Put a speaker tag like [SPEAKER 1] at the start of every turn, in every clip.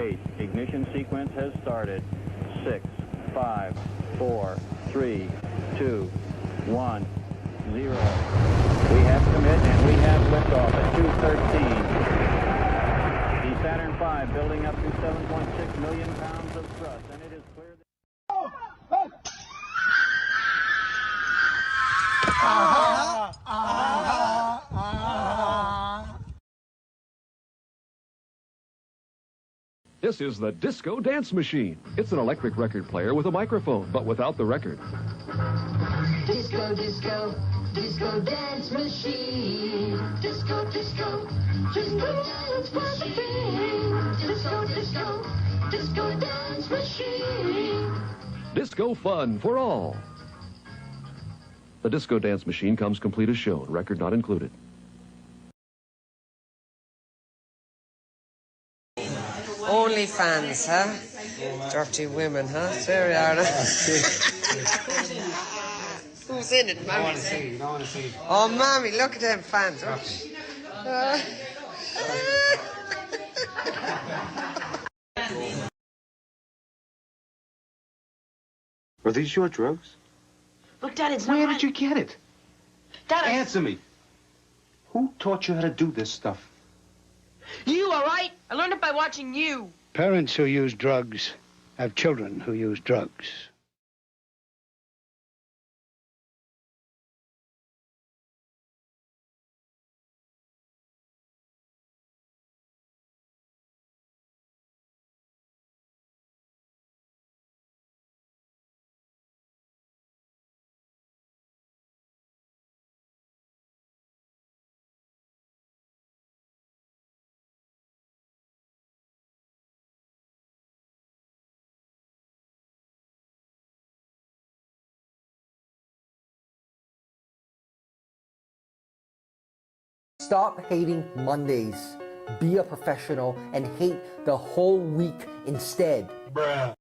[SPEAKER 1] 8. Ignition sequence has started. 6, 5, 4, 3, 2, 1, 0. We have commit and we have liftoff at 2:13. The Saturn V building up to 7.6 million pounds of thrust, and it is clear that...
[SPEAKER 2] This is the Disco Dance Machine. It's an electric record player with a microphone, but without the record.
[SPEAKER 3] Disco, disco, disco dance machine. Disco, disco, disco dance machine. Disco, disco, disco dance machine.
[SPEAKER 2] Disco fun for all. The Disco Dance Machine comes complete as shown, record not included.
[SPEAKER 4] Only fans, huh? Dirty women, huh? There we are. Who's in it, Mommy?
[SPEAKER 5] I want to see. I want to see.
[SPEAKER 4] Oh, Mommy, look at them fans.
[SPEAKER 5] Are these your drugs?
[SPEAKER 6] Look, Dad, it's not
[SPEAKER 5] Where
[SPEAKER 6] right.
[SPEAKER 5] did you get it?
[SPEAKER 6] Dad,
[SPEAKER 5] Answer me. Who taught you how to do this stuff?
[SPEAKER 6] You, all right? I learned it by watching you.
[SPEAKER 7] Parents who use drugs have children who use drugs.
[SPEAKER 8] Stop hating Mondays. Be a professional and hate the whole week instead.
[SPEAKER 5] Bruh.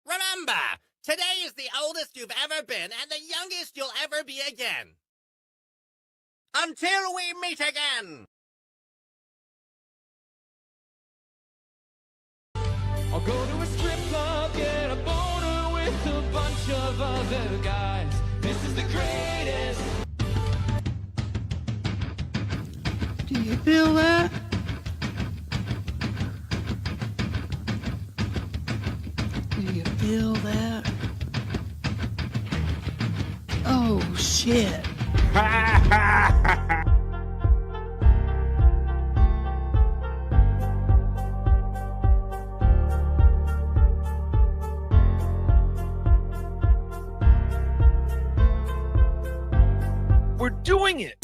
[SPEAKER 9] Remember, today is the oldest you've ever been and the youngest you'll ever be again. Until we meet again!
[SPEAKER 10] I'll go to a strip club, get a boner with a bunch of other guys. This is the greatest.
[SPEAKER 11] Do you feel that? Do you feel that? Oh, shit.
[SPEAKER 10] We're doing it!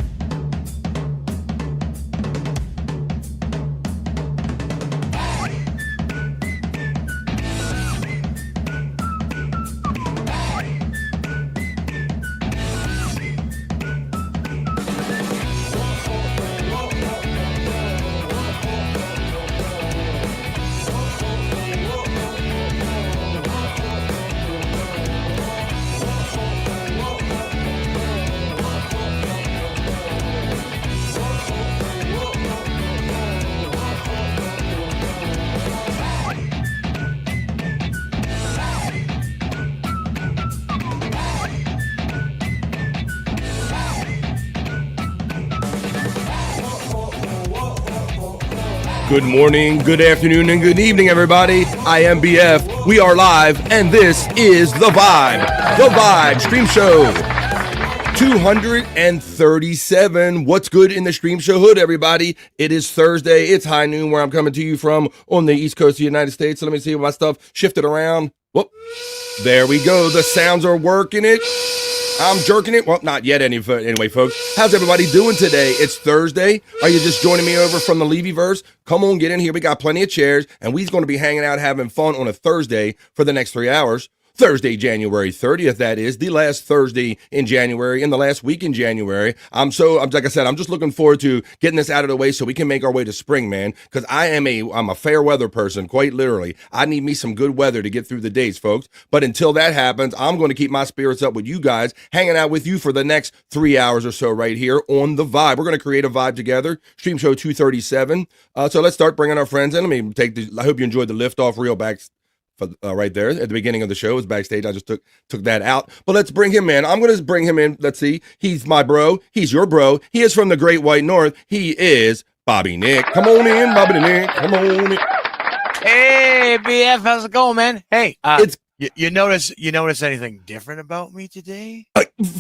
[SPEAKER 12] Good morning, good afternoon, and good evening, everybody. I am BF. We are live, and this is The Vibe. The Vibe Stream Show 237. What's good in the Stream Show hood, everybody? It is Thursday. It's high noon where I'm coming to you from on the East Coast of the United States. So let me see if my stuff shifted around. Whoop. There we go. The sounds are working it. I'm jerking it. Well, not yet anyway, folks. How's everybody doing today? It's Thursday. Are you just joining me over from the Levyverse? Come on, get in here. We got plenty of chairs, and we're going to be hanging out having fun on a Thursday for the next 3 hours. Thursday, January 30th. That is the last Thursday in January and the last week in January. I'm like I said, I'm just looking forward to getting this out of the way so we can make our way to spring, man. Because I'm a fair weather person, quite literally. I need me some good weather to get through the days, folks. But until that happens, I'm going to keep my spirits up with you guys, hanging out with you for the next 3 hours or so right here on The Vibe. We're going to create a vibe together. Stream Show 237. So let's start bringing our friends in. I hope you enjoyed the liftoff reel back. Right there at the beginning of the show. It was backstage. I just took that out. But let's bring him in. I'm going to bring him in. Let's see. He's my bro. He's your bro. He is from the Great White North. He is Bobby Nick. Come on in, Bobby Nick. Come on in.
[SPEAKER 13] Hey, BF, how's it going, man? Hey,
[SPEAKER 12] it's
[SPEAKER 13] you notice anything different about me today?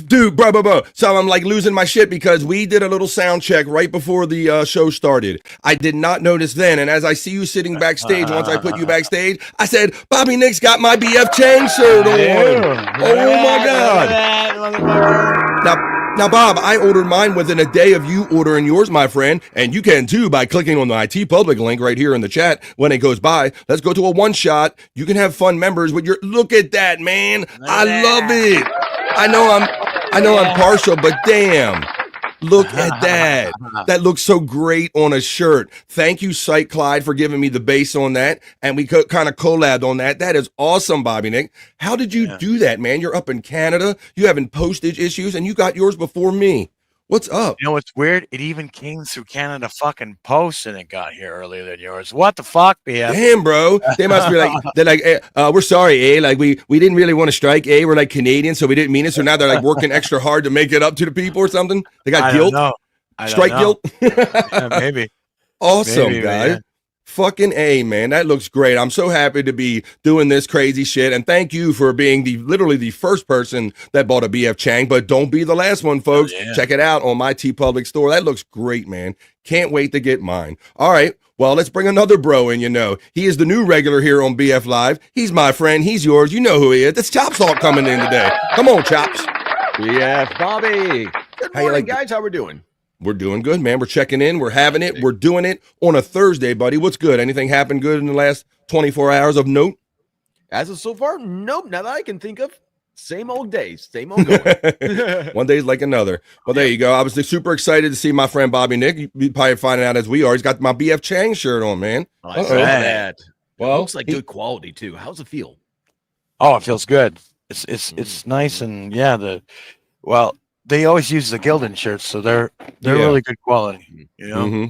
[SPEAKER 12] Dude, bro. So I'm like losing my shit because we did a little sound check right before the show started. I did not notice then. And as I see you sitting backstage, once I put you backstage, I said, Bobby Nick's got my BF Chang shirt on. Oh my God. Now, Bob, I ordered mine within a day of you ordering yours, my friend, and you can too by clicking on the IT Public link right here in the chat when it goes by. Let's go to a one shot. You can have fun members with your. Look at that, man! I love it. I know I'm partial, but damn. Look at that. That looks so great on a shirt. Thank you, Cyke Clyde, for giving me the base on that. And we kind of collabed on that. That is awesome, Bobby Nick. How did you do that, man? You're up in Canada. You having postage issues, and you got yours before me. What's up?
[SPEAKER 13] You know what's weird? It even came through Canada fucking Post and it got here earlier than yours. What the fuck, BF?
[SPEAKER 12] Damn, bro. They must be like, they're like, we're sorry, Like we didn't really want to strike, We're like Canadian, so we didn't mean it. So now they're like working extra hard to make it up to the people or something. They got guilt. Strike guilt.
[SPEAKER 13] Yeah, maybe.
[SPEAKER 12] Awesome,
[SPEAKER 13] maybe,
[SPEAKER 12] guy.
[SPEAKER 13] Yeah.
[SPEAKER 12] Fucking A, man. That looks great. I'm so happy to be doing this crazy shit. And thank you for being literally the first person that bought a BF Chang. But don't be the last one, folks.
[SPEAKER 13] Oh, yeah.
[SPEAKER 12] Check it out on my T Public store. That looks great, man. Can't wait to get mine. All right. Well, let's bring another bro in, He is the new regular here on BF Live. He's my friend. He's yours. You know who he is. That's Chops Hawk coming in today. Come on, Chops.
[SPEAKER 14] BF Bobby. Good morning, guys. How we doing?
[SPEAKER 12] We're doing good, man. We're checking in. We're having it. We're doing it on a Thursday, buddy. What's good? Anything happened good in the last 24 hours of note?
[SPEAKER 14] As of so far, nope. Not that I can think of. Same old days. Same old going.
[SPEAKER 12] One day's like another. Well, there you go. I was super excited to see my friend Bobby Nick. You probably finding out as we are. He's got my BF Chang shirt on, man.
[SPEAKER 14] I saw that.
[SPEAKER 12] Well,
[SPEAKER 14] it looks like good quality, too. How's it feel?
[SPEAKER 13] Oh, it feels good. It's nice. And yeah, they always use the Gildan shirts, so they're really good quality.
[SPEAKER 12] Mm-hmm.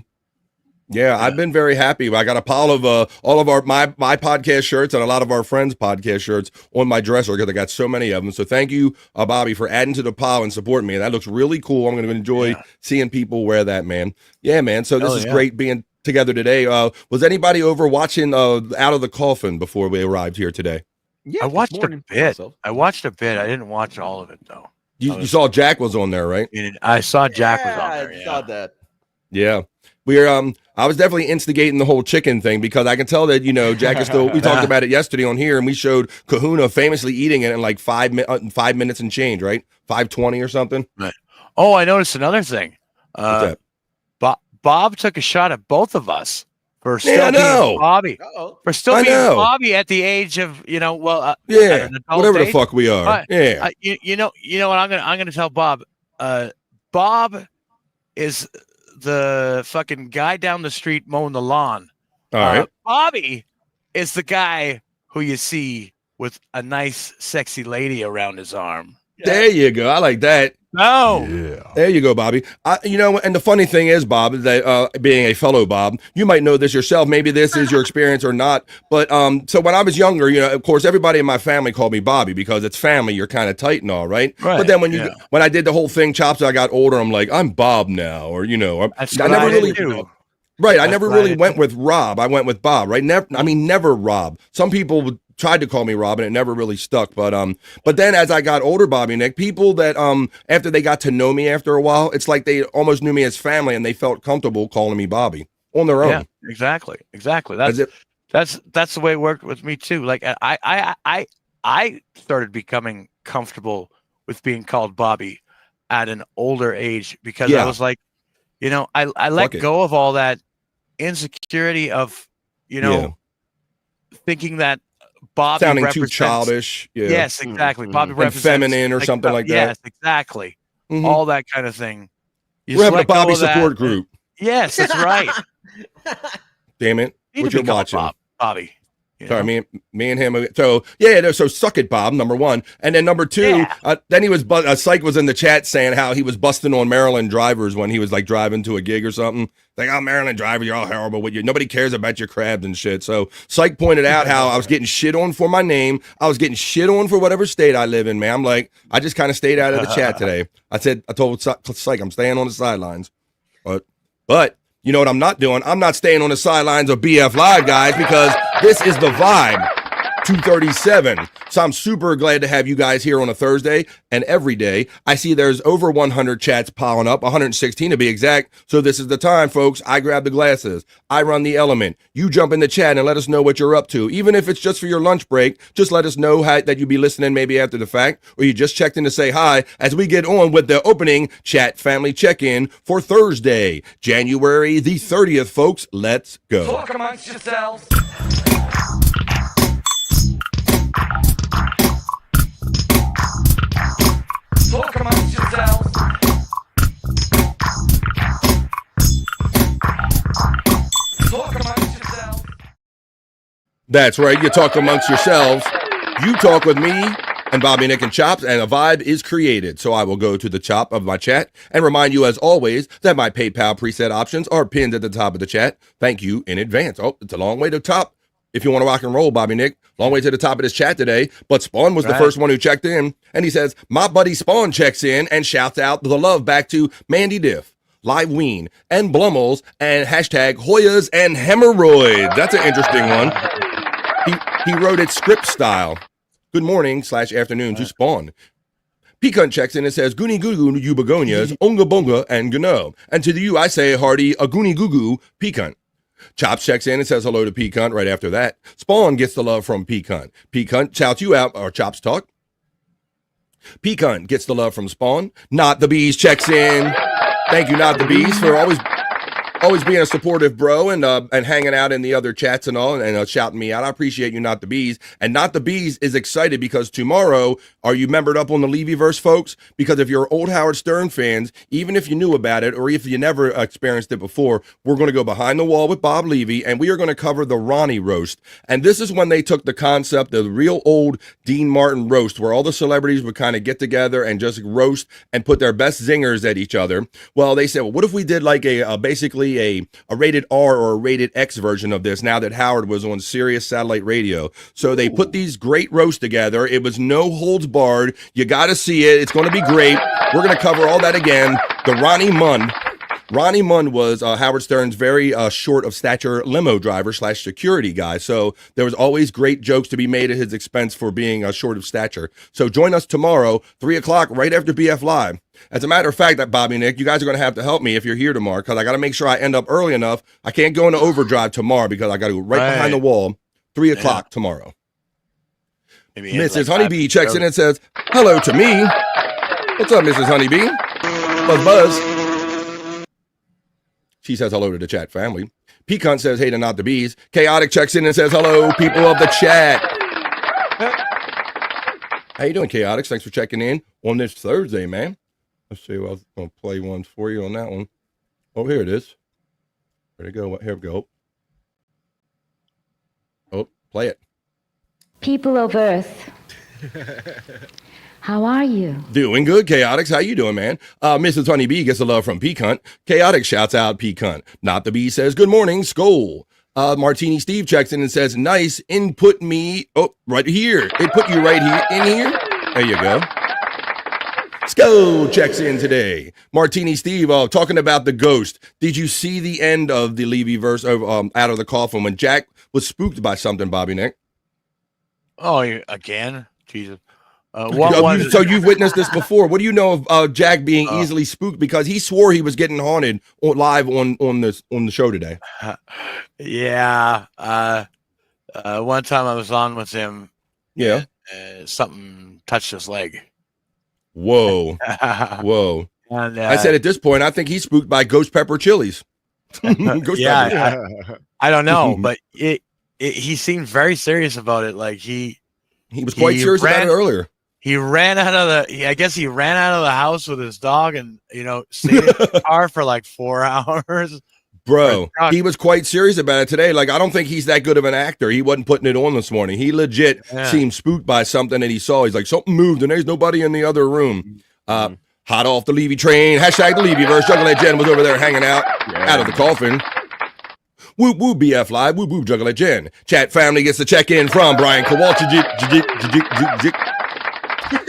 [SPEAKER 12] Yeah, I've been very happy. I got a pile of all of my podcast shirts and a lot of our friends' podcast shirts on my dresser because I got so many of them. So thank you, Bobby, for adding to the pile and supporting me. That looks really cool. I'm going to enjoy seeing people wear that, man. Yeah, man. So this is great being together today. Was anybody over watching Out of the Coffin before we arrived here today?
[SPEAKER 14] Yeah,
[SPEAKER 13] I watched a bit. I didn't watch all of it though.
[SPEAKER 12] You saw Jack was on there, right?
[SPEAKER 13] I saw Jack was on there.
[SPEAKER 14] I saw that.
[SPEAKER 12] Yeah. I was definitely instigating the whole chicken thing because I can tell that, Jack is still, we talked about it yesterday on here and we showed Kahuna famously eating it in like 5 minutes and change, right? 5:20 or something.
[SPEAKER 13] Right. Oh, I noticed another thing.
[SPEAKER 12] What's that?
[SPEAKER 13] Bob took a shot at both of us for still being Bobby. For still being Bobby at the age of, whatever
[SPEAKER 12] the fuck we are.
[SPEAKER 13] You know what I'm gonna tell Bob. Bob is the fucking guy down the street mowing the lawn.
[SPEAKER 12] All right.
[SPEAKER 13] Bobby is the guy who you see with a nice, sexy lady around his arm.
[SPEAKER 12] There you go. I like that.
[SPEAKER 13] No.
[SPEAKER 12] Yeah. There you go, Bobby. And the funny thing is, Bob, that being a fellow Bob, you might know this yourself. Maybe this is your experience or not. But so when I was younger, of course, everybody in my family called me Bobby because it's family. You're kind of tight and all, right? But then when I did the whole thing, Chops, I got older. I'm like, I'm Bob now, or I never really. Right. I never really went with Rob. I went with Bob. Right. Never Rob. Some people tried to call me Rob and it never really stuck. But then as I got older, Bobby Nick, people that after they got to know me after a while, it's like they almost knew me as family and they felt comfortable calling me Bobby on their own.
[SPEAKER 13] Yeah, exactly. That's the way it worked with me too. Like I started becoming comfortable with being called Bobby at an older age because I was like, I let go of all that insecurity of, thinking that Bobby
[SPEAKER 12] sounding too
[SPEAKER 13] represents-
[SPEAKER 12] childish. Yeah.
[SPEAKER 13] Yes, exactly. Bobby
[SPEAKER 12] And
[SPEAKER 13] represents
[SPEAKER 12] feminine or something like that.
[SPEAKER 13] Yes, exactly.
[SPEAKER 12] Mhm.
[SPEAKER 13] All that kind of thing. You
[SPEAKER 12] We're
[SPEAKER 13] just
[SPEAKER 12] having a
[SPEAKER 13] let go
[SPEAKER 12] Bobby
[SPEAKER 13] of that.
[SPEAKER 12] support group.
[SPEAKER 13] Yes, that's right.
[SPEAKER 12] Damn it.
[SPEAKER 13] Need
[SPEAKER 12] What
[SPEAKER 13] to
[SPEAKER 12] you're
[SPEAKER 13] be called
[SPEAKER 12] watching.
[SPEAKER 13] Bobby. you
[SPEAKER 12] Sorry,
[SPEAKER 13] know?
[SPEAKER 12] me and him. So yeah, so suck it, Bob. Number one, and then number two. Then he was. Cyke was in the chat saying how he was busting on Maryland drivers when he was like driving to a gig or something. Like, oh, Maryland driver, you're all horrible with you. Nobody cares about your crabs and shit. So Cyke pointed out how I was getting shit on for my name. I was getting shit on for whatever state I live in, man. I'm like, I just kind of stayed out of the chat today. I told Cyke I'm staying on the sidelines, but. You know what I'm not doing? I'm not staying on the sidelines of BF Live, guys, because this is the vibe. 237. So I'm super glad to have you guys here on a Thursday and every day. I see there's over 100 chats piling up, 116 to be exact. So this is the time, folks. I grab the glasses. I run the element. You jump in the chat and let us know what you're up to. Even if it's just for your lunch break, just let us know that you'll be listening maybe after the fact, or you just checked in to say hi as we get on with the opening chat family check-in for Thursday, January the 30th, folks. Let's go.
[SPEAKER 10] Talk amongst yourselves. Talk amongst yourselves. Talk amongst yourselves.
[SPEAKER 12] That's right. You talk amongst yourselves. You talk with me and Bobby, Nick, and Chops, and a vibe is created. So I will go to the top of my chat and remind you, as always, that my PayPal preset options are pinned at the top of the chat. Thank you in advance. Oh, it's a long way to the top. If you want to rock and roll, Bobby Nick, long way to the top of this chat today. But Spawn was the first one who checked in, and he says, my buddy Spawn checks in and shouts out the love back to Mandy Diff, Live Ween, and Blummels, and hashtag Hoyas and hemorrhoids. That's an interesting one. He wrote it script style. Good morning / afternoon to Spawn. Pecan checks in and says, Goonie Goo Goo, you begonias, Unga Bunga, and Gano. And to you, I say, hearty, a Goonie Goo Goo, Pecan. Chops checks in and says hello to Pecan right after that. Spawn gets the love from Pecan. Pecan shouts you out, or Chops talk. Pecan gets the love from Spawn. Not the Bees checks in. Thank you, Not the Bees, for always being a supportive bro and hanging out in the other chats and all and shouting me out. I appreciate you, Not the Bees. And Not the Bees is excited because tomorrow, are you membered up on the Levyverse, folks? Because if you're old Howard Stern fans, even if you knew about it or if you never experienced it before, we're going to go behind the wall with Bob Levy and we are going to cover the Ronnie roast. And this is when they took the concept of the real old Dean Martin roast where all the celebrities would kind of get together and just roast and put their best zingers at each other. Well, they said, well, what if we did like basically a rated R or a rated X version of this now that Howard was on Sirius satellite radio. So they put these great roasts together. It was no holds barred. You got to see it. It's going to be great. We're going to cover all that again. The Ronnie Munn. Ronnie Munn was Howard Stern's very short of stature limo driver / security guy. So there was always great jokes to be made at his expense for being short of stature. So join us tomorrow, 3:00, right after BF Live. As a matter of fact, Bobby Nick, you guys are going to have to help me if you're here tomorrow because I got to make sure I end up early enough. I can't go into overdrive tomorrow because I got to go right behind the wall, 3:00 tomorrow. Maybe Mrs. Honeybee checks in and says, hello to me. What's up, Mrs. Honeybee? Buzz. She says hello to the chat family. Pecan says hey to Not the Bees. Chaotic checks in and says hello, people of the chat. How you doing, Chaotic? Thanks for checking in on this Thursday, man. Let's see. Well, I was going to play one for you on that one. Oh, here it is. Where'd it go? Here we go. Oh, play it.
[SPEAKER 15] People of Earth, how are you?
[SPEAKER 12] Doing good, Chaotix. How you doing, man? Mrs. Honeybee gets the love from Pecan. Chaotic shouts out Pecan. Not the Bee says, good morning, Skol. Martini Steve checks in and says, nice, input me. Oh, right here. It put you right here, in here. There you go. Skol checks in today. Martini Steve, talking about the ghost. Did you see the end of the Levyverse of Out of the Coffin when Jack was spooked by something, Bobby Nick?
[SPEAKER 13] Oh, again? Jesus.
[SPEAKER 12] So you've witnessed this before. What do you know of Jack being easily spooked? Because he swore he was getting haunted live on the show today.
[SPEAKER 13] Yeah. One time I was on with him.
[SPEAKER 12] Yeah.
[SPEAKER 13] Something touched his leg.
[SPEAKER 12] Whoa. Whoa.
[SPEAKER 13] And,
[SPEAKER 12] I said at this point, I think he's spooked by ghost pepper chilies. Ghost pepper.
[SPEAKER 13] I don't know, but he seemed very serious about it. Like he
[SPEAKER 12] was quite serious about it earlier.
[SPEAKER 13] He ran out of I guess he ran out of the house with his dog and, stayed in the car for like 4 hours.
[SPEAKER 12] Bro, he was quite serious about it today. Like, I don't think he's that good of an actor. He wasn't putting it on this morning. He legit seemed spooked by something that he saw. He's like, something moved and there's nobody in the other room. Hot off the Levy train. Hashtag the Levy-verse. Jugglehead Jen was over there hanging out of the coffin. Whoop, whoop, BF Live. Whoop, whoop, Jugglehead Jen. Chat family gets the check-in from Brian Kowalczyk.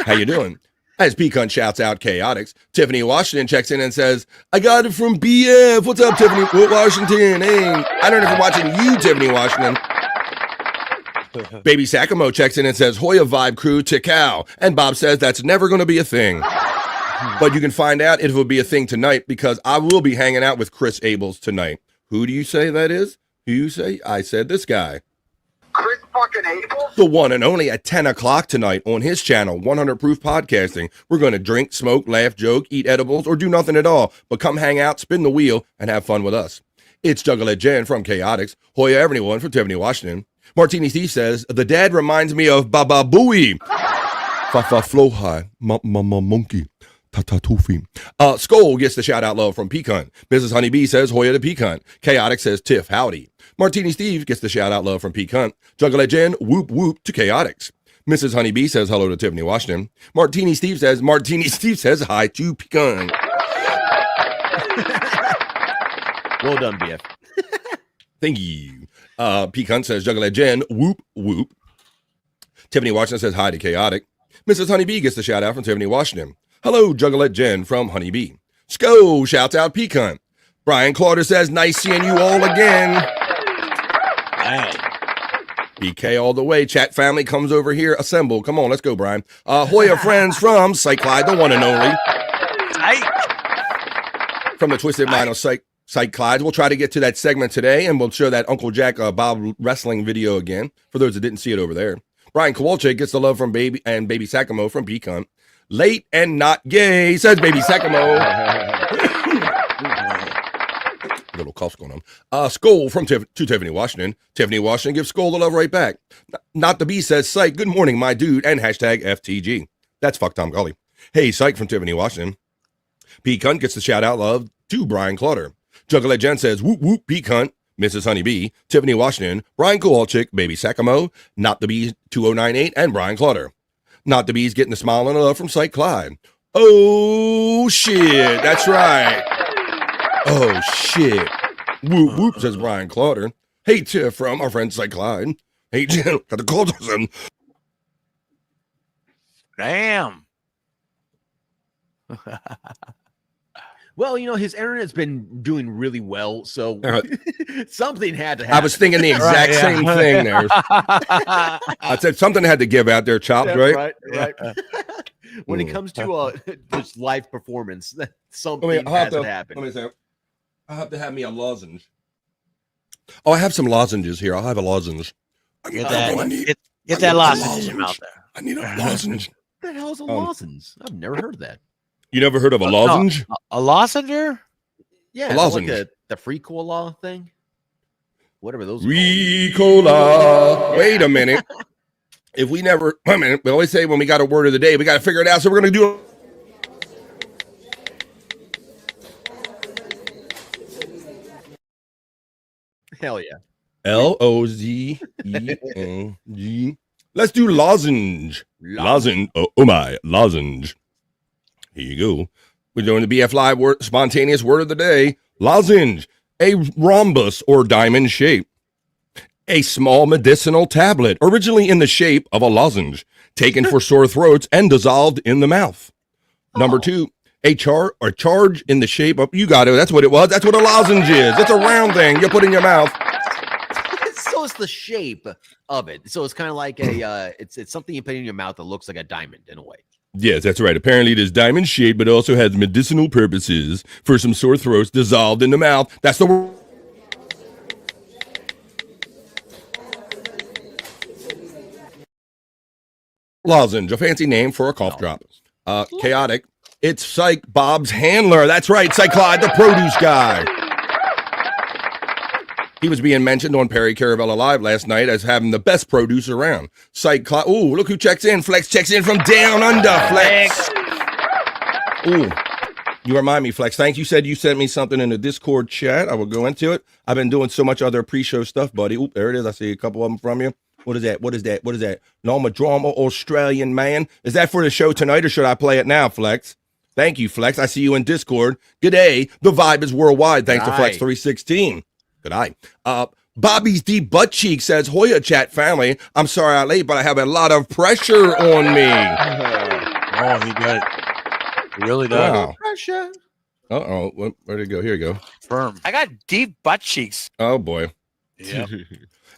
[SPEAKER 12] How you doing? As Pecan shouts out Chaotix, Tiffany Washington checks in and says, I got it from BF. What's up, Tiffany Washington? Hey, I don't know if I'm watching you, Tiffany Washington. Baby Sakamo checks in and says, Hoya Vibe Crew to cow. And Bob says that's never going to be a thing. But you can find out if it will be a thing tonight because I will be hanging out with Chris Abels tonight. Who do you say that is? Who you say? I said this guy.
[SPEAKER 16] Chris fucking Abel?
[SPEAKER 12] The one and only at 10 o'clock tonight on his channel, 100 Proof Podcasting. We're going to drink, smoke, laugh, joke, eat edibles, or do nothing at all, but come hang out, spin the wheel, and have fun with us. It's Jugglehead Jen from Chaotix, Hoya everyone from Tiffany Washington. Martini Steve says, the dad reminds me of Baba Booey. Fa flow high, monkey. Tatatufi. Skull gets the shout out love from Pecan. Mrs. Honeybee says Hoya to Pecan. Chaotix says Tiff howdy. Martini Steve gets the shout out love from Pecan. Jugglehead Jen whoop whoop to Chaotix. Mrs. Honeybee says hello to Tiffany Washington. Martini Steve says hi to Pecan.
[SPEAKER 14] Well done, BF.
[SPEAKER 12] Thank you. Pecan says Jugglehead Jen whoop whoop. Tiffany Washington says hi to Chaotic. Mrs. Honeybee gets the shout out from Tiffany Washington. Hello, Jugglehead Jen from Honeybee. Sco shouts out Pecan. Brian Clauder says, nice seeing you all again. Wow. BK all the way. Chat family comes over here. Assemble. Come on, let's go, Brian. Hoya friends from Cyke Labs, the one and only. From the Twisted Mind of Cyke Labs. We'll try to get to that segment today, and we'll show that Uncle Jack Bob wrestling video again, for those that didn't see it over there. Brian Kowalczyk gets the love from Baby Sakamo from Pecan. Late and not gay, says Baby Sakamo. Little cough's going on. Skull from to Tiffany Washington. Tiffany Washington gives Skull the love right back. Not the B says, Cyke, good morning, my dude, and hashtag FTG. That's fuck Tom Gully. Hey, Cyke from Tiffany Washington. Pecan gets the shout out love to Brian Clutter. Jugglehead Jen says, whoop whoop, Pecan. Mrs. Honeybee, Tiffany Washington, Brian Kowalczyk, Baby Sakamo, Not the Bee 2098, and Brian Clutter. Not the Bees getting the smile and a love from Cyke Labs. Oh, shit. That's right. Oh, shit. Whoop, whoop, says Brian Clutter. Hey, Tiff from our friend Cyke Labs. Hey, Jen, got the cold on.
[SPEAKER 13] Damn.
[SPEAKER 14] Well, his internet's been doing really well, so something had to happen.
[SPEAKER 12] I was thinking the exact same thing there. I said something had to give out there, chopped, right?
[SPEAKER 14] Right. When it comes to just live performance, something has to happen.
[SPEAKER 12] Let me say, I have to have me a lozenge. Oh, I have some lozenges here. I'll have a lozenge.
[SPEAKER 13] Get that lozenge in your mouth there.
[SPEAKER 12] I need a lozenge.
[SPEAKER 14] What the hell is a lozenge? I've never heard of that.
[SPEAKER 12] You never heard of a lozenge?
[SPEAKER 13] No, a lozenger?
[SPEAKER 14] Yeah,
[SPEAKER 12] a lozenge.
[SPEAKER 14] Like the free cola thing. Whatever those.
[SPEAKER 12] Free cola. Wait a minute. If we never, wait a minute. We always say when we got a word of the day, we got to figure it out. So we're going to do.
[SPEAKER 14] Hell yeah.
[SPEAKER 12] Lozeng. Let's do lozenge. Lozenge. Oh my, lozenge. Here you go. We're doing the BF Live spontaneous word of the day. Lozenge, a rhombus or diamond shape. A small medicinal tablet, originally in the shape of a lozenge, taken for sore throats and dissolved in the mouth. Number 2, a charge in the shape of, you got it, that's what it was. That's what a lozenge is. It's a round thing you put in your mouth.
[SPEAKER 14] So it's the shape of it. So it's kind of like a, it's something you put in your mouth that looks like a diamond in a way.
[SPEAKER 12] Yes, that's right. Apparently it is diamond shaped, but also has medicinal purposes for some sore throats dissolved in the mouth. That's the word. Lozenge, a fancy name for a cough drop. Chaotic. It's Cyke, Bob's handler. That's right, Cyke Labs, the produce guy. He was being mentioned on Perry Caravella Live last night as having the best produce around. Cyke Labs. Ooh, look who checks in. Flex checks in from down under. Flex. Ooh, you remind me, Flex. Thank you. Said you sent me something in the Discord chat. I will go into it. I've been doing so much other pre-show stuff, buddy. Oop, there it is. I see a couple of them from you. What is that? What is that? What is that? Norma Drama Australian man. Is that for the show tonight or should I play it now, Flex? Thank you, Flex. I see you in Discord. G'day. The vibe is worldwide. Thanks to Flex 316. Good eye. Bobby's deep butt cheek says, Hoya chat family, I'm sorry I'm late, but I have a lot of pressure on me.
[SPEAKER 13] Oh, he does. He really does.
[SPEAKER 12] Wow.
[SPEAKER 14] Pressure.
[SPEAKER 12] Uh-oh. Where'd it go? Here you go.
[SPEAKER 13] Firm. I got deep butt cheeks.
[SPEAKER 12] Oh, boy.
[SPEAKER 13] Yeah.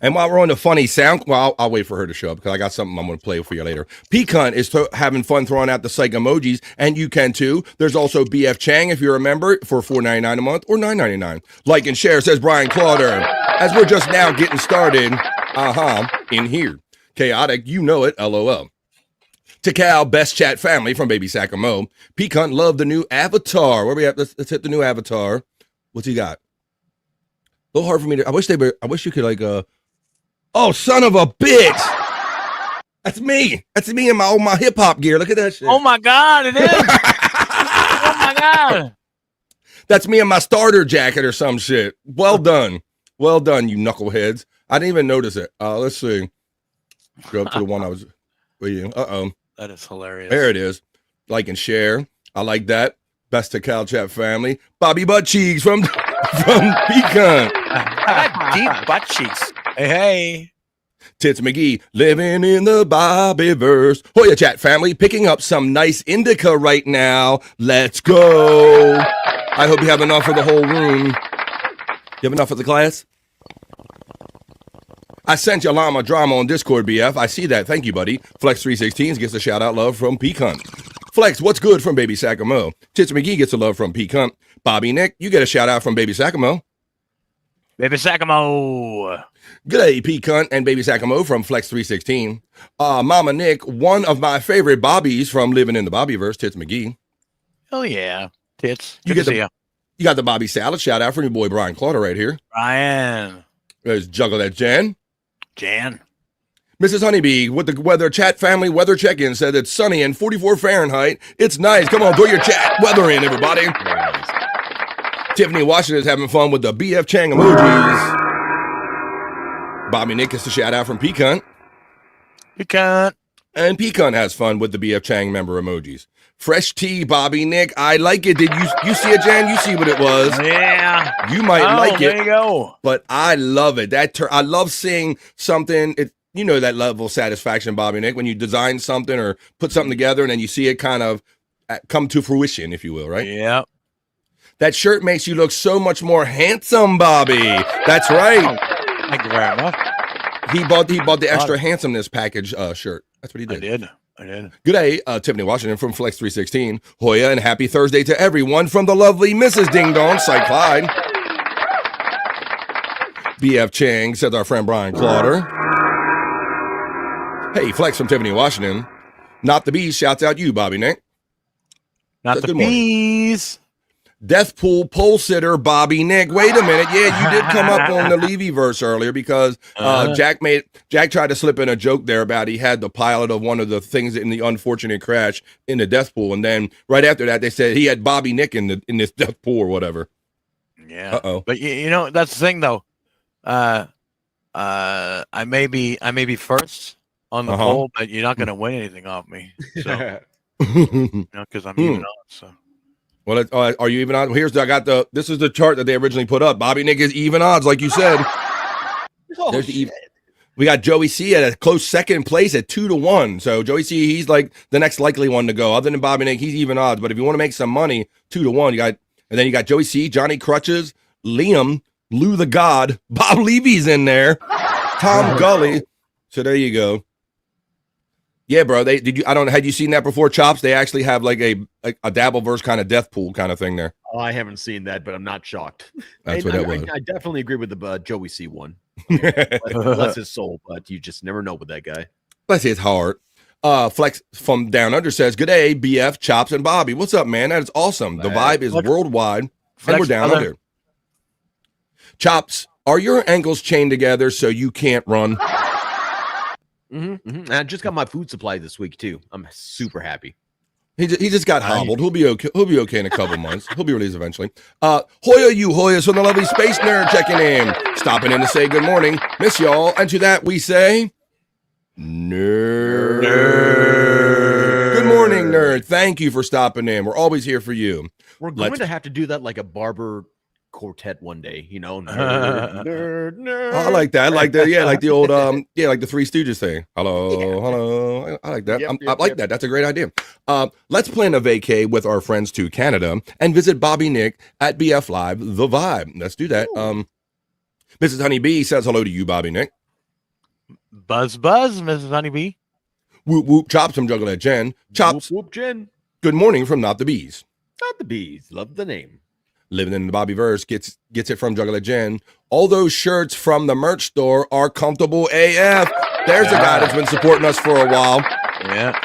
[SPEAKER 12] And while we're on the funny sound, well, I'll wait for her to show up because I got something I'm going to play for you later. Pecan is having fun throwing out the Cyke emojis, and you can too. There's also BF Chang, if you're a member, for $4.99 a month or $9.99. Like and share, says Brian Clauder. As we're just now getting started, in here. Chaotic, you know it, LOL. Takal, best chat family from Baby Sacamo. Pecan, love the new avatar. Where we at? Let's hit the new avatar. What's he got? A little hard for me to. I wish you could like Oh, son of a bitch! That's me. That's me in my hip hop gear. Look at that shit.
[SPEAKER 13] Oh my God, it is. Oh my God.
[SPEAKER 12] That's me in my starter jacket or some shit. Well done. Well done, you knuckleheads. I didn't even notice it. Let's see. Go up to the one I was reading. Uh-oh.
[SPEAKER 13] That is hilarious.
[SPEAKER 12] There it is. Like and share. I like that. Best to Cal Chat family. Bobby Butt Cheeks from Pecan.
[SPEAKER 13] I got deep butt cheeks. Hey.
[SPEAKER 12] Tits McGee, living in the Bobbyverse. Hoya Chat family, picking up some nice indica right now. Let's go. I hope you have enough for the whole room. You have enough for the class? I sent you llama drama on Discord, BF. I see that. Thank you, buddy. Flex316 gets a shout-out love from Pecan. Flex, what's good from Baby Sacamo? Tits McGee gets a love from Pecan. Bobby Nick, you get a shout-out from Baby Sacamo.
[SPEAKER 13] Baby Sacamo.
[SPEAKER 12] G'day, Pecan and Baby Sacamo from Flex316. Mama Nick, one of my favorite Bobbies from Living in the Bobbyverse, Tits McGee.
[SPEAKER 13] Oh, yeah. Tits.
[SPEAKER 12] You got the Bobby Salad shout-out from your boy Brian Clauder right here.
[SPEAKER 13] Brian.
[SPEAKER 12] There's Juggle That Jan.
[SPEAKER 13] Jan.
[SPEAKER 12] Mrs. Honeybee with the weather chat family weather check-in said it's sunny and 44 Fahrenheit. It's nice. Come on, throw your chat weather in, everybody. Tiffany Washington is having fun with the BF Chang emojis. Bobby Nick gets a shout out from Pecan.
[SPEAKER 13] Pecan.
[SPEAKER 12] And Pecan has fun with the BF Chang member emojis. Fresh tea, Bobby Nick. I like it. Did you see it, Jan? You see what it was?
[SPEAKER 13] Yeah.
[SPEAKER 12] You might like it.
[SPEAKER 13] There you go.
[SPEAKER 12] But I love it. I love seeing something. You know that level of satisfaction, Bobby Nick, when you design something or put something together and then you see it kind of come to fruition, if you will, right?
[SPEAKER 13] Yeah.
[SPEAKER 12] That shirt makes you look so much more handsome, Bobby. That's right.
[SPEAKER 13] Thank you very much.
[SPEAKER 12] He bought the extra handsomeness package shirt. That's what he did.
[SPEAKER 13] I did.
[SPEAKER 12] Good day, Tiffany Washington from Flex316. Hoya, and happy Thursday to everyone from the lovely Mrs. Ding Dong, Cyke Clyde. BF Chang, says our friend Brian Clauder. Hey, Flex from Tiffany Washington. Not the Beast shouts out you, Bobby Nick.
[SPEAKER 13] Not the Bees.
[SPEAKER 12] Deathpool pole sitter Bobby Nick. Wait a minute. Yeah, you did come up on the Levy verse earlier because Jack tried to slip in a joke there about he had the pilot of one of the things in the unfortunate crash in the death pool, and then right after that they said he had Bobby Nick in this death pool or whatever.
[SPEAKER 13] Yeah. But you know that's the thing though. I may be first on the poll, but you're not going to win anything off me. So because I'm even on. So.
[SPEAKER 12] Well, are you even on? This is the chart that they originally put up. Bobby Nick is even odds, like you said. We got Joey C at a close second place at 2-1. So Joey C, he's like the next likely one to go. Other than Bobby Nick, he's even odds. But if you want to make some money, 2-1. You got Joey C, Johnny Crutches, Liam, Lou the God, Bob Levy's in there, Tom Gully. So there you go. Yeah, bro. Had you seen that before, Chops? They actually have like a Dabbleverse kind of death pool kind of thing there.
[SPEAKER 14] Oh, I haven't seen that, but I'm not shocked.
[SPEAKER 12] That's what that was.
[SPEAKER 14] I definitely agree with the Joey C one. Bless his soul, but you just never know with that guy.
[SPEAKER 12] Bless his heart. Flex from Down Under says, "Good day, BF, Chops, and Bobby. What's up, man? That is awesome. The vibe is worldwide, and we're down under. Chops, Are your ankles chained together so you can't run?
[SPEAKER 14] I just got my food supply this week too. I'm super happy.
[SPEAKER 12] He just got hobbled. He'll be okay. He'll be okay in a couple months. He'll be released eventually. Hoya, you Hoyas from the lovely Space Nerd checking in, stopping in to say good morning. Miss y'all, and to that we say, nerd. Good morning, nerd. Thank you for stopping in. We're always here for you.
[SPEAKER 14] We're going to have to do that like a barber quartet one day, you know. Nerd.
[SPEAKER 12] I like that. I like that. Yeah, like the old like the Three Stooges thing. Hello. I like that. I like that. That's a great idea. Let's plan a vacay with our friends to Canada and visit Bobby Nick at BF Live, The Vibe. Let's do that. Mrs. Honeybee says hello to you, Bobby Nick.
[SPEAKER 13] Buzz, Mrs. Honeybee.
[SPEAKER 12] Whoop, whoop, Chops from Juggalette Jen. Chops.
[SPEAKER 14] Whoop, Jen.
[SPEAKER 12] Good morning from Not the Bees.
[SPEAKER 14] Not the Bees. Love the name.
[SPEAKER 12] Living in the Bobby verse gets it from Juggalette Jen. All those shirts from the merch store are comfortable AF. There's a guy that's been supporting us for a while.
[SPEAKER 13] Yeah.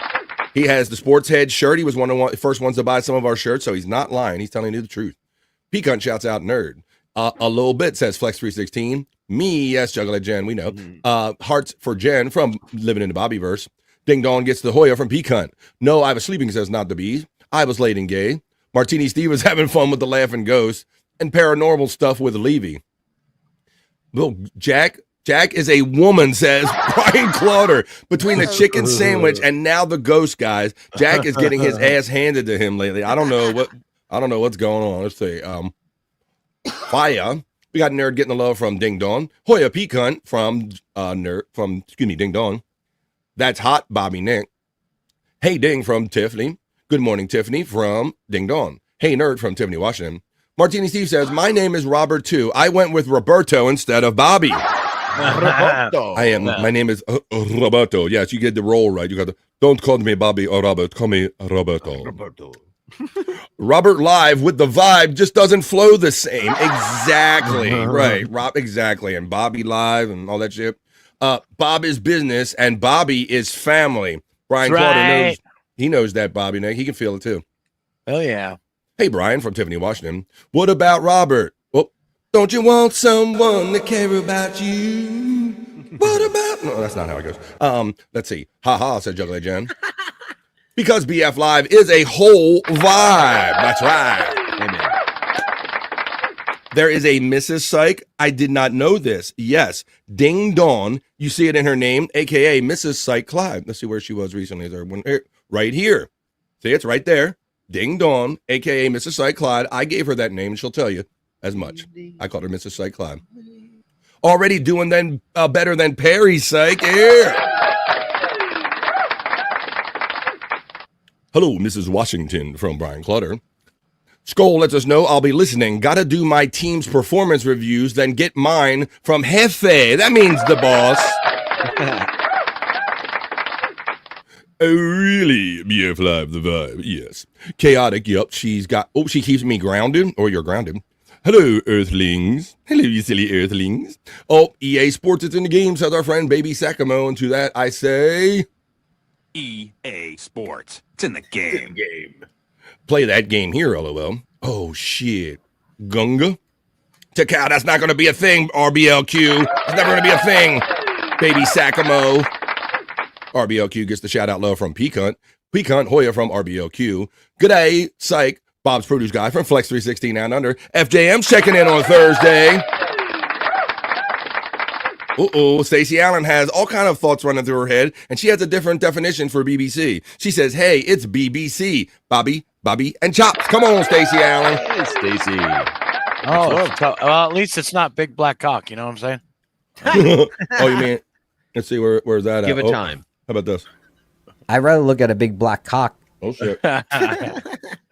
[SPEAKER 12] He has the Sports Head shirt. He was one of the first ones to buy some of our shirts, so he's not lying. He's telling you the truth. Pecan shouts out nerd. A little bit says Flex316. Me, yes, Juggalette Jen, we know. Hearts for Jen from Living in the Bobby verse. Ding Dong gets the Hoya from Pecan. No, I was sleeping, says Not the Bees. I was late and gay. Martini Steve was having fun with the laughing ghost and paranormal stuff with Levy. Little Jack is a woman, says Brian Clauder. Between the chicken sandwich and now the ghost, guys, Jack is getting his ass handed to him lately. I don't know what's going on. Let's see. Fire. We got Nerd getting the love from Ding Dong. Hoya Pecan from Ding Dong. That's hot, Bobby Nick. Hey Ding from Tiffany. Good morning, Tiffany from Ding Dong. Hey, Nerd from Tiffany, Washington. Martini Steve says, my name is Robert, too. I went with Roberto instead of Bobby.
[SPEAKER 14] Roberto.
[SPEAKER 12] My name is Roberto. Yes, you get the role right. You got the, don't call me Bobby or Robert. Call me Roberto. Robert live with the vibe just doesn't flow the same. Exactly. Right. Rob, exactly. And Bobby live and all that shit. Bob is business and Bobby is family. Brian Carter knows. He knows that, Bobby Nick. He can feel it, too.
[SPEAKER 13] Oh, yeah.
[SPEAKER 12] Hey, Brian from Tiffany, Washington. What about Robert? Well, don't you want someone to care about you? What about... No, that's not how it goes. Let's see. Ha-ha, said Juggalette Jen. Because BF Live is a whole vibe. That's right. Amen. There is a Mrs. Cyke. I did not know this. Yes. Ding Dong. You see it in her name, a.k.a. Mrs. Cyke Labs. Let's see where she was recently. Is there one here? Right here. See, it's right there. Ding Dong, a.k.a. Mrs. Cyke Labs. I gave her that name, and she'll tell you as much. I called her Mrs. Cyke Labs. Already doing then better than Perry Cyke. Here. Hello, Mrs. Washington from Brian Clutter. Skull lets us know I'll be listening. Gotta do my team's performance reviews, then get mine from Jefe. That means the boss. Oh, really? BF Live, the vibe. Yes. Chaotic, yup. She keeps me grounded, or you're grounded. Hello, Earthlings. Hello, you silly Earthlings. Oh, EA Sports, it's in the game, says our friend Baby Sakamo. And to that, I say...
[SPEAKER 17] EA Sports. It's in the game.
[SPEAKER 12] Play that game here, LOL. Oh, shit. Gunga? Takao, that's not going to be a thing, RBLQ. It's never going to be a thing. Baby Sakamo. RBLQ gets the shout out love from Pecan. Pecan Hoya from RBLQ. G'day, Cyke. Bob's produce guy from Flex 316 and under. FJM's checking in on Thursday. Stacey Allen has all kind of thoughts running through her head, and she has a different definition for BBC. She says, hey, it's BBC. Bobby, and Chops. Come on, Stacey Allen.
[SPEAKER 14] Hey, Stacey.
[SPEAKER 13] Oh, well, at least it's not big black cock. You know what I'm saying?
[SPEAKER 12] Oh, you mean? Let's see where's that at?
[SPEAKER 14] Give it time.
[SPEAKER 12] How about this?
[SPEAKER 8] I'd rather look at a big black cock.
[SPEAKER 12] Oh shit! All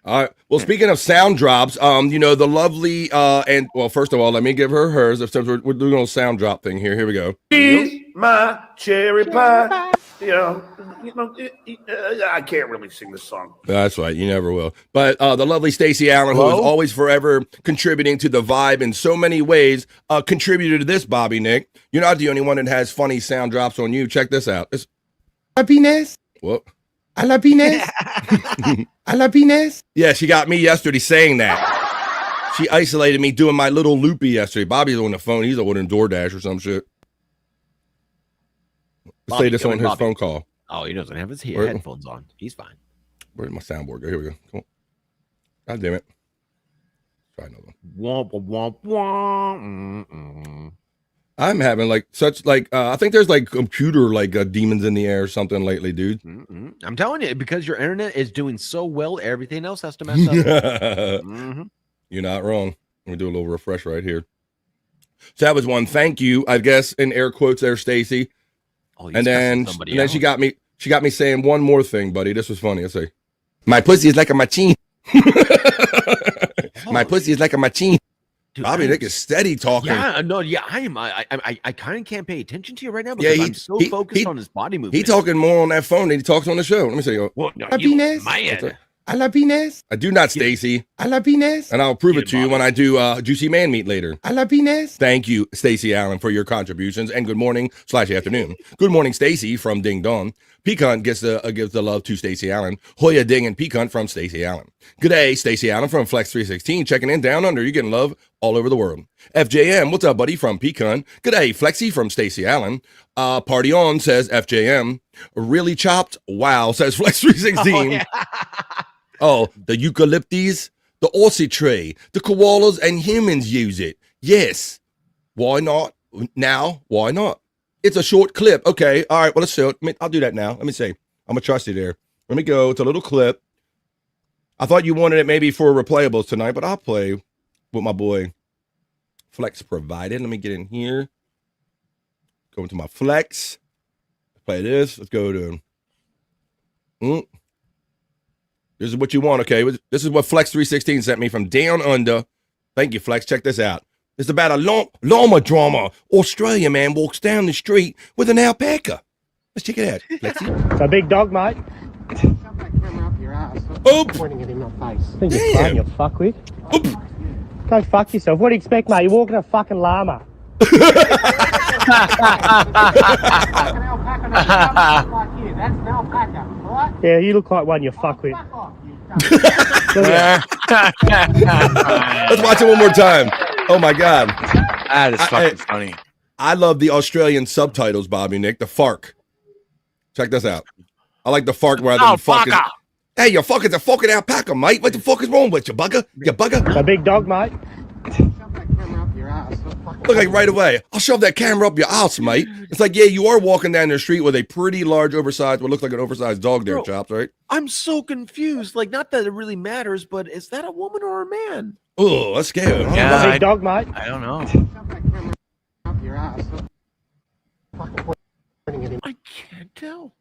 [SPEAKER 12] right. Well, speaking of sound drops, the lovely and well, first of all, let me give her hers. Since we're doing a little sound drop thing here. Here we go.
[SPEAKER 18] Eat my cherry pie. I can't really sing this song.
[SPEAKER 12] That's right. You never will. But the lovely Stacey Allen, who is always forever contributing to the vibe in so many ways, contributed to this, Bobby Nick. You're not the only one that has funny sound drops on you. Check this out. It's happiness. What? A la happiness. A la happiness. Yeah, she got me yesterday saying that. She isolated me doing my little loopy yesterday. Bobby's on the phone. He's ordering DoorDash or some shit. Let's say this on his phone call.
[SPEAKER 14] Oh, he doesn't have his headphones on. He's fine.
[SPEAKER 12] Where did my soundboard go? Here we go. Come on. God damn it. Try another one.
[SPEAKER 14] Womp, womp, womp.
[SPEAKER 12] I'm having like such like I think there's like computer like demons in the air or something lately, dude.
[SPEAKER 14] I'm telling you, because your internet is doing so well, everything else has to mess up.
[SPEAKER 12] You're not wrong. Let me do a little refresh right here. So that was one. Thank you, I guess, in air quotes there, Stacy.
[SPEAKER 14] Oh,
[SPEAKER 12] and then she got me saying one more thing, buddy. This was funny. Let's see. My pussy is like a machine. My pussy is like a machine. Dude, Bobby Nick is steady talking.
[SPEAKER 14] Yeah, no, yeah, I am. I kind of can't pay attention to you right now because I'm so focused on his body movement.
[SPEAKER 12] He's talking more on that phone than he talks on the show. Let me see.
[SPEAKER 14] Well, no,
[SPEAKER 12] I love penis. I do not, Stacy. I love penis. And I'll prove it to you when I do Juicy Man Meat later. I love penis. Thank you, Stacy Allen, for your contributions. And good morning / afternoon. Good morning, Stacy from Ding Dong. Pecan gives the love to Stacy Allen. Hoya Ding and Pecan from Stacy Allen. Good day, Stacy Allen from Flex 316. Checking in down under. You're getting love all over the world. FJM, what's up, buddy, from Pecan. Good day, Flexi from Stacy Allen. Party on, says FJM. Really chopped? Wow, says Flex 316.
[SPEAKER 14] Oh, yeah.
[SPEAKER 12] Oh, the eucalyptus, the Aussie tree, the koalas and humans use it. Yes. Why not? Now, why not? It's a short clip. Okay, all right, well, let's do it. I'll do that now. Let me see. I'm going to trust you there. Let me go. It's a little clip. I thought you wanted it maybe for replayables tonight, but I'll play with my boy Flex provided. Let me get in here. Go into my Flex. Play this. Let's go to... This is what you want, okay? This is what Flex 316 sent me from down under. Thank you, Flex. Check this out. It's about a llama drama. Australian man walks down the street with an alpaca. Let's check it out, Flexi.
[SPEAKER 19] It's a big dog, mate.
[SPEAKER 12] Oop!
[SPEAKER 19] Pointing at him in the face. Think you're fine, you fuckwit. Oop! Go fuck yourself. What do you expect, mate? You're walking a fucking llama. Yeah, you look like one, you fuckwit.
[SPEAKER 12] Let's watch it one more time. Oh my God.
[SPEAKER 13] That is fucking funny.
[SPEAKER 12] I love the Australian subtitles, Bobby Nick. The FARC. Check this out. I like the FARC rather than fucking. Hey, you're fucking a fucking alpaca, mate. What the fuck is wrong with you, bugger? You bugger?
[SPEAKER 19] A big dog, mate.
[SPEAKER 12] Look like right away. I'll shove that camera up your ass, mate. It's like, yeah, you are walking down the street with a pretty large, oversized, what looks like an oversized dog there, Chops, right?
[SPEAKER 14] I'm so confused. Like, not that it really matters, but is that a woman or a man?
[SPEAKER 12] Oh, that's scary.
[SPEAKER 19] Yeah, big dog, mate.
[SPEAKER 13] I don't know.
[SPEAKER 14] I can't tell.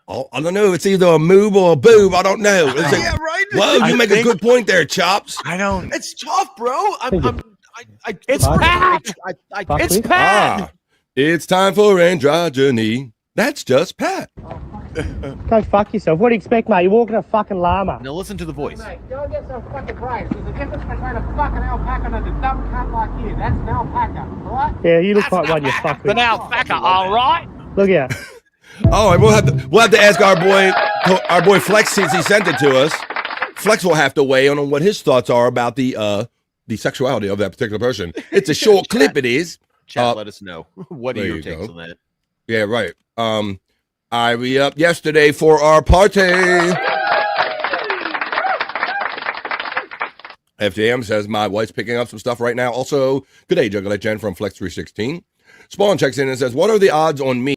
[SPEAKER 12] Oh, I don't know. It's either a moob or a boob. I don't know. It's like,
[SPEAKER 14] yeah, right.
[SPEAKER 12] Whoa, you make a good point there, Chops.
[SPEAKER 13] I don't.
[SPEAKER 14] It's tough, bro.
[SPEAKER 13] It's Pat. It's Pat.
[SPEAKER 12] It's time for androgyny. That's just Pat.
[SPEAKER 19] Go fuck yourself. What do you expect, mate? You're walking a fucking llama.
[SPEAKER 14] Now listen to the voice.
[SPEAKER 19] Mate, go and get some fucking brains. There's a difference between a fucking alpaca and a dumb cunt like you. That's an alpaca, alright? Yeah, you look like one, you fuckwit.
[SPEAKER 13] An alpaca, all right.
[SPEAKER 19] Look here.
[SPEAKER 12] All right, we'll have to ask our boy Flex since he sent it to us. Flex will have to weigh in on what his thoughts are about the sexuality of that particular person. It's a short clip, it is.
[SPEAKER 14] Chat, let us know. What are your takes on that?
[SPEAKER 12] Yeah, right. I re-upped yesterday for our party. FJM says my wife's picking up some stuff right now. Also, good day, Juggalette Jen from Flex 316. Spawn checks in and says, what are the odds on me?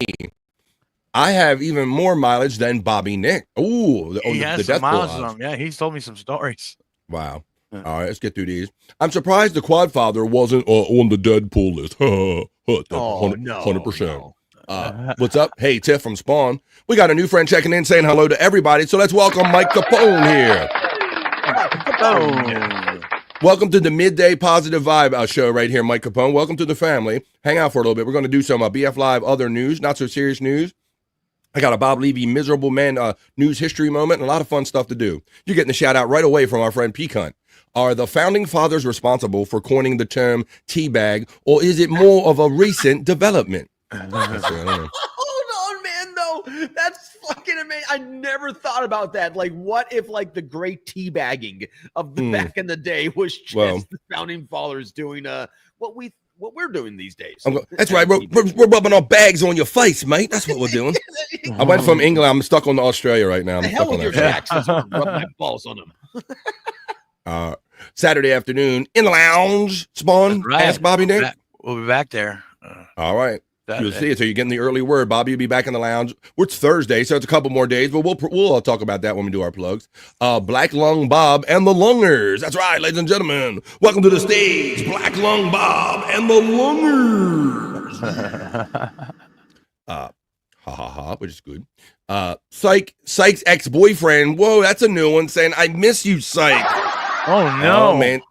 [SPEAKER 12] I have even more mileage than Bobby Nick. Ooh,
[SPEAKER 13] he has some mileage on him. Yeah, he's told me some stories.
[SPEAKER 12] Wow. All right, let's get through these. I'm surprised the Quadfather wasn't on the Deadpool list. 100%.
[SPEAKER 14] No.
[SPEAKER 12] What's up? Hey, Tiff from Spawn. We got a new friend checking in saying hello to everybody. So let's welcome Mike Capone here. Welcome to the Midday Positive Vibe show right here, Mike Capone. Welcome to the family. Hang out for a little bit. We're going to do some BF Live other news, not so serious news. I got a Bob Levy miserable man news history moment and a lot of fun stuff to do. You're getting a shout out right away from our friend Pecan. Are the founding fathers responsible for coining the term teabag, or is it more of a recent development?
[SPEAKER 14] Hold on, man. No, that's fucking amazing. I never thought about that. Like, what if like the great teabagging of the back in the day was just the founding fathers doing what we're doing these days?
[SPEAKER 12] That's right. We're rubbing our bags on your face, mate. That's what we're doing. I went from England. I'm stuck on Australia right now. I'm
[SPEAKER 14] the
[SPEAKER 12] stuck
[SPEAKER 14] hell
[SPEAKER 12] on
[SPEAKER 14] with
[SPEAKER 12] that
[SPEAKER 14] your
[SPEAKER 12] shit.
[SPEAKER 14] accents. Rub my balls on them.
[SPEAKER 12] Saturday afternoon in the lounge. Spawn.
[SPEAKER 13] Right.
[SPEAKER 12] Ask Bobby Nick.
[SPEAKER 13] We'll be back there.
[SPEAKER 12] All right. You'll see it. So you're getting the early word. Bobby will be back in the lounge. It's Thursday, so it's a couple more days, but we'll talk about that when we do our plugs. Black Lung Bob and the Lungers. That's right, ladies and gentlemen. Welcome to the stage, Black Lung Bob and the Lungers. Which is good. Cyke's ex-boyfriend. Whoa, that's a new one saying, I miss you, Cyke.
[SPEAKER 13] Oh, no.
[SPEAKER 12] Oh, man.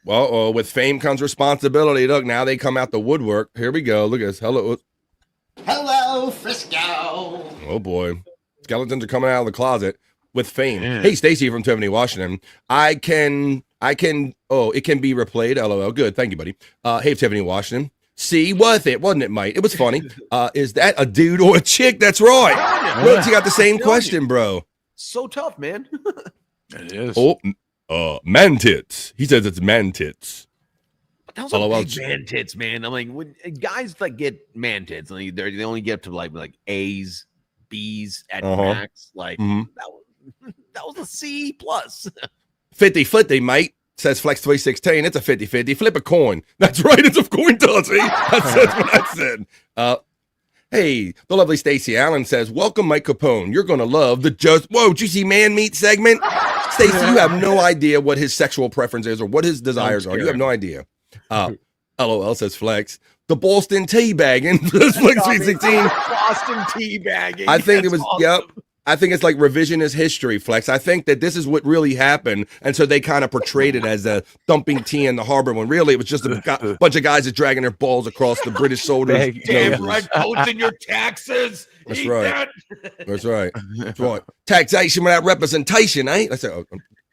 [SPEAKER 12] Well, with fame comes responsibility. Look, now they come out the woodwork. Here we go. Look at this.
[SPEAKER 9] Hello, Frisco.
[SPEAKER 12] Oh, boy. Skeletons are coming out of the closet with fame. Yeah. Hey, Stacy from Tiffany, Washington. It can be replayed. LOL. Good. Thank you, buddy. Hey, Tiffany, Washington. See, worth it, wasn't it, mate? It was funny. Is that a dude or a chick? That's right. Look, you got the same question, bro.
[SPEAKER 14] So tough, man.
[SPEAKER 13] It is.
[SPEAKER 12] Man tits. He says it's man tits.
[SPEAKER 14] Those are big man tits, man. I'm like, when guys like get man tits, like they only get to like A's, B's at max. Like that was a C plus. 50-50,
[SPEAKER 12] mate. Says Flex 316. It's a 50-50. Flip a coin. That's right. It's a coin toss. That's what I said. Hey, the lovely Stacy Allen says, welcome, Mike Capone. You're going to love the juicy man meat segment. Stacy, you have no idea what his sexual preference is or what his desires are. You have no idea. LOL says Flex. The Boston teabagging. Flex 316.
[SPEAKER 14] Boston teabagging.
[SPEAKER 12] I think it was, awesome. Yep. I think it's like revisionist history, Flex. I think that this is what really happened. And so they kind of portrayed it as a thumping tea in the harbor when really it was just a bunch of guys that dragging their balls across the British soldiers.
[SPEAKER 14] Damn right, coats in your taxes.
[SPEAKER 12] That's right. That's right. That's right. Taxation without representation, eh? Let's say,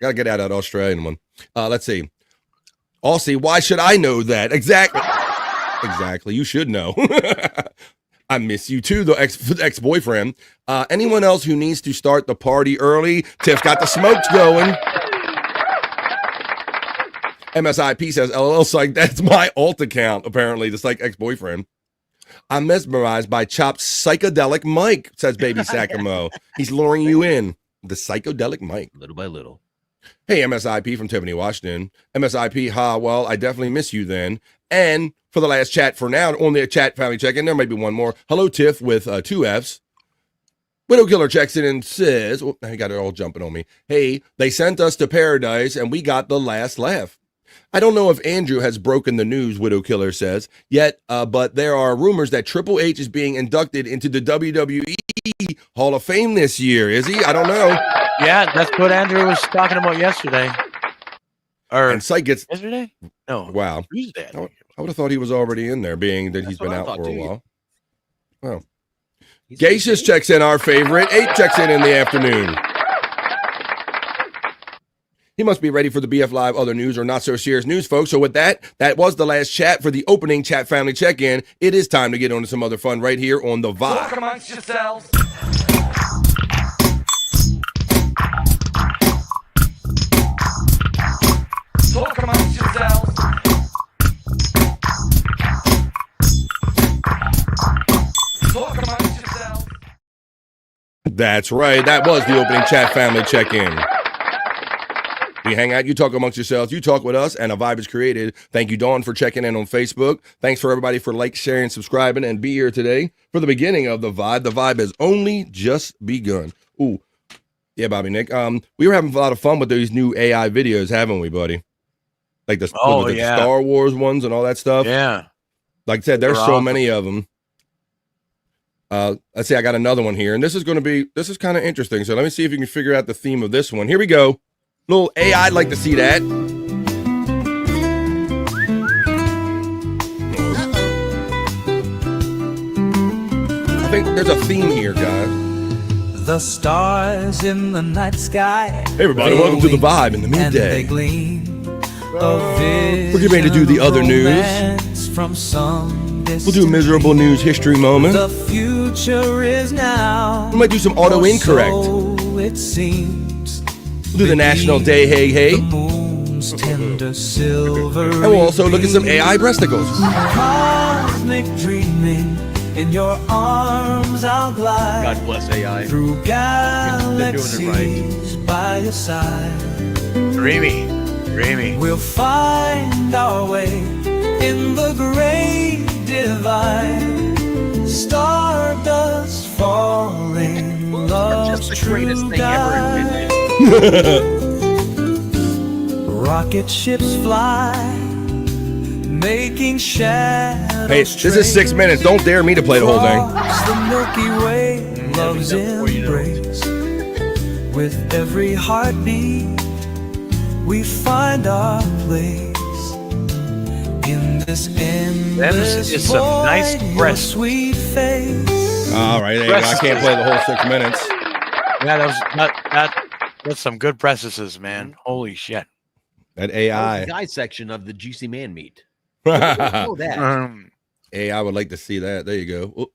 [SPEAKER 12] gotta get out of that Australian one. Let's see. Aussie, why should I know that? Exactly. Exactly. You should know. I miss you too, the ex-boyfriend. Anyone else who needs to start the party early? Tiff's got the smokes going. MSIP says, LOL, Cyke, that's my alt account, apparently, the Cyke ex-boyfriend. I'm mesmerized by Chop's psychedelic Mike, says Baby Sakamo. He's luring you in. The psychedelic Mike.
[SPEAKER 14] Little by little.
[SPEAKER 12] Hey, MSIP from Tiffany, Washington. MSIP, well, I definitely miss you then. And for the last chat for now, on the chat family check-in, there might be one more. Hello, Tiff, with 2 Fs. Widow Killer checks in and says, I got it all jumping on me. Hey, they sent us to paradise and we got the last laugh. I don't know if Andrew has broken the news, Widow Killer says, yet, but there are rumors that Triple H is being inducted into the WWE Hall of Fame this year. Is he? I don't know.
[SPEAKER 13] Yeah, that's what Andrew was talking about yesterday.
[SPEAKER 12] And Cyke gets
[SPEAKER 13] yesterday? No.
[SPEAKER 12] Wow.
[SPEAKER 13] Tuesday.
[SPEAKER 12] I would have thought he was already in there, being that he's been out for a while. Well, Geishas checks in, our favorite. 8 checks in the afternoon. He must be ready for the BF Live other news or not so serious news, folks. So with that was the last chat for the opening chat family check-in. It is time to get on to some other fun right here on the Vibe.
[SPEAKER 10] Talk amongst yourselves. Talk amongst yourselves. Talk amongst yourselves.
[SPEAKER 12] That's right. That was the opening chat family check-in. We hang out, you talk amongst yourselves, you talk with us, and a vibe is created. Thank you, Dawn, for checking in on Facebook. Thanks for everybody for sharing, subscribing, and be here today for the beginning of the Vibe. The Vibe has only just begun. Ooh, yeah, Bobby Nick. We were having a lot of fun with these new AI videos, haven't we, buddy? Like the Star Wars ones and all that stuff.
[SPEAKER 13] Yeah.
[SPEAKER 12] Like I said, there's so many of them. Let's see, I got another one here, and this is kind of interesting. So let me see if you can figure out the theme of this one. Here we go. Little AI, I'd like to see that. I think there's a theme here, guys.
[SPEAKER 10] The stars in the night sky.
[SPEAKER 12] Hey, everybody, welcome to the Vibe in the midday. We're getting ready to do the other news. We'll do a miserable news history moment.
[SPEAKER 10] future is now.
[SPEAKER 12] We might do some auto incorrect.
[SPEAKER 10] So it seems.
[SPEAKER 12] We'll do the National Day, hey, hey.
[SPEAKER 10] Tender silver.
[SPEAKER 12] And we'll also look at some AI breasticles.
[SPEAKER 10] Cosmic dreaming, in your arms I'll glide.
[SPEAKER 14] God bless AI.
[SPEAKER 10] Through galaxies
[SPEAKER 14] right.
[SPEAKER 10] by your side.
[SPEAKER 13] Dreamy.
[SPEAKER 10] We'll find our way in the great divide. Stardust falling, love's
[SPEAKER 14] the
[SPEAKER 10] true
[SPEAKER 14] greatest thing
[SPEAKER 10] guide. Rocket ships fly, making shadows.
[SPEAKER 12] Hey, this is 6 minutes. Don't dare me to play the whole thing.
[SPEAKER 10] Across the Milky Way, love's embrace. With every heartbeat, we find our place in this endless
[SPEAKER 13] is some nice
[SPEAKER 10] void, your
[SPEAKER 13] breasts.
[SPEAKER 10] sweet face.
[SPEAKER 12] All right, there you go. I can't play the whole 6 minutes.
[SPEAKER 13] Yeah, that's some good presses, man. Holy shit.
[SPEAKER 12] That
[SPEAKER 14] That was
[SPEAKER 12] AI.
[SPEAKER 14] the guy section of the juicy man meat. Oh, that.
[SPEAKER 12] AI would like to see that. There you go. Oh,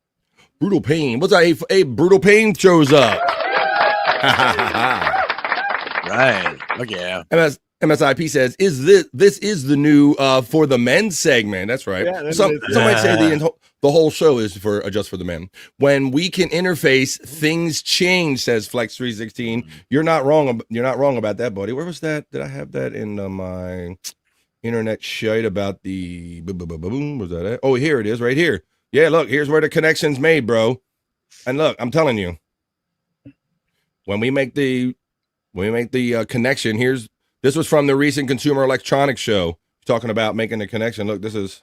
[SPEAKER 12] Brutal Pain. What's that? Hey, Brutal Pain shows up.
[SPEAKER 13] Right. Oh, yeah.
[SPEAKER 12] MSIP says, this is the new for the men segment. That's right.
[SPEAKER 14] Yeah,
[SPEAKER 12] Some might say the whole show is for just for the men. When we can interface, things change, says Flex 316. You're not wrong. You're not wrong about that, buddy. Where was that? Did I have that in my internet shite about the boom? Was that it? Oh, here it is, right here. Yeah, look, here's where the connection's made, bro. And look, I'm telling you, when we make the connection, this was from the recent Consumer Electronics Show, talking about making the connection. Look, this is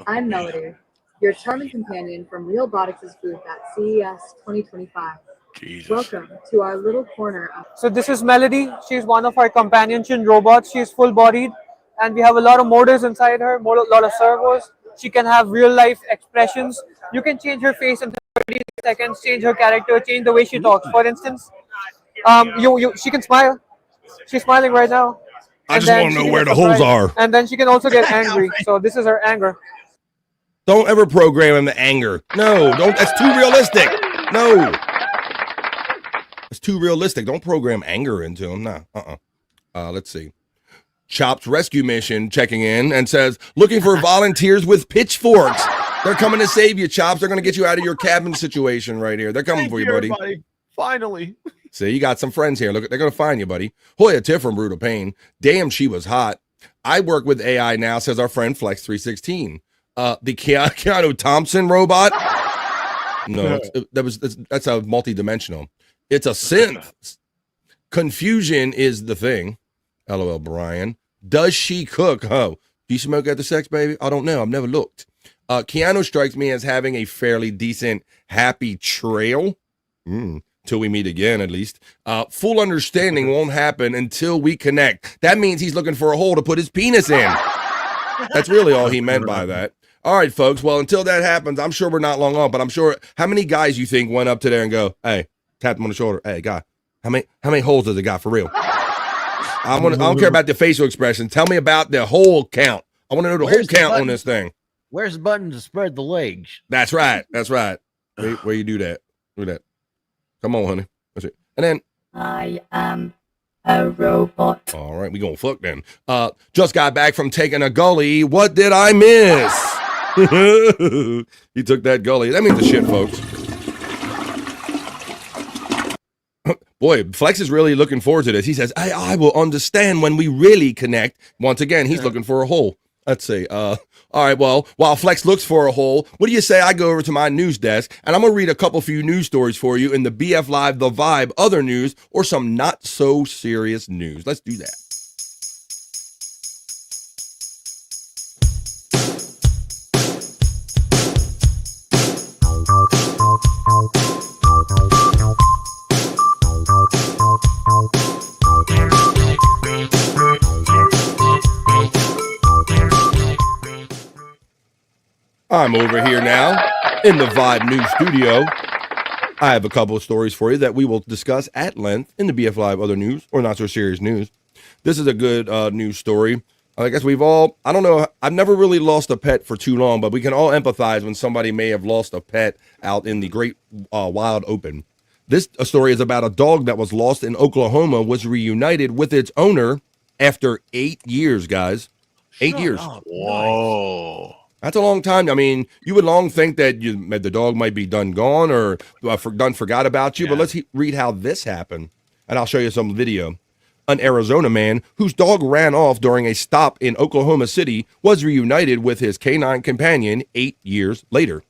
[SPEAKER 20] I'm Melody, your charming companion from Realbotics' booth at CES 2025.
[SPEAKER 13] Jesus.
[SPEAKER 20] Welcome to our little corner of...
[SPEAKER 21] So this is Melody. She's one of our companionship robots. She's full-bodied, and we have a lot of motors inside her, a lot of servos. She can have real-life expressions. You can change her face in 30 seconds, change her character, change the way she talks. For instance, she can smile. She's smiling right now.
[SPEAKER 12] I just want to know where the holes are.
[SPEAKER 21] And then she can also get angry. So this is her anger.
[SPEAKER 12] Don't ever program him to anger. No, don't. That's too realistic. No. It's too realistic. Don't program anger into him. Nah. Let's see. Chop's rescue mission checking in and says, looking for volunteers with pitchforks. They're coming to save you, Chops. They're going to get you out of your cabin situation right here. They're coming for you, buddy.
[SPEAKER 14] Everybody. Finally.
[SPEAKER 12] See, you got some friends here. Look, they're going to find you, buddy. Hoya Tiff from Brutal Pain. Damn, she was hot. I work with AI now, says our friend Flex316. The Keanu Thompson robot? No, that's a multi-dimensional. It's a synth. Confusion is the thing. LOL, Brian. Does she cook? Oh, do you smoke after sex, baby? I don't know. I've never looked. Keanu strikes me as having a fairly decent, happy trail. Till we meet again, at least. Full understanding won't happen until we connect. That means he's looking for a hole to put his penis in. That's really all he meant by that. All right, folks. Well, until that happens, I'm sure we're not long on, but I'm sure. How many guys you think went up to there and go, hey, tap him on the shoulder. Hey, guy, how many holes does it got for real? I don't care about the facial expression. Tell me about the hole count. I want to know the whole count on this thing.
[SPEAKER 14] Where's the button to spread the legs?
[SPEAKER 12] That's right. That's right. Where you do that? Do that. Come on, honey. That's it. And then
[SPEAKER 15] I am a robot.
[SPEAKER 12] All right, we gonna fuck then. Just got back from taking a gully. What did I miss? He took that gully. That means the shit, folks. Boy, Flex is really looking forward to this. He says, I will understand when we really connect. Once again, he's looking for a hole. Let's see. All right, well, while Flex looks for a hole, what do you say I go over to my news desk, and I'm going to read a few news stories for you in the BF Live, The Vibe, other news, or some not-so-serious news. Let's do that. I'm over here now in the Vibe News Studio. I have a couple of stories for you that we will discuss at length in the BF Live Other News or Not So Serious News. This is a good news story. I guess we've all, I don't know, I've never really lost a pet for too long, but we can all empathize when somebody may have lost a pet out in the great wild open. This story is about a dog that was lost in Oklahoma, was reunited with its owner after 8 years, guys. 8 years.
[SPEAKER 13] Whoa.
[SPEAKER 12] That's a long time. I mean, you would long think that the dog might be done gone or forgot about you, but let's read how this happened, and I'll show you some video. An Arizona man whose dog ran off during a stop in Oklahoma City was reunited with his canine companion 8 years later.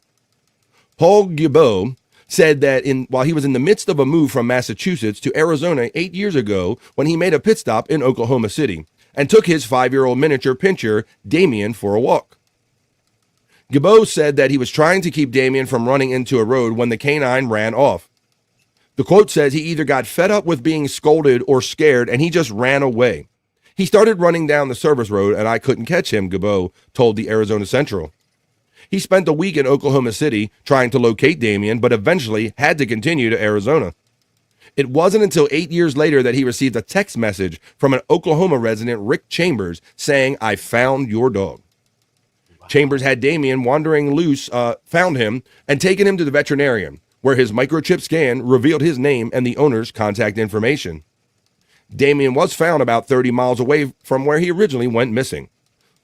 [SPEAKER 12] Paul Guilbeault said that while he was in the midst of a move from Massachusetts to Arizona 8 years ago, when he made a pit stop in Oklahoma City and took his 5-year-old miniature pinscher, Damien, for a walk. Guilbeault said that he was trying to keep Damien from running into a road when the canine ran off. The quote says he either got fed up with being scolded or scared, and he just ran away. He started running down the service road, and I couldn't catch him, Guilbeault told the Arizona Central. He spent a week in Oklahoma City trying to locate Damien, but eventually had to continue to Arizona. It wasn't until 8 years later that he received a text message from an Oklahoma resident, Rick Chambers, saying, "I found your dog." Wow. Chambers had Damien wandering loose, found him, and taken him to the veterinarian, where his microchip scan revealed his name and the owner's contact information. Damien was found about 30 miles away from where he originally went missing.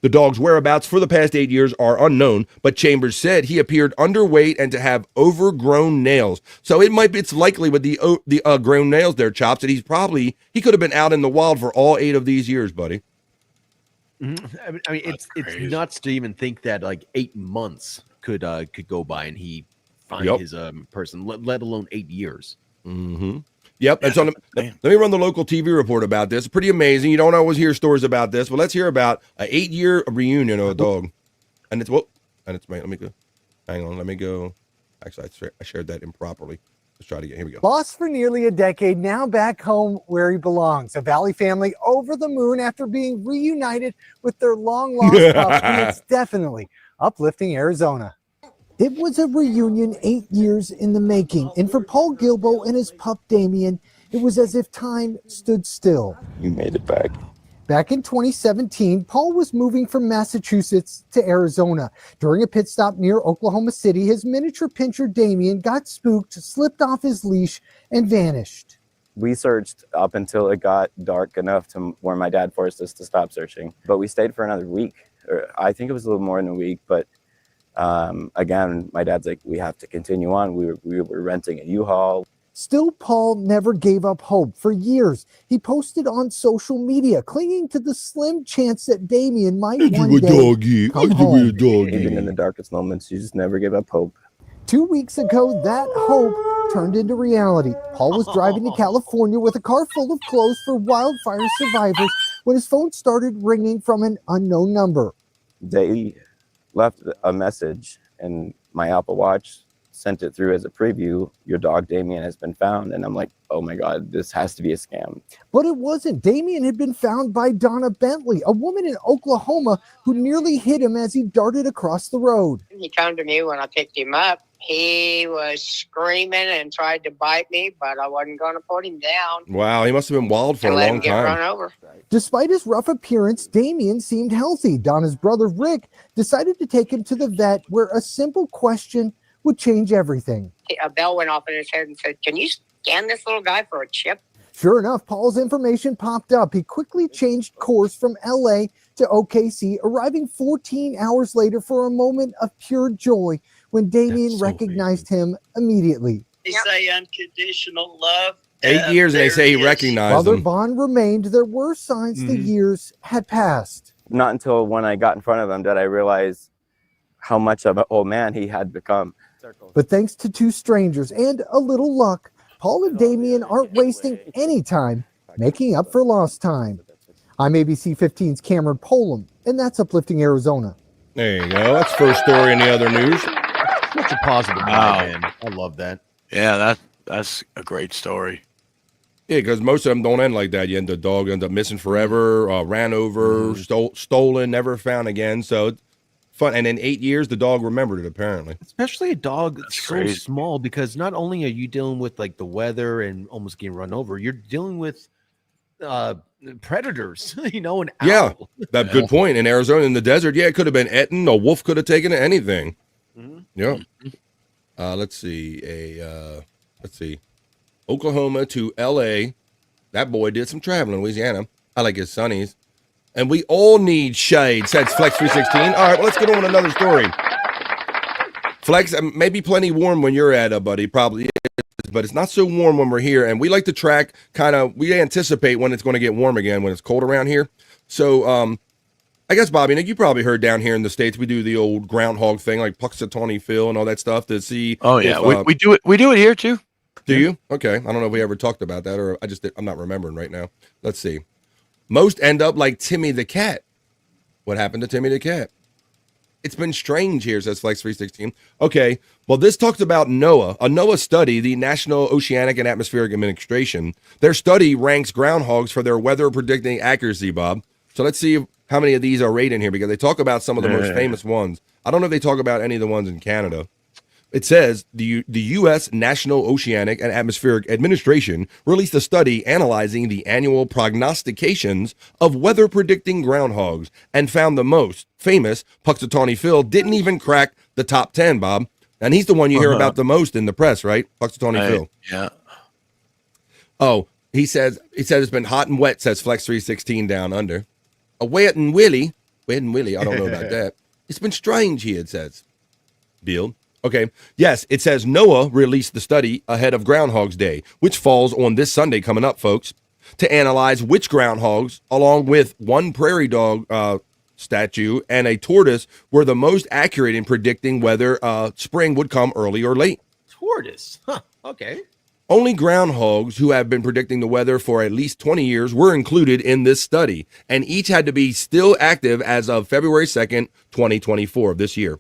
[SPEAKER 12] The dog's whereabouts for the past 8 years are unknown, but Chambers said he appeared underweight and to have overgrown nails. So it's likely with the grown nails there, Chops, that he could have been out in the wild for all 8 of these years, buddy.
[SPEAKER 14] Mm-hmm. I mean, it's nuts to even think that like 8 months could go by and he find his person, let alone 8 years.
[SPEAKER 12] Mm-hmm. Yep. And so let me run the local TV report about this. Pretty amazing. You don't always hear stories about this, but let's hear about an 8-year reunion of a dog. And it's let me go. Hang on. Let me go. Actually, I shared that improperly. Let's try to here we go.
[SPEAKER 1] Lost for nearly a decade, now back home where he belongs. A Valley family over the moon after being reunited with their long lost pup. And it's definitely uplifting Arizona. It was a reunion 8 years in the making, and for Paul Guilbeault and his pup Damien, it was as if time stood still.
[SPEAKER 22] You made it back.
[SPEAKER 1] Back in 2017, Paul was moving from Massachusetts to Arizona. During a pit stop near Oklahoma City, his miniature pinscher Damien got spooked, slipped off his leash, and vanished.
[SPEAKER 22] We searched up until it got dark enough to where my dad forced us to stop searching, but we stayed for another week. Or I think it was a little more than a week, but again, my dad's like, we have to continue on. We were renting a U-Haul.
[SPEAKER 1] Still, Paul never gave up hope. For years, he posted on social media, clinging to the slim chance that Damien might one day come home.
[SPEAKER 22] Even in the darkest moments, you just never give up hope.
[SPEAKER 1] 2 weeks ago, that hope turned into reality. Paul was driving to California with a car full of clothes for wildfire survivors when his phone started ringing from an unknown number.
[SPEAKER 22] They left a message, and my Apple Watch sent it through as a preview. Your dog Damien has been found. And I'm like, oh my God, this has to be a scam.
[SPEAKER 1] But it wasn't. Damien had been found by Donna Bentley, a woman in Oklahoma who nearly hit him as he darted across the road.
[SPEAKER 23] He came to me when I picked him up. He was screaming and tried to bite me, but I wasn't going to put him down.
[SPEAKER 12] Wow, he must have been wild for a long time.
[SPEAKER 23] Run over.
[SPEAKER 1] Despite his rough appearance, Damien seemed healthy. Donna's brother, Rick, decided to take him to the vet where a simple question would change everything.
[SPEAKER 23] A bell went off in his head and said, "Can you scan this little guy for a chip?"
[SPEAKER 1] Sure enough, Paul's information popped up. He quickly changed course from LA to OKC, arriving 14 hours later for a moment of pure joy when Damien recognized him immediately.
[SPEAKER 23] They say unconditional love.
[SPEAKER 12] 8 years and they say he recognized
[SPEAKER 1] While their
[SPEAKER 12] him.
[SPEAKER 1] bond remained, there were signs the years had passed.
[SPEAKER 22] Not until when I got in front of him did I realize how much of an old man he had become.
[SPEAKER 1] But thanks to two strangers and a little luck, Paul and Damien aren't wasting any time making up for lost time. I'm ABC 15's Cameron Polam, and that's Uplifting Arizona.
[SPEAKER 12] There you go. That's first story in the other news.
[SPEAKER 14] Such a positive man. I love that.
[SPEAKER 13] Yeah, that's a great story.
[SPEAKER 12] Yeah, because most of them don't end like that. The dog ends up missing forever, ran over, stolen, never found again. So it's fun. And in 8 years, the dog remembered it, apparently.
[SPEAKER 14] Especially a dog that's so
[SPEAKER 12] crazy.
[SPEAKER 14] small, because not only are you dealing with like the weather and almost getting run over, you're dealing with predators, an owl.
[SPEAKER 12] Yeah, that good point. In Arizona, in the desert, yeah, it could have been Etten. A wolf could have taken it, anything. Yeah. Let's see. Let's see. Oklahoma to L.A. That boy did some traveling. Louisiana. I like his sunnies. And we all need shade, says Flex 316. All right, well, let's get on with another story. Flex, maybe plenty warm when you're at, buddy. Probably is, but it's not so warm when we're here. And we like to track we anticipate when it's going to get warm again, when it's cold around here. So, I guess, Bobby, Nick, you probably heard down here in the States, we do the old groundhog thing, like Puxatawny Phil and all that stuff to see.
[SPEAKER 13] Oh, yeah. We do it. We do it here, too.
[SPEAKER 12] Do you? Okay. I don't know if we ever talked about that, or I'm not remembering right now. Let's see. Most end up like Timmy the cat. What happened to Timmy the cat? It's been strange here, says Flex 316. Okay. Well, this talks about NOAA. A NOAA study, the National Oceanic and Atmospheric Administration, their study ranks groundhogs for their weather predicting accuracy, Bob. So let's see how many of these are rated in here, because they talk about some of the most famous ones. I don't know if they talk about any of the ones in Canada. It says the U.S. National Oceanic and Atmospheric Administration released a study analyzing the annual prognostications of weather predicting groundhogs and found the most famous, Puxatawny Phil, didn't even crack the top 10, Bob. And he's the one you hear about the most in the press, right? Puxatawny Phil.
[SPEAKER 13] Yeah.
[SPEAKER 12] Oh, he said it's been hot and wet, says Flex 316 down under. A wet and willy. I don't know about that. It's been strange here, it says. Deal. Okay. Yes, it says NOAA released the study ahead of Groundhog's Day, which falls on this Sunday coming up, folks, to analyze which groundhogs, along with one prairie dog statue and a tortoise, were the most accurate in predicting whether spring would come early or late.
[SPEAKER 14] Tortoise. Huh. Okay.
[SPEAKER 12] Only groundhogs who have been predicting the weather for at least 20 years were included in this study, and each had to be still active as of February 2nd, 2024 of this year.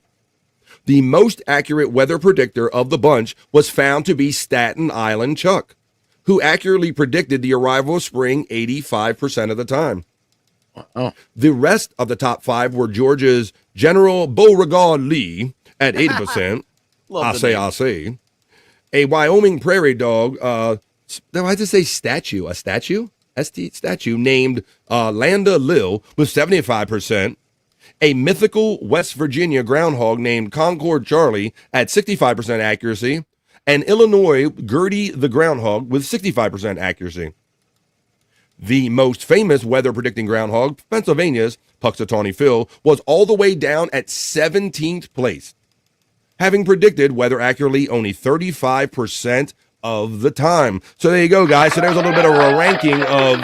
[SPEAKER 12] The most accurate weather predictor of the bunch was found to be Staten Island Chuck, who accurately predicted the arrival of spring 85% of the time. The rest of the top 5 were Georgia's General Beauregard Lee at 80%. I say. A Wyoming prairie dog, I just say statue, a statue? Statue named Landa Lil with 75%. A mythical West Virginia groundhog named Concord Charlie at 65% accuracy, and Illinois Gertie the groundhog with 65% accuracy. The most famous weather predicting groundhog, Pennsylvania's Puxatawny Phil, was all the way down at 17th place, having predicted weather accurately only 35% of the time. So there you go, guys. So there's a little bit of a ranking of...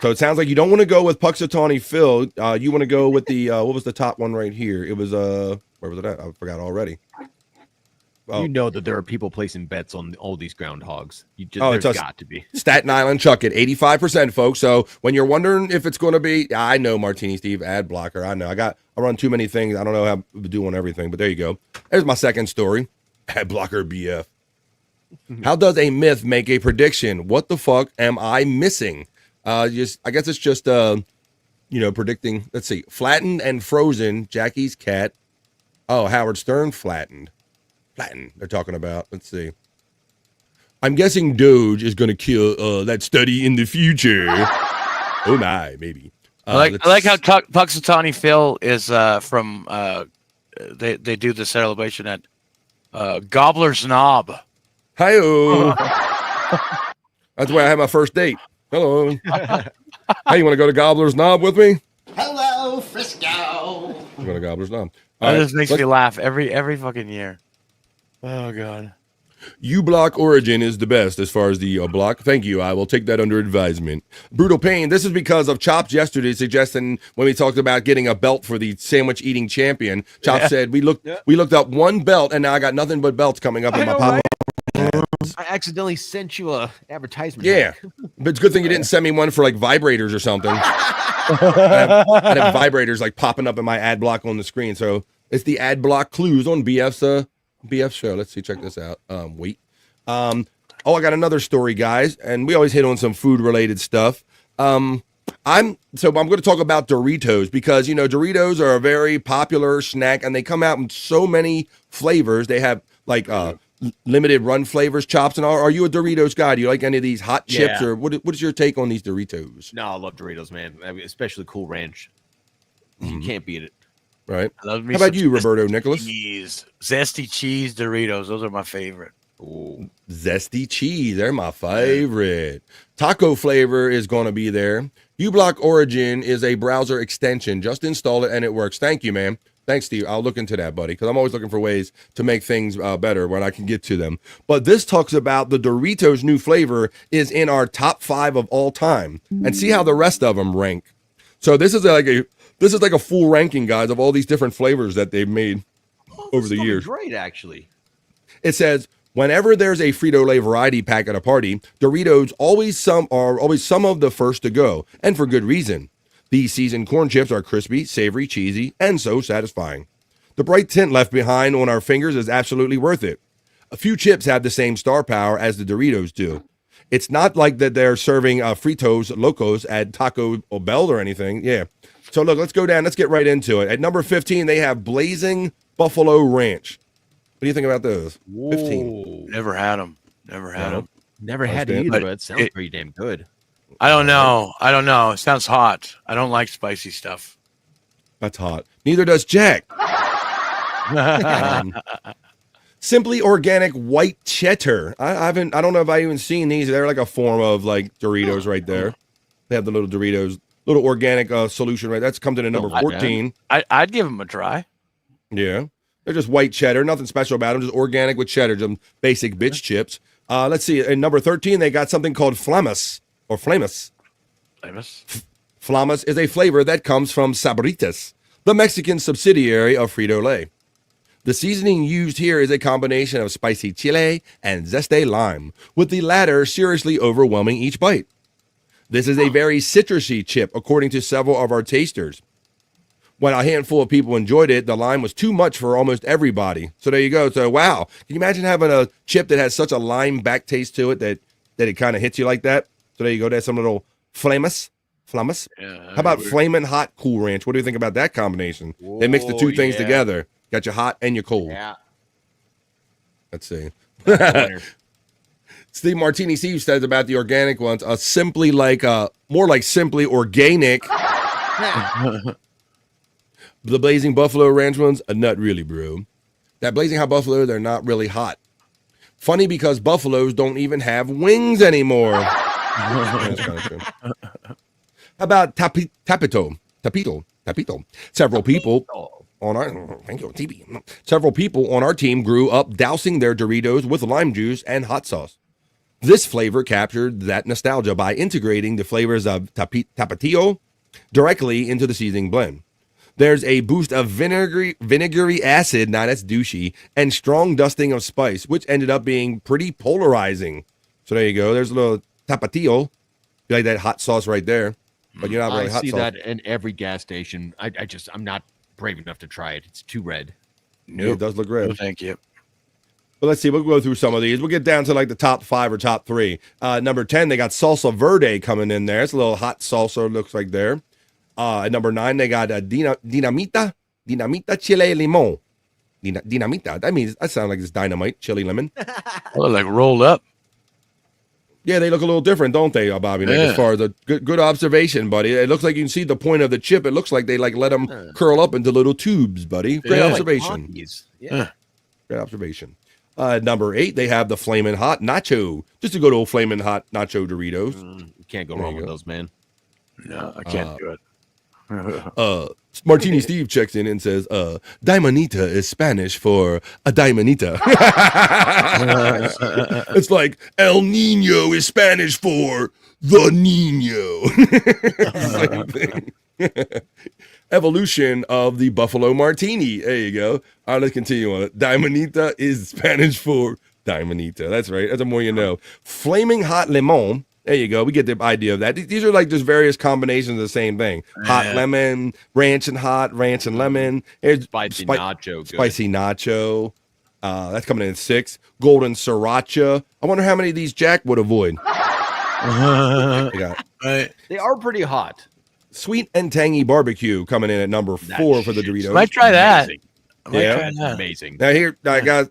[SPEAKER 12] So it sounds like you don't want to go with Puxatawny Phil. You want to go with the, what was the top one right here? It was, where was it at? I forgot already.
[SPEAKER 14] You know that there are people placing bets on all these groundhogs. There's got to be.
[SPEAKER 12] Staten Island Chuck at 85%, folks. So when you're wondering if it's going to be, I know Martini Steve, ad blocker. I know. I run too many things. I don't know how to do on everything, but there you go. There's my second story. Ad blocker BF. How does a myth make a prediction? What the fuck am I missing? I guess it's just predicting. Let's see. Flattened and frozen Jackie's cat. Oh, Howard Stern flattened. They're talking about. Let's see. I'm guessing Doge is going to kill that study in the future. Oh my, maybe.
[SPEAKER 13] I like how Puxatawny Phil is from. They do the celebration at Gobbler's Knob.
[SPEAKER 12] Hi-oh. That's where I had my first date. Hello. Hey, you want to go to Gobbler's Knob with me?
[SPEAKER 9] Hello, Frisco.
[SPEAKER 12] I'm going to Gobbler's Knob.
[SPEAKER 13] That just makes me laugh every fucking year. Oh, God.
[SPEAKER 12] U-Block Origin is the best as far as the block. Thank you. I will take that under advisement. Brutal Pain. This is because of Chops yesterday suggesting when we talked about getting a belt for the sandwich eating champion. Chops said we looked up one belt and now I got nothing but belts coming up in my pop-up.
[SPEAKER 14] I accidentally sent you a advertisement.
[SPEAKER 12] Yeah, but it's a good thing you didn't send me one for like vibrators or something. I have vibrators like popping up in my ad block on the screen. So it's the ad block clues on BF show. Let's see. Check this out. Wait. I got another story, guys, and we always hit on some food related stuff. I'm going to talk about Doritos because Doritos are a very popular snack and they come out in so many flavors. They have like limited run flavors, chops, and all. Are you a Doritos guy? Do you like any of these hot chips,
[SPEAKER 14] Yeah.
[SPEAKER 12] or what is your take on these Doritos?
[SPEAKER 14] No, I love Doritos, man. I mean, especially Cool Ranch. You can't beat it.
[SPEAKER 12] Right.
[SPEAKER 13] I love me
[SPEAKER 12] How about
[SPEAKER 13] some
[SPEAKER 12] you, Roberto Nicholas?
[SPEAKER 13] Zesty cheese Doritos. Those are my favorite.
[SPEAKER 14] Ooh.
[SPEAKER 12] Zesty cheese. They're my favorite. Taco flavor is going to be there. uBlock Origin is a browser extension. Just install it and it works. Thank you, man. Thanks, Steve. I'll look into that, buddy, because I'm always looking for ways to make things better when I can get to them. But this talks about the Doritos new flavor is in our top 5 of all time, and see how the rest of them rank. So this is like a full ranking, guys, of all these different flavors that they've made over the years.
[SPEAKER 14] Great, actually.
[SPEAKER 12] It says, whenever there's a Frito-Lay variety pack at a party, Doritos are always some of the first to go, and for good reason. These seasoned corn chips are crispy, savory, cheesy, and so satisfying. The bright tint left behind on our fingers is absolutely worth it. A few chips have the same star power as the Doritos do. It's not like that they're serving Fritos Locos at Taco Bell or anything. Yeah. So look, let's go down. Let's get right into it. At number 15, they have Blazing Buffalo Ranch. What do you think about those? 15.
[SPEAKER 13] Never had them. Never had them.
[SPEAKER 14] Never had it either, but it sounds pretty damn good.
[SPEAKER 13] I don't know. It sounds hot. I don't like spicy stuff.
[SPEAKER 12] That's hot. Neither does Jack. Simply Organic White Cheddar. I don't know if I even seen these. They're like a form of like Doritos right there. They have the little Doritos, little organic solution right. That's come to the number 14.
[SPEAKER 13] I'd give them a try.
[SPEAKER 12] Yeah. They're just white cheddar. Nothing special about them. Just organic with cheddar. Some basic bitch chips. Let's see. In number 13, they got something called Flamus. Or Flamus. Flamus is a flavor that comes from Sabritas, the Mexican subsidiary of Frito-Lay. The seasoning used here is a combination of spicy chile and zeste lime, with the latter seriously overwhelming each bite. This is a very citrusy chip, according to several of our tasters. When a handful of people enjoyed it, the lime was too much for almost everybody. So there you go. So wow, can you imagine having a chip that has such a lime back taste to it that it kind of hits you like that? So there you go. There's some little Flamus.
[SPEAKER 13] Yeah,
[SPEAKER 12] How about Flamin' Hot Cool Ranch? What do you think about that combination? They mix the two things together. Got your hot and your cold.
[SPEAKER 14] Yeah.
[SPEAKER 12] Let's see. Steve Martini Steve says about the organic ones, more like Simply Organic. The Blazing Buffalo Ranch ones, not really, bro. That Blazing Hot Buffalo, they're not really hot. Funny because buffaloes don't even have wings anymore. That's kind of true. How about Tapito? Several people on our team grew up dousing their Doritos with lime juice and hot sauce. This flavor captured that nostalgia by integrating the flavors of Tapatio directly into the seasoning blend. There's a boost of vinegary acid, that's douchey, and strong dusting of spice, which ended up being pretty polarizing. So there you go. There's a little Tapatio. You like that hot sauce right there, but you're not really hot sauce.
[SPEAKER 14] I see that in every gas station. I'm not brave enough to try it. It's too red.
[SPEAKER 12] No, it does look red.
[SPEAKER 13] No, thank you.
[SPEAKER 12] But let's see. We'll go through some of these. We'll get down to like the top 5 or top 3. Number 10, they got Salsa Verde coming in there. It's a little hot salsa, it looks like there. At number 9, they got Dinamita Chile Limon. Dinamita. That sounds like it's dynamite, chili lemon.
[SPEAKER 13] Oh, like rolled up.
[SPEAKER 12] Yeah, they look a little different, don't they, Bobby? Nick, as far as a good observation, buddy. It looks like you can see the point of the chip. It looks like they let them curl up into little tubes, buddy. Great observation.
[SPEAKER 14] Yeah.
[SPEAKER 12] Great observation. Number 8, they have the Flamin' Hot Nacho. Just a good old Flamin' Hot Nacho Doritos.
[SPEAKER 14] You can't go wrong with those, man.
[SPEAKER 13] No, I can't do it.
[SPEAKER 12] Martini Steve checks in and says, Diamonita is Spanish for a Diamonita. It's like El Nino is Spanish for the Nino. Same thing. Evolution of the Buffalo Martini. There you go. All right, let's continue on it. Diamonita is Spanish for Diamonita. That's right. That's the more you know. Flaming Hot Limon. There you go. We get the idea of that. These are like just various combinations of the same thing. Hot lemon, ranch and lemon. Here's
[SPEAKER 14] spicy nacho.
[SPEAKER 12] Spicy nacho. That's coming in at 6. Golden sriracha. I wonder how many of these Jack would avoid.
[SPEAKER 14] They are pretty hot.
[SPEAKER 12] Sweet and tangy barbecue coming in at number 4 for the Doritos.
[SPEAKER 13] Might try that.
[SPEAKER 14] Amazing.
[SPEAKER 13] I might try that.
[SPEAKER 14] Amazing.
[SPEAKER 12] Now here, guys,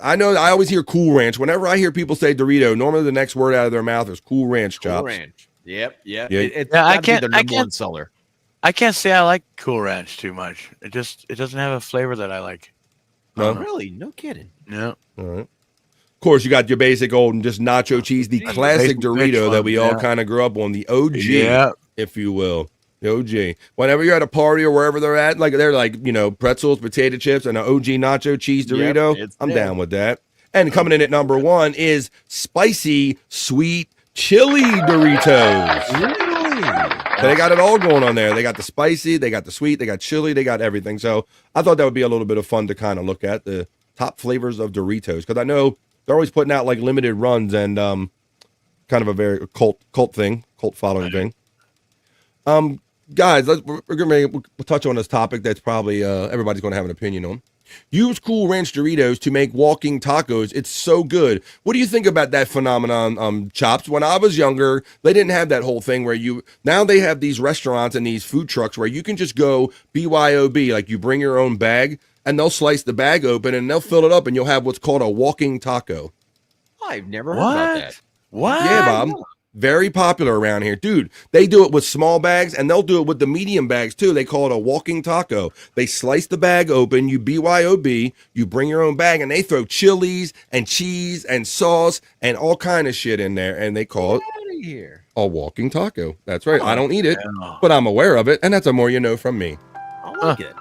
[SPEAKER 12] I know I always hear Cool Ranch. Whenever I hear people say Dorito, normally the next word out of their mouth is Cool Ranch chops.
[SPEAKER 14] Cool Ranch. Yep.
[SPEAKER 12] Yeah.
[SPEAKER 14] It's
[SPEAKER 13] Yeah, I
[SPEAKER 14] gotta be
[SPEAKER 13] can't-
[SPEAKER 14] their
[SPEAKER 13] I
[SPEAKER 14] number
[SPEAKER 13] can't-
[SPEAKER 14] one seller.
[SPEAKER 13] I can't say I like Cool Ranch too much. It doesn't have a flavor that I like.
[SPEAKER 12] No?
[SPEAKER 14] Really? No kidding.
[SPEAKER 13] No.
[SPEAKER 12] All right. Of course, you got your basic old and just nacho cheese, the classic
[SPEAKER 13] Basic
[SPEAKER 12] Dorito
[SPEAKER 13] bitch
[SPEAKER 12] that we
[SPEAKER 13] one,
[SPEAKER 12] all
[SPEAKER 13] yeah.
[SPEAKER 12] kind of grew up on, the OG,
[SPEAKER 13] Yeah.
[SPEAKER 12] if you will. The OG. Whenever you're at a party or wherever they're at, like they're like, pretzels, potato chips, and an OG nacho cheese
[SPEAKER 14] Yep,
[SPEAKER 12] Dorito,
[SPEAKER 14] it's
[SPEAKER 12] I'm
[SPEAKER 14] there.
[SPEAKER 12] down with that. And coming in at number 1 is spicy, sweet, chili Doritos. So they got it all going on there. They got the spicy, they got the sweet, they got chili, they got everything. So I thought that would be a little bit of fun to kind of look at the top flavors of Doritos, because I know they're always putting out like limited runs and kind of a very cult following thing. Guys, we're we'll touch on this topic that's probably everybody's going to have an opinion on. Use Cool Ranch Doritos to make walking tacos. It's so good. What do you think about that phenomenon, Chops? When I was younger, they didn't have that whole thing where now they have these restaurants and these food trucks where you can just go BYOB, like you bring your own bag and they'll slice the bag open and they'll fill it up and you'll have what's called a walking taco.
[SPEAKER 14] I've never heard about that.
[SPEAKER 13] What?
[SPEAKER 12] Yeah, Bob. Very popular around here. Dude, they do it with small bags and they'll do it with the medium bags too. They call it a walking taco. They slice the bag open, you BYOB, you bring your own bag and they throw chilies and cheese and sauce and all kind of shit in there and they call it a walking taco. That's right. I don't eat it, but I'm aware of it and that's a more you know from me.
[SPEAKER 14] I like it.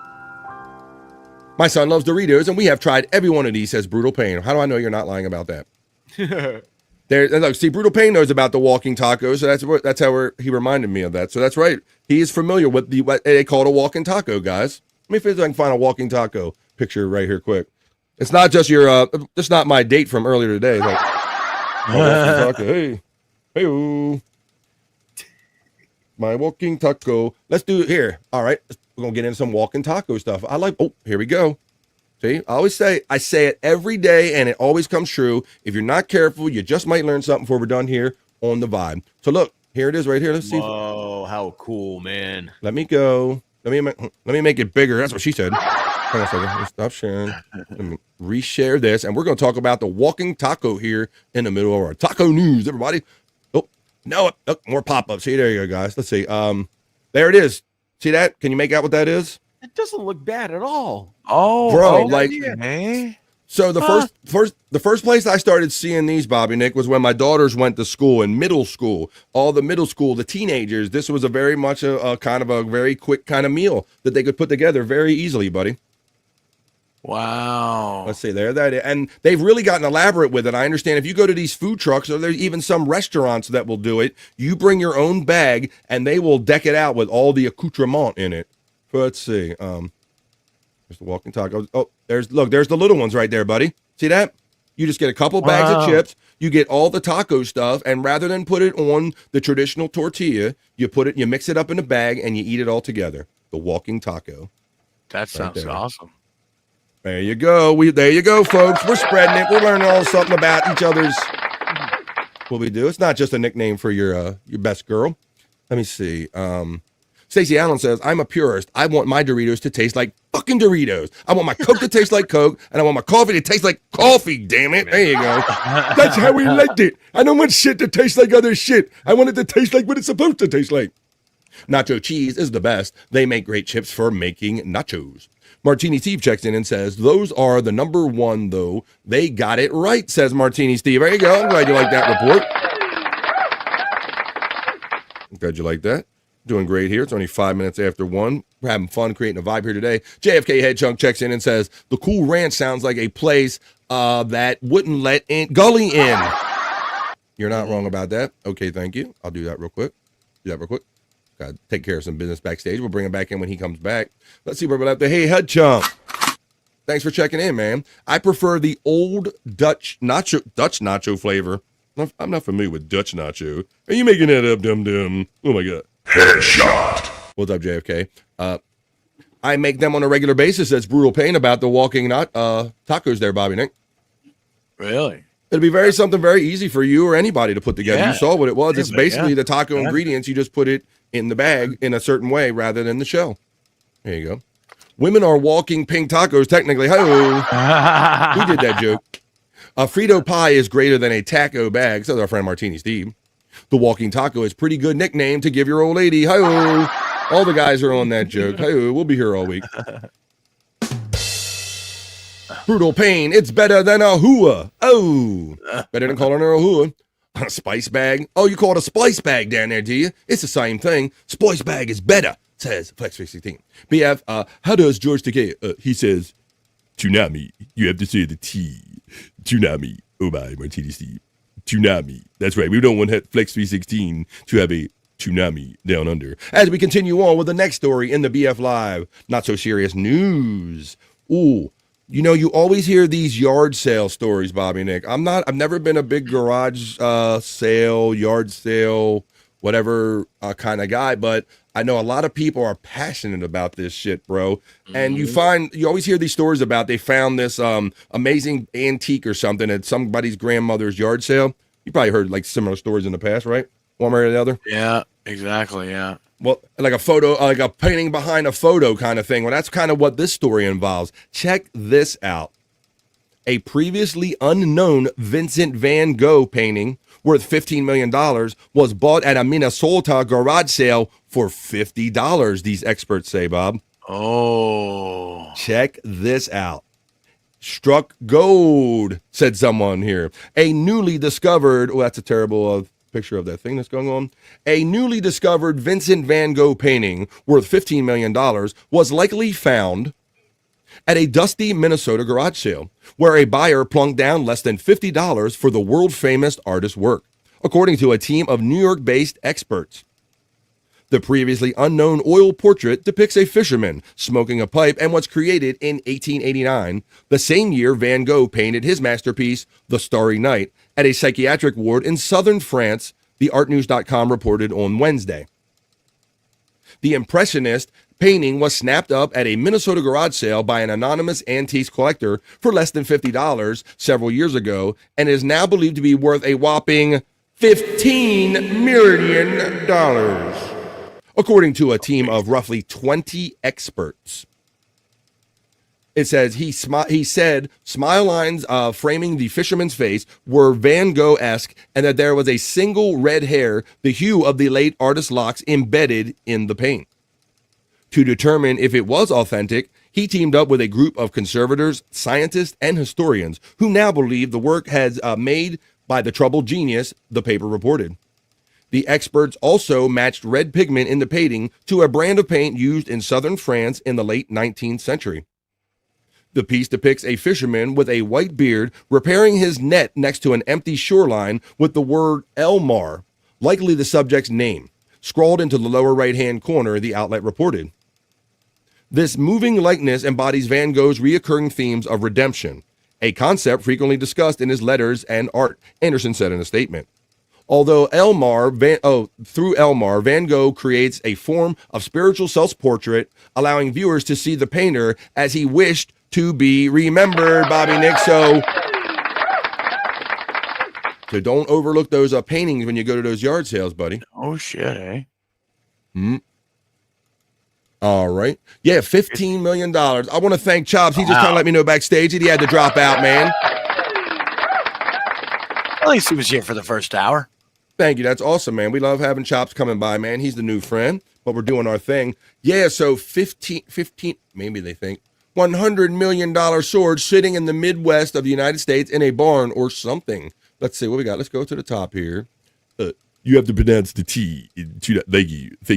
[SPEAKER 12] My son loves Doritos and we have tried every one of these, says Brutal Pain. How do I know you're not lying about that? Look, see, Brutal Pain knows about the walking tacos, so that's how he reminded me of that. So that's right. He is familiar with what they call it a walking taco, guys. Let me see if I can find a walking taco picture right here quick. It's not just it's not my date from earlier today. It's like, walking taco, hey, my walking taco. Let's do it here. All right, we're gonna get into some walking taco stuff. Here we go. See, I say it every day and it always comes true. If you're not careful, you just might learn something before we're done here on the vibe. So look, here it is right here. Let's see.
[SPEAKER 14] Oh, how cool, man.
[SPEAKER 12] Let me go. Let me make it bigger. That's what she said. Hang on a second. Let me stop sharing. Let me reshare this. And we're going to talk about the walking taco here in the middle of our taco news, everybody. Oh, no, look, more pop-ups. See, there you go, guys. Let's see. There it is. See that? Can you make out what that is?
[SPEAKER 14] It doesn't look bad at all.
[SPEAKER 13] Oh,
[SPEAKER 12] bro, So the first place I started seeing these, Bobby Nick, was when my daughters went to school in middle school. All the middle school, the teenagers. This was a very much a kind of a very quick kind of meal that they could put together very easily, buddy.
[SPEAKER 13] Wow.
[SPEAKER 12] Let's see, there that is. And they've really gotten elaborate with it. I understand if you go to these food trucks, or there's even some restaurants that will do it, you bring your own bag and they will deck it out with all the accoutrement in it. Let's see. There's the walking taco. Oh, there's the little ones right there, buddy. See that? You just get a couple bags of chips. You get all the taco stuff, and rather than put it on the traditional tortilla, you mix it up in a bag and you eat it all together. The walking taco.
[SPEAKER 13] That sounds awesome.
[SPEAKER 12] There you go. There you go, folks. We're spreading it. We're learning all something about each other's what we do. It's not just a nickname for your best girl. Let me see. Stacey Allen says, I'm a purist. I want my Doritos to taste like fucking Doritos. I want my Coke to taste like Coke, and I want my coffee to taste like coffee, damn it. There you go. That's how we liked it. I don't want shit to taste like other shit. I want it to taste like what it's supposed to taste like. Nacho cheese is the best. They make great chips for making nachos. Martini Steve checks in and says, those are the number one, though. They got it right, says Martini Steve. There you go. I'm glad you like that report. I'm glad you like that. Doing great here. It's only 5 minutes after 1. We're having fun creating a vibe here today. JFK Head Chunk checks in and says, the Cool Ranch sounds like a place that wouldn't let Gully in. You're not wrong about that. Okay, thank you. I'll do that real quick. Got to take care of some business backstage. We'll bring him back in when he comes back. Let's see where we're at. Hey, Head Chunk. Thanks for checking in, man. I prefer the old Dutch nacho flavor. I'm not familiar with Dutch nacho. Are you making that up, dum-dum? Oh, my God. Headshot. What's up, JFK? I make them on a regular basis. That's Brutal Pain about the walking tacos there, Bobby Nick.
[SPEAKER 13] Really?
[SPEAKER 12] It'll be something very easy for you or anybody to put together.
[SPEAKER 13] Yeah.
[SPEAKER 12] You saw what it was. It's basically the taco
[SPEAKER 13] Yeah.
[SPEAKER 12] ingredients. You just put it in the bag in a certain way rather than the shell. There you go. Women are walking pink tacos, technically. Who did that joke? A Frito pie is greater than a taco bag, says our friend Martini Steve. The walking taco is pretty good nickname to give your old lady. Hi-oh. All the guys are on that joke. Hi-oh. We'll be here all week. Brutal pain. It's better than a hua. Oh, better than calling her a hua. A spice bag. Oh, you call it a spice bag down there, do you? It's the same thing. Spice bag is better, says Flex316. BF, how does George Takei? He says, tsunami. You have to say the T. Tsunami. Oh my, Martini Steve. Tsunami. That's right. We don't want Flex316 to have a tsunami down under. As we continue on with the next story in the BF Live, not so serious news. Ooh, you know, you always hear these yard sale stories, Bobby Nick. I've never been a big garage sale, yard sale, whatever kind of guy, but I know a lot of people are passionate about this shit, bro. And you always hear these stories about they found this amazing antique or something at somebody's grandmother's yard sale. You probably heard like similar stories in the past, right? One way or the other.
[SPEAKER 13] Yeah, exactly. Yeah.
[SPEAKER 12] Well, like a photo, like a painting behind a photo kind of thing. Well, that's kind of what this story involves. Check this out. A previously unknown Vincent van Gogh painting worth $15 million was bought at a Minnesota garage sale for $50, these experts say, Bob.
[SPEAKER 13] Oh.
[SPEAKER 12] Check this out. Struck gold, said someone here. A newly discovered, that's a terrible picture of that thing that's going on. A newly discovered Vincent van Gogh painting worth $15 million was likely found at a dusty Minnesota garage sale, where a buyer plunked down less than $50 for the world-famous artist's work, according to a team of New York-based experts. The previously unknown oil portrait depicts a fisherman smoking a pipe and was created in 1889, the same year Van Gogh painted his masterpiece, The Starry Night, at a psychiatric ward in southern France, the artnews.com reported on Wednesday. The impressionist painting was snapped up at a Minnesota garage sale by an anonymous antiques collector for less than $50 several years ago and is now believed to be worth a whopping $15 million, according to a team of roughly 20 experts. It says he said smile lines framing the fisherman's face were Van Gogh-esque and that there was a single red hair, the hue of the late artist's locks, embedded in the paint. To determine if it was authentic, he teamed up with a group of conservators, scientists, and historians who now believe the work has made by the troubled genius, the paper reported. The experts also matched red pigment in the painting to a brand of paint used in southern France in the late 19th century. The piece depicts a fisherman with a white beard repairing his net next to an empty shoreline with the word Elmar, likely the subject's name, scrawled into the lower right-hand corner, the outlet reported. This moving likeness embodies Van Gogh's reoccurring themes of redemption, a concept frequently discussed in his letters and art, Anderson said in a statement. Although through Elmar, Van Gogh creates a form of spiritual self-portrait, allowing viewers to see the painter as he wished to be remembered, Bobby Nick. So don't overlook those paintings when you go to those yard sales, buddy.
[SPEAKER 13] Oh, shit, eh?
[SPEAKER 12] All right. Yeah, $15 million. I want to thank Chops. He just kind of let me know backstage that he had to drop out, man.
[SPEAKER 13] At least he was here for the first hour.
[SPEAKER 12] Thank you. That's awesome, man. We love having Chops coming by, man. He's the new friend, but we're doing our thing. Yeah, so 15, maybe they think, $100 million sword sitting in the Midwest of the United States in a barn or something. Let's see what we got. Let's go to the top here. You have to pronounce the T. Thank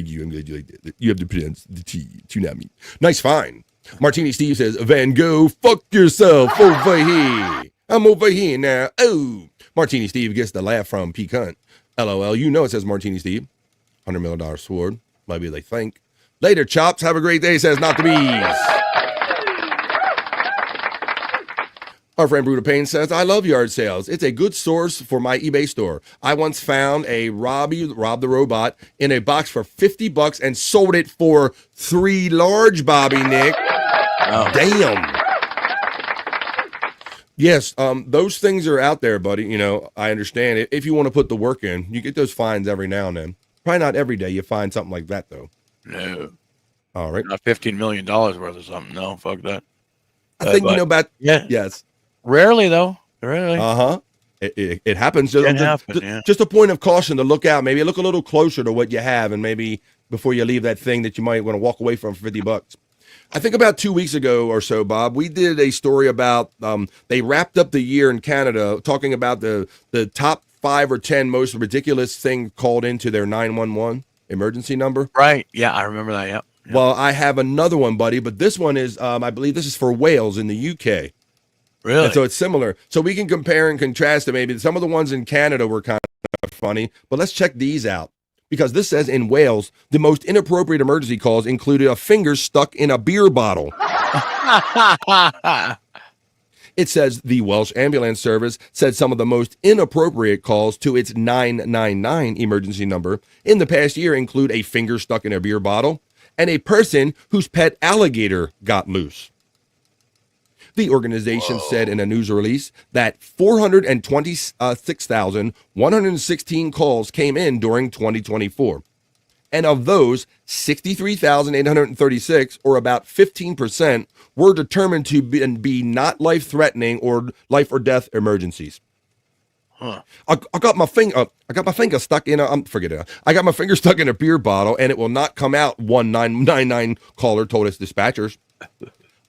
[SPEAKER 12] you. I'm glad you like that. You have to pronounce the T. Tsunami. Nice find. Martini Steve says, Van Gogh, fuck yourself over here. I'm over here now. Oh. Martini Steve gets the laugh from P. Cunt. LOL. You know it says Martini Steve. $100 million sword. Maybe they think. Later, Chops. Have a great day, says Not the Bees. Our friend Brutal Payne says, I love yard sales. It's a good source for my eBay store. I once found a Rob the Robot in a box for $50 and sold it for $3 large, Bobby Nick. Oh. Damn. Yes, those things are out there, buddy. You know, I understand it. If you want to put the work in, you get those finds every now and then. Probably not every day you find something like that, though.
[SPEAKER 13] No.
[SPEAKER 12] All right.
[SPEAKER 13] Not $15 million worth of something. No, fuck that.
[SPEAKER 12] I think you know about...
[SPEAKER 13] Yeah.
[SPEAKER 12] Yes.
[SPEAKER 13] Rarely, though. Really?
[SPEAKER 12] It happens.
[SPEAKER 13] Can happen, yeah.
[SPEAKER 12] Just a point of caution to look out. Maybe look a little closer to what you have, and maybe before you leave that thing that you might want to walk away from for $50. I think about 2 weeks ago or so, Bob, we did a story about they wrapped up the year in Canada talking about the top 5 or 10 most ridiculous thing called into their 911 emergency number.
[SPEAKER 13] Right. Yeah, I remember that. Yep.
[SPEAKER 12] Well, I have another one, buddy, but this one is, I believe this is for Wales in the UK.
[SPEAKER 13] Really?
[SPEAKER 12] And so it's similar. So we can compare and contrast it. Maybe some of the ones in Canada were kind of funny, but let's check these out. Because this says in Wales, the most inappropriate emergency calls included a finger stuck in a beer bottle. It says the Welsh Ambulance Service said some of the most inappropriate calls to its 999 emergency number in the past year include a finger stuck in a beer bottle and a person whose pet alligator got loose. The organization said in a news release that 426,116 calls came in during 2024. And of those, 63,836, or about 15%, were determined to be not life-threatening or life or death emergencies.
[SPEAKER 13] Huh.
[SPEAKER 12] I got my finger stuck in a forget it. I got my finger stuck in a beer bottle and it will not come out, 1999 caller told us dispatchers.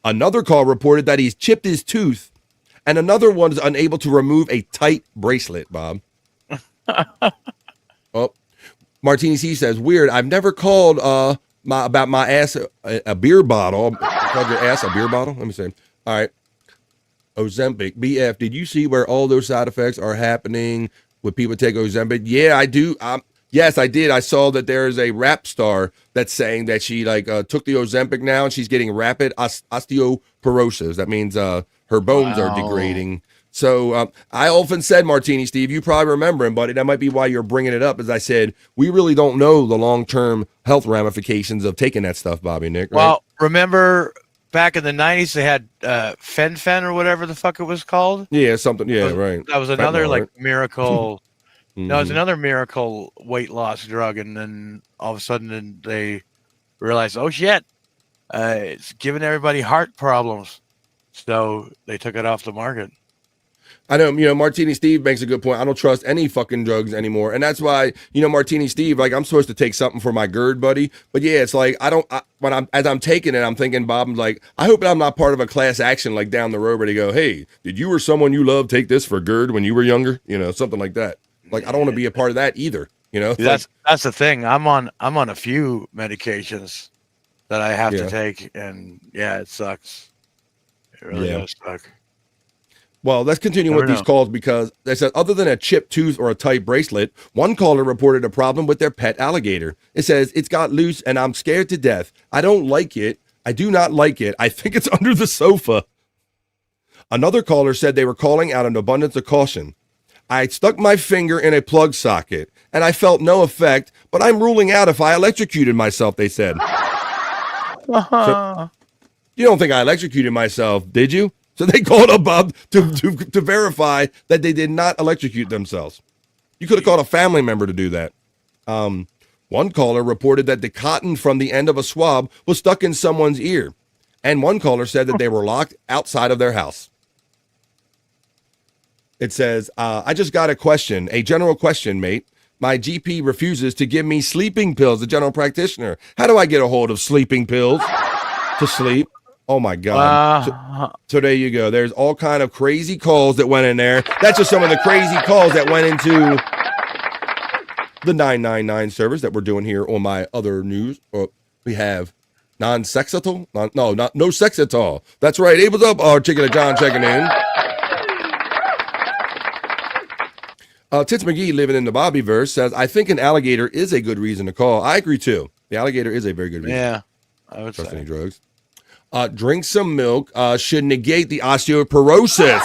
[SPEAKER 12] Another call reported that he's chipped his tooth, and another one is unable to remove a tight bracelet, Bob. Oh, Martini C says, weird. I've never called about my ass a beer bottle. Called your ass a beer bottle? Let me see. All right. Ozempic. BF, did you see where all those side effects are happening when people take Ozempic? Yeah, I do. Yes, I did. I saw that there is a rap star that's saying that she took the Ozempic now and she's getting rapid osteoporosis. That means her bones are degrading. So I often said, Martini Steve, you probably remember him, buddy. That might be why you're bringing it up. As I said, we really don't know the long-term health ramifications of taking that stuff, Bobby Nick. Right?
[SPEAKER 13] Well, remember back in the 90s they had Fen or whatever the fuck it was called?
[SPEAKER 12] Yeah, something. Yeah, right.
[SPEAKER 13] That was another
[SPEAKER 12] Fentanyl, right?
[SPEAKER 13] miracle.
[SPEAKER 12] Mm-hmm.
[SPEAKER 13] No, it's another miracle weight loss drug, and then all of a sudden they realized, oh shit, it's giving everybody heart problems, so they took it off the market.
[SPEAKER 12] I know, Martini Steve makes a good point. I don't trust any fucking drugs anymore, and that's why, Martini Steve, I'm supposed to take something for my GERD, buddy. But yeah, it's like as I'm taking it, I'm thinking, Bob, I'm like, I hope I'm not part of a class action down the road where they go, hey, did you or someone you love take this for GERD when you were younger? Something like that. I don't want to be a part of that either.
[SPEAKER 13] That's the thing. I'm on a few medications that I have to take, and yeah, it sucks. It really does suck.
[SPEAKER 12] Well, let's continue with these calls because they said other than a chipped tooth or a tight bracelet, one caller reported a problem with their pet alligator. It says it's got loose and I'm scared to death. I don't like it. I do not like it. I think it's under the sofa. Another caller said they were calling out an abundance of caution. I stuck my finger in a plug socket, and I felt no effect, but I'm ruling out if I electrocuted myself, they said. So, you don't think I electrocuted myself, did you? So they called up Bob to verify that they did not electrocute themselves. You could have called a family member to do that. One caller reported that the cotton from the end of a swab was stuck in someone's ear, and one caller said that they were locked outside of their house. It says, I just got a general question, mate. My GP refuses to give me sleeping pills, the general practitioner. How do I get a hold of sleeping pills to sleep? Oh, my God. So there you go. There's all kind of crazy calls that went in there. That's just some of the crazy calls that went into the 999 service that we're doing here on my other news. We have non-sexatol? No sex at all. That's right. Hey, what's up, Chicken and John checking in. Tits McGee, living in the Bobbyverse, says, I think an alligator is a good reason to call. I agree, too. The alligator is a very good reason.
[SPEAKER 13] Yeah, I would
[SPEAKER 12] trust
[SPEAKER 13] say.
[SPEAKER 12] Any drugs. Drink some milk should negate the osteoporosis.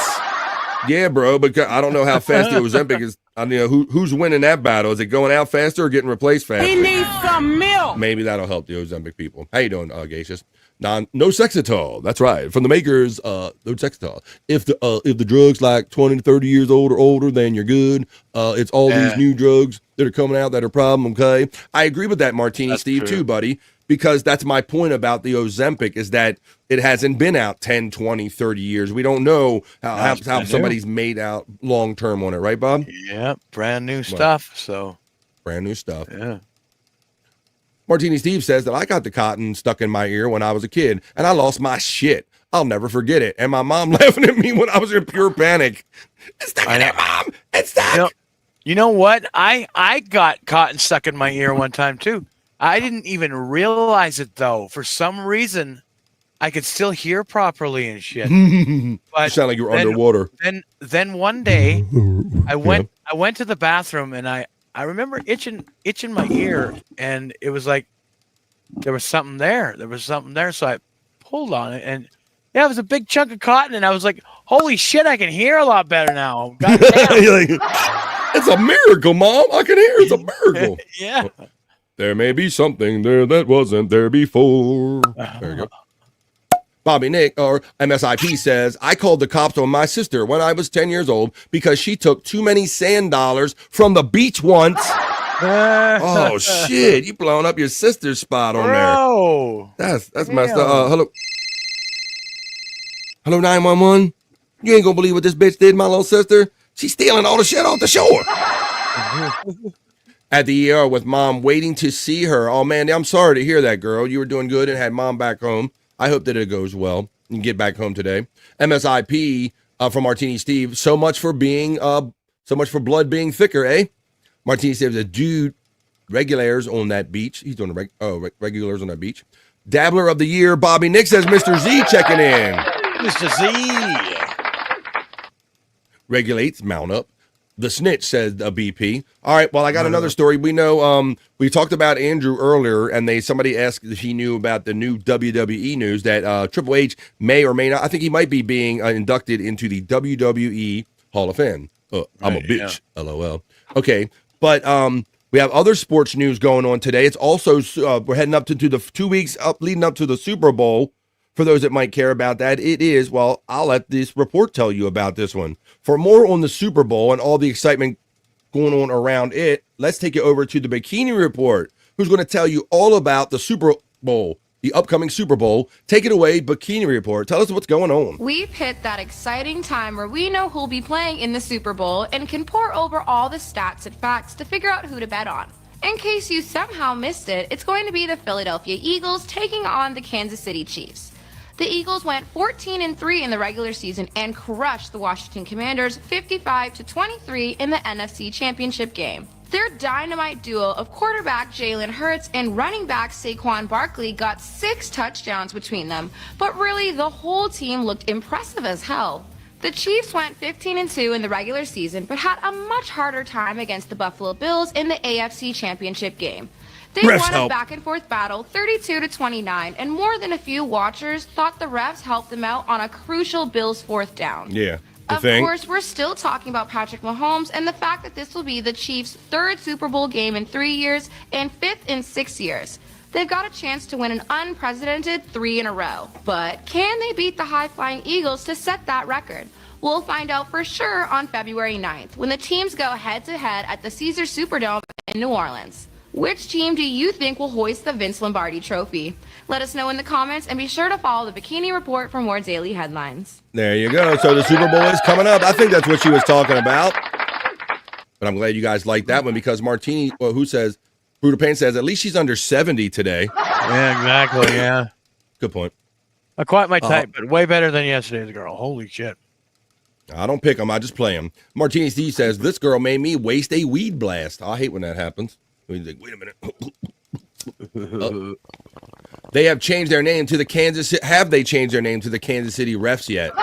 [SPEAKER 12] Yeah, bro, because I don't know how fast the Ozempic is. I mean, who's winning that battle? Is it going out faster or getting replaced faster?
[SPEAKER 6] He needs some milk.
[SPEAKER 12] Maybe that'll help the Ozempic people. How you doing, Gaseous? No Sexatol. That's right. From the makers, no Sexatol. If the drug's like 20 to 30 years old or older, then you're good. It's all these new drugs that are coming out that are a problem, okay? I agree with that, Martini Steve, too, buddy, because that's my point about the Ozempic is that it hasn't been out 10, 20, 30 years. We don't know how somebody's made out long-term on it, right, Bob?
[SPEAKER 13] Yeah, brand new stuff, so.
[SPEAKER 12] Brand new stuff.
[SPEAKER 13] Yeah.
[SPEAKER 12] Martini Steve says that I got the cotton stuck in my ear when I was a kid, and I lost my shit. I'll never forget it. And my mom laughing at me when I was in pure panic. It's stuck in there, Mom. It's stuck.
[SPEAKER 13] You know what? I got cotton stuck in my ear one time, too. I didn't even realize it, though. For some reason, I could still hear properly and shit.
[SPEAKER 12] But you sound like you were underwater.
[SPEAKER 13] Then one day, I went to the bathroom, and I remember itching my ear, and it was like there was something there. So I pulled on it, and yeah, it was a big chunk of cotton, and I was like, "Holy shit, I can hear a lot better now."
[SPEAKER 12] You're like, it's a miracle, Mom. I can hear. It's a miracle.
[SPEAKER 13] Yeah.
[SPEAKER 12] There may be something there that wasn't there before. There you go. Bobby Nick, or MSIP, says, I called the cops on my sister when I was 10 years old because she took too many sand dollars from the beach once. Oh, shit. You blowing up your sister's spot on there. That's messed up. Hello. Hello, 911. You ain't gonna believe what this bitch did, my little sister. She's stealing all the shit off the shore. At the ER with Mom waiting to see her. Oh, man, I'm sorry to hear that, girl. You were doing good and had Mom back home. I hope that it goes well. You can get back home today. MSIP from Martini Steve. So much for blood being thicker, eh? Martini Steve is a dude. Regulars on that beach. He's doing regulars on that beach. Dabbler of the year, Bobby Nick says Mr. Z checking in.
[SPEAKER 13] Mr. Z.
[SPEAKER 12] Regulates, mount up. The snitch, says a BP. All right, well, I got another story. We know we talked about Andrew earlier, and somebody asked if he knew about the new WWE news that Triple H may or may not. I think he might be being inducted into the WWE Hall of Fame. I'm a bitch, LOL. Okay, but we have other sports news going on today. It's also we're heading up to the 2 weeks up leading up to the Super Bowl. For those that might care about that, it is, well, I'll let this report tell you about this one. For more on the Super Bowl and all the excitement going on around it, let's take it over to the Bikini Report, who's going to tell you all about the Super Bowl, the upcoming Super Bowl. Take it away, Bikini Report. Tell us what's going on.
[SPEAKER 2] We've hit that exciting time where we know who'll be playing in the Super Bowl and can pour over all the stats and facts to figure out who to bet on. In case you somehow missed it, it's going to be the Philadelphia Eagles taking on the Kansas City Chiefs. The Eagles went 14-3 in the regular season and crushed the Washington Commanders 55-23 in the NFC Championship game. Their dynamite duo of quarterback Jalen Hurts and running back Saquon Barkley got 6 touchdowns between them, but really the whole team looked impressive as hell. The Chiefs went 15-2 in the regular season, but had a much harder time against the Buffalo Bills in the AFC Championship game. They won a back-and-forth battle 32-29, and more than a few watchers thought the refs helped them out on a crucial Bills 4th down.
[SPEAKER 12] Yeah.
[SPEAKER 2] Of course, we're still talking about Patrick Mahomes and the fact that this will be the Chiefs' 3rd Super Bowl game in 3 years and 5th in 6 years. They've got a chance to win an unprecedented 3 in a row. But can they beat the high-flying Eagles to set that record? We'll find out for sure on February 9th when the teams go head-to-head at the Caesars Superdome in New Orleans. Which team do you think will hoist the Vince Lombardi trophy? Let us know in the comments and be sure to follow the Bikini Report for more daily headlines.
[SPEAKER 12] There you go. So the Super Bowl is coming up. I think that's what she was talking about. But I'm glad you guys like that one because Martini, who says, Buddha Payne says, at least she's under 70 today.
[SPEAKER 13] Yeah, exactly. Yeah.
[SPEAKER 12] Good point.
[SPEAKER 13] Not quite my type, but way better than yesterday's girl. Holy shit.
[SPEAKER 12] I don't pick them. I just play them. Martini D says, this girl made me waste a weed blast. I hate when that happens. He's like, wait a minute. They have changed their name to the Kansas City. Have they changed their name to the Kansas City Refs yet?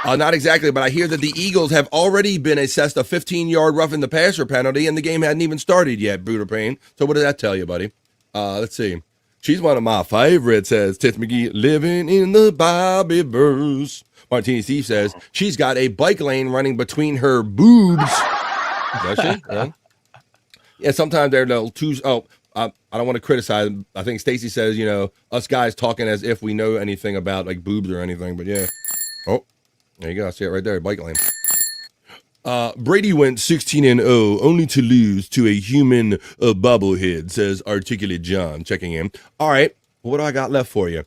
[SPEAKER 12] Not exactly, but I hear that the Eagles have already been assessed a 15-yard roughing the passer penalty, and the game hadn't even started yet, Buddha Payne. So what does that tell you, buddy? Let's see. She's one of my favorites, says Tits McGee, living in the Bobby verse. Martini Steve says she's got a bike lane running between her boobs. Does she? Yeah. Yeah, sometimes they're a little too. Oh, I don't want to criticize. I think Stacy says, you know, us guys talking as if we know anything about like boobs or anything. But yeah. Oh, there you go. I see it right there. Bike lane. Brady went 16-0, only to lose to a human bobblehead, says Articulate John, checking in. All right, what do I got left for you?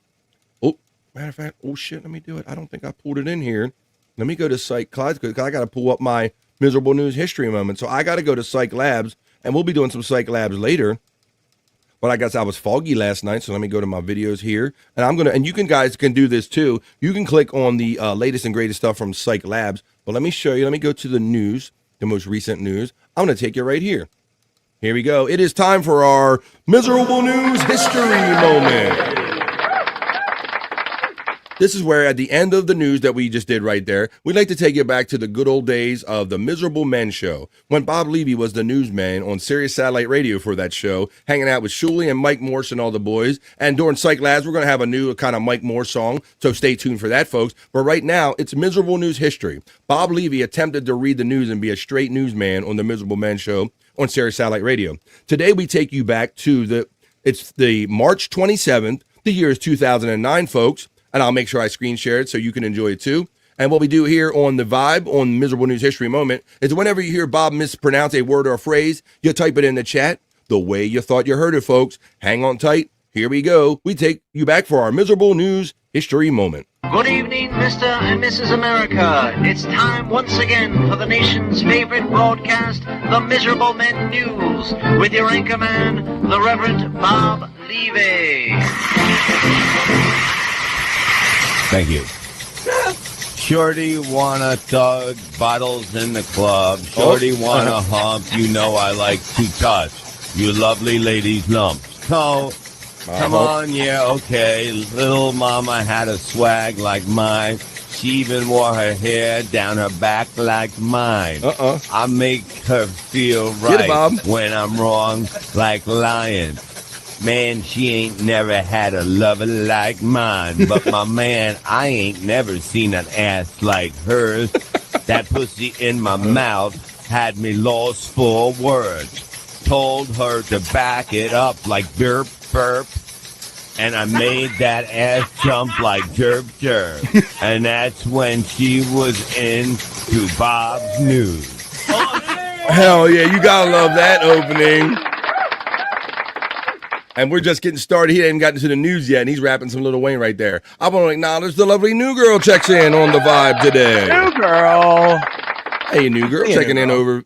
[SPEAKER 12] Oh, matter of fact, oh shit, let me do it. I don't think I pulled it in here. Let me go to Cyke Labs because I got to pull up my miserable news history moment. So I got to go to Cyke Labs, and we'll be doing some Cyke Labs later. But I guess I was foggy last night, so let me go to my videos here. And and you guys can do this too. You can click on the latest and greatest stuff from Cyke Labs. But let me show you. Let me go to the news, the most recent news. I'm going to take you right here. Here we go. It is time for our miserable news history moment. This is where at the end of the news that we just did right there, we'd like to take you back to the good old days of the Miserable Men Show, when Bob Levy was the newsman on Sirius Satellite Radio for that show, hanging out with Shuley and Mike Morse and all the boys. And during Cyke Labs, we're going to have a new kind of Mike Morse song, so stay tuned for that, folks. But right now, it's Miserable News History. Bob Levy attempted to read the news and be a straight newsman on the Miserable Men Show on Sirius Satellite Radio. Today, we take you back to the March 27th, the year is 2009, folks. And I'll make sure I screen share it so you can enjoy it too. And what we do here on The Vibe, on Miserable News History Moment, is whenever you hear Bob mispronounce a word or a phrase, you type it in the chat the way you thought you heard it, folks. Hang on tight. Here we go. We take you back for our Miserable News History Moment.
[SPEAKER 3] Good evening, Mr. and Mrs. America. It's time once again for the nation's favorite broadcast, The Miserable Men News, with your anchorman, the Reverend Bob Levy.
[SPEAKER 14] Thank you. Shorty wanna thug, bottles in the club. Shorty wanna hump, you know I like to touch. You lovely ladies lumps. So, come on, yeah, okay. Little mama had a swag like mine. She even wore her hair down her back like mine. I make her feel right when I'm wrong like lying. Man, she ain't never had a lover like mine. But my man, I ain't never seen an ass like hers. That pussy in my mouth had me lost for words. Told her to back it up like burp, burp. And I made that ass jump like jerp, jerp. And that's when she was into Bob's News.
[SPEAKER 12] Hell yeah, you gotta love that opening. And we're just getting started. He hadn't gotten to the news yet, and he's rapping some Lil Wayne right there. I want to acknowledge the lovely new girl checks in on The Vibe today.
[SPEAKER 13] New girl.
[SPEAKER 12] Hey, new girl, checking in over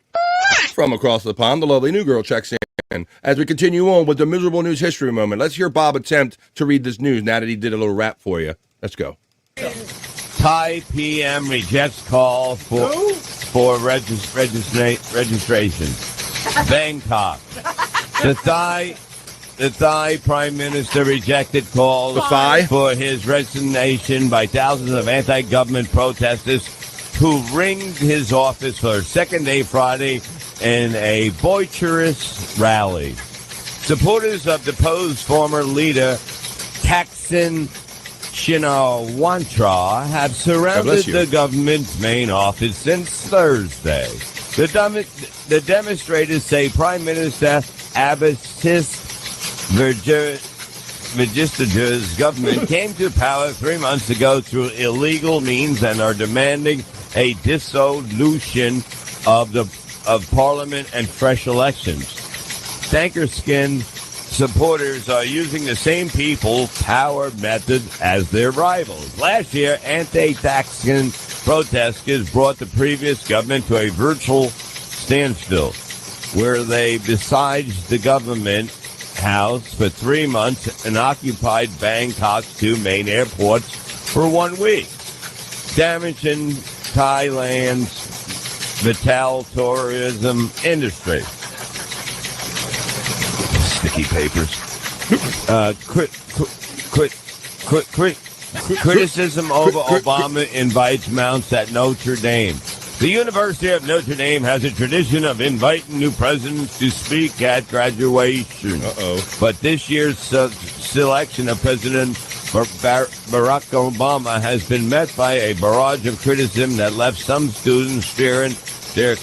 [SPEAKER 12] from across the pond. The lovely new girl checks in. As we continue on with the Miserable News History Moment, let's hear Bob attempt to read this news now that he did a little rap for you. Let's go.
[SPEAKER 14] Thai PM rejects call for registration. Bangkok. The Thai Prime Minister rejected calls for his resignation by thousands of anti-government protesters who ringed his office for a second day Friday in a boisterous rally. Supporters of deposed former leader Thaksin Shinawatra have surrounded the government's main office since Thursday. The demonstrators say Prime Minister Abhisit Vijay's government came to power 3 months ago through illegal means and are demanding a dissolution of parliament and fresh elections. Thankerskin supporters are using the same people power method as their rivals. Last year, anti-Thaksin protesters brought the previous government to a virtual standstill, where they besieged the government house for 3 months and occupied Bangkok's two main airports for 1 week, damaging Thailand's vital tourism industry. Sticky papers. Criticism over Obama invites mounts at Notre Dame. The University of Notre Dame has a tradition of inviting new presidents to speak at graduation. But this year's selection of President Barack Obama has been met by a barrage of criticism that left some students fearing their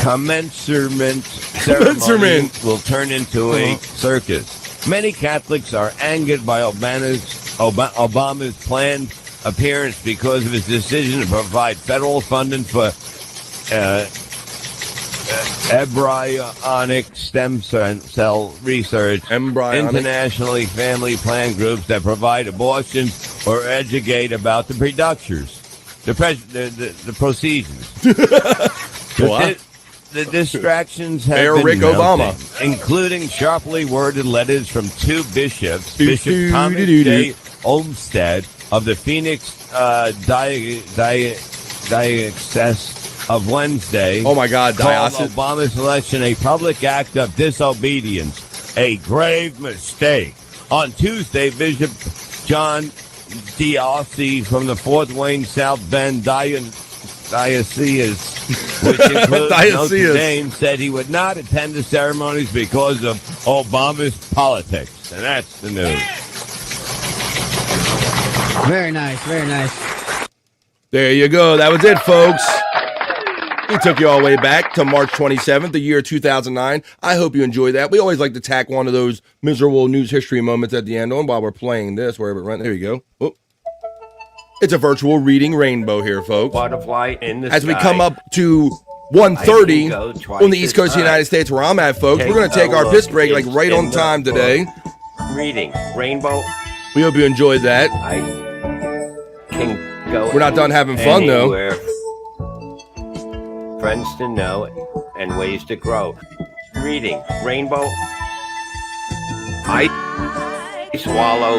[SPEAKER 4] commencement ceremony will turn into a circus. Many Catholics are angered by Obama's planned appearance because of his decision to provide federal funding for embryonic stem cell research, internationally family plan groups that provide abortions or educate about the procedures. The distractions have been mounting, including sharply worded letters from two bishops, Bishop Thomas J. Olmsted of the Phoenix Diocese of Wednesday.
[SPEAKER 12] Oh my God,
[SPEAKER 4] called Obama's election a public act of disobedience, a grave mistake. On Tuesday, Bishop John Diossi from the Fort Wayne South Bend Diocese, which includes Notre Dame, said he would not attend the ceremonies because of Obama's politics. And that's the news.
[SPEAKER 5] Very nice, very nice.
[SPEAKER 12] There you go. That was it, folks. We took you all the way back to March 27th, the year 2009. I hope you enjoyed that. We always like to tack one of those miserable news history moments at the end on while we're playing this. Wherever it went. There you go. Oh. It's a virtual reading rainbow here, folks.
[SPEAKER 4] Butterfly in the
[SPEAKER 12] As we
[SPEAKER 4] sky.
[SPEAKER 12] come up to 1:30 on the East Coast of the United States, where I'm at, folks, we're going to take our piss break like right on time today.
[SPEAKER 4] Reading Rainbow.
[SPEAKER 12] We hope you enjoyed that.
[SPEAKER 4] I can go.
[SPEAKER 12] We're not done having fun,
[SPEAKER 4] anywhere. Friends to know and ways to grow. Reading Rainbow. I swallow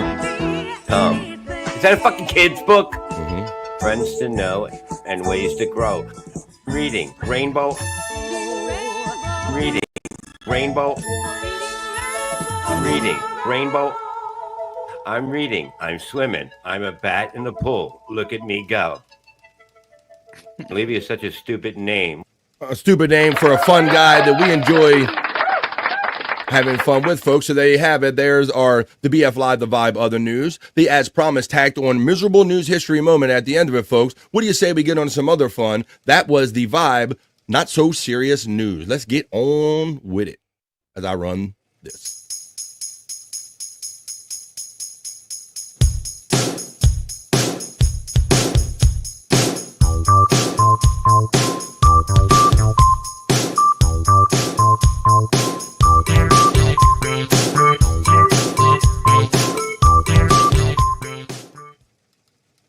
[SPEAKER 4] Is that a fucking kid's book?
[SPEAKER 12] Mm-hmm.
[SPEAKER 4] Friends to know and ways to grow. Reading Rainbow. Reading Rainbow. Reading Rainbow. I'm reading. I'm swimming. I'm a bat in the pool. Look at me go. Olivia is such a stupid name.
[SPEAKER 12] A stupid name for a fun guy that we enjoy having fun with, folks. So there you have it. There's our the BF Live, the Vibe, other news. The as promised tacked on miserable news history moment at the end of it, folks. What do you say we get on some other fun? That was the Vibe, not so serious news. Let's get on with it as I run this.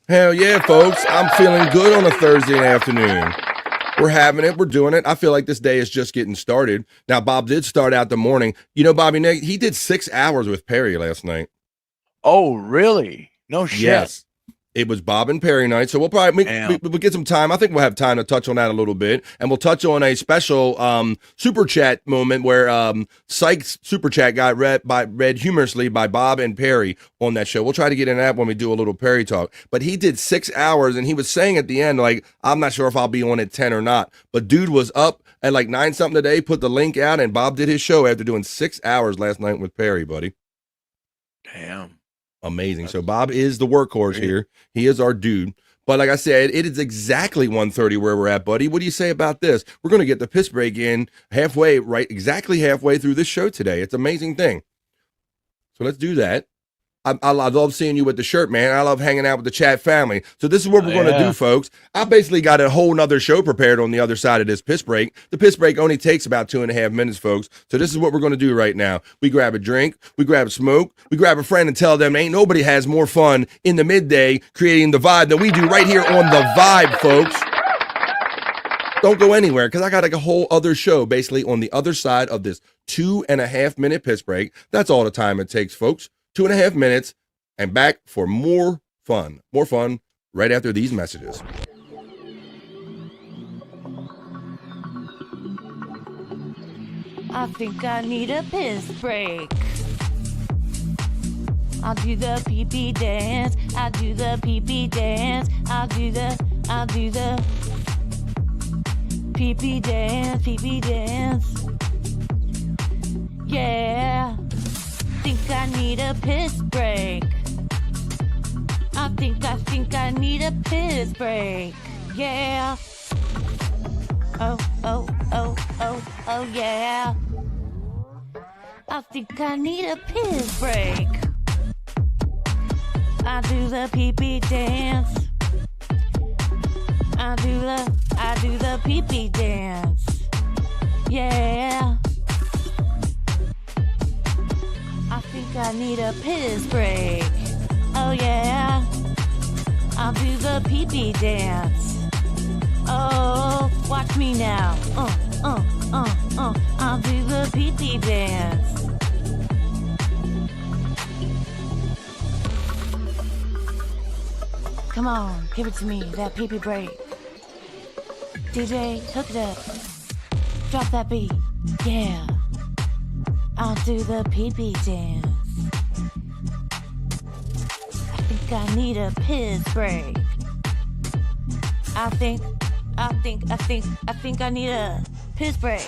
[SPEAKER 12] Hell yeah, folks. I'm feeling good on a Thursday afternoon. We're having it. We're doing it. I feel like this day is just getting started. Now, Bob did start out the morning. You know, Bobby Nick, he did 6 hours with Perry last night.
[SPEAKER 13] Oh, really? No shit.
[SPEAKER 12] Yes. It was Bob and Perry night, so we'll probably we'll get some time. I think we'll have time to touch on that a little bit, and we'll touch on a special super chat moment where Cyke's super chat got read humorously by Bob and Perry on that show. We'll try to get in that when we do a little Perry talk. But he did 6 hours, and he was saying at the end, like, I'm not sure if I'll be on at 10 or not. But dude was up at like 9 something today, put the link out, and Bob did his show after doing 6 hours last night with Perry, buddy.
[SPEAKER 13] Damn.
[SPEAKER 12] Amazing. So Bob is the workhorse here. He is our dude. But like I said, it is exactly 1:30 where we're at, buddy. What do you say about this? We're going to get the piss break in halfway, right? Exactly halfway through this show today. It's an amazing thing. So let's do that. I love seeing you with the shirt, man. I love hanging out with the chat family. So this is what we're going to do, folks. I basically got a whole nother show prepared on the other side of this piss break. The piss break only takes about 2.5 minutes, folks. So this is what we're going to do right now. We grab a drink, we grab a smoke, we grab a friend and tell them ain't nobody has more fun in the midday creating the vibe than we do right here on The Vibe, folks. Don't go anywhere because I got like a whole other show basically on the other side of this 2.5 minute piss break. That's all the time it takes, folks. 2.5 minutes and back for more fun right after these messages.
[SPEAKER 7] I think I need a piss break. I'll do the pee-pee dance. I'll do the pee-pee dance. I'll do the pee-pee dance, pee-pee dance. Yeah. Think I need a piss break. I think I need a piss break. Yeah. Oh, oh, oh, oh, oh, yeah. I think I need a piss break. I do the pee-pee dance. I do the pee-pee dance. Yeah. I think I need a piss break. Oh yeah. I'll do the pee-pee dance. Oh, watch me now. I'll do the pee-pee dance. Come on, give it to me, that pee-pee break. DJ, hook it up. Drop that beat. Yeah. I'll do the pee-pee dance. I think I need a piss break. I think I need a piss break.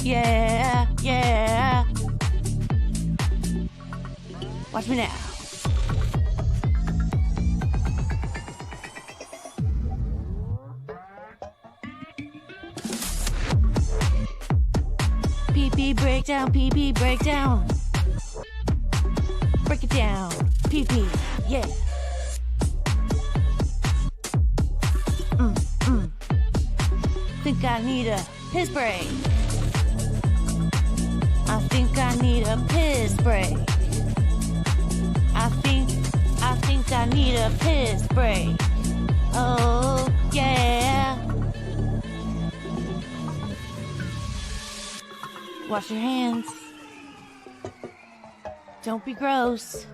[SPEAKER 7] Yeah, yeah. Watch me now. Pee-pee breakdown, pee-pee breakdown. Break it down, pee-pee, yeah. Think I need a piss break. I think I need a piss break. I think I need a piss break. Oh, yeah. Wash your hands. Don't be gross.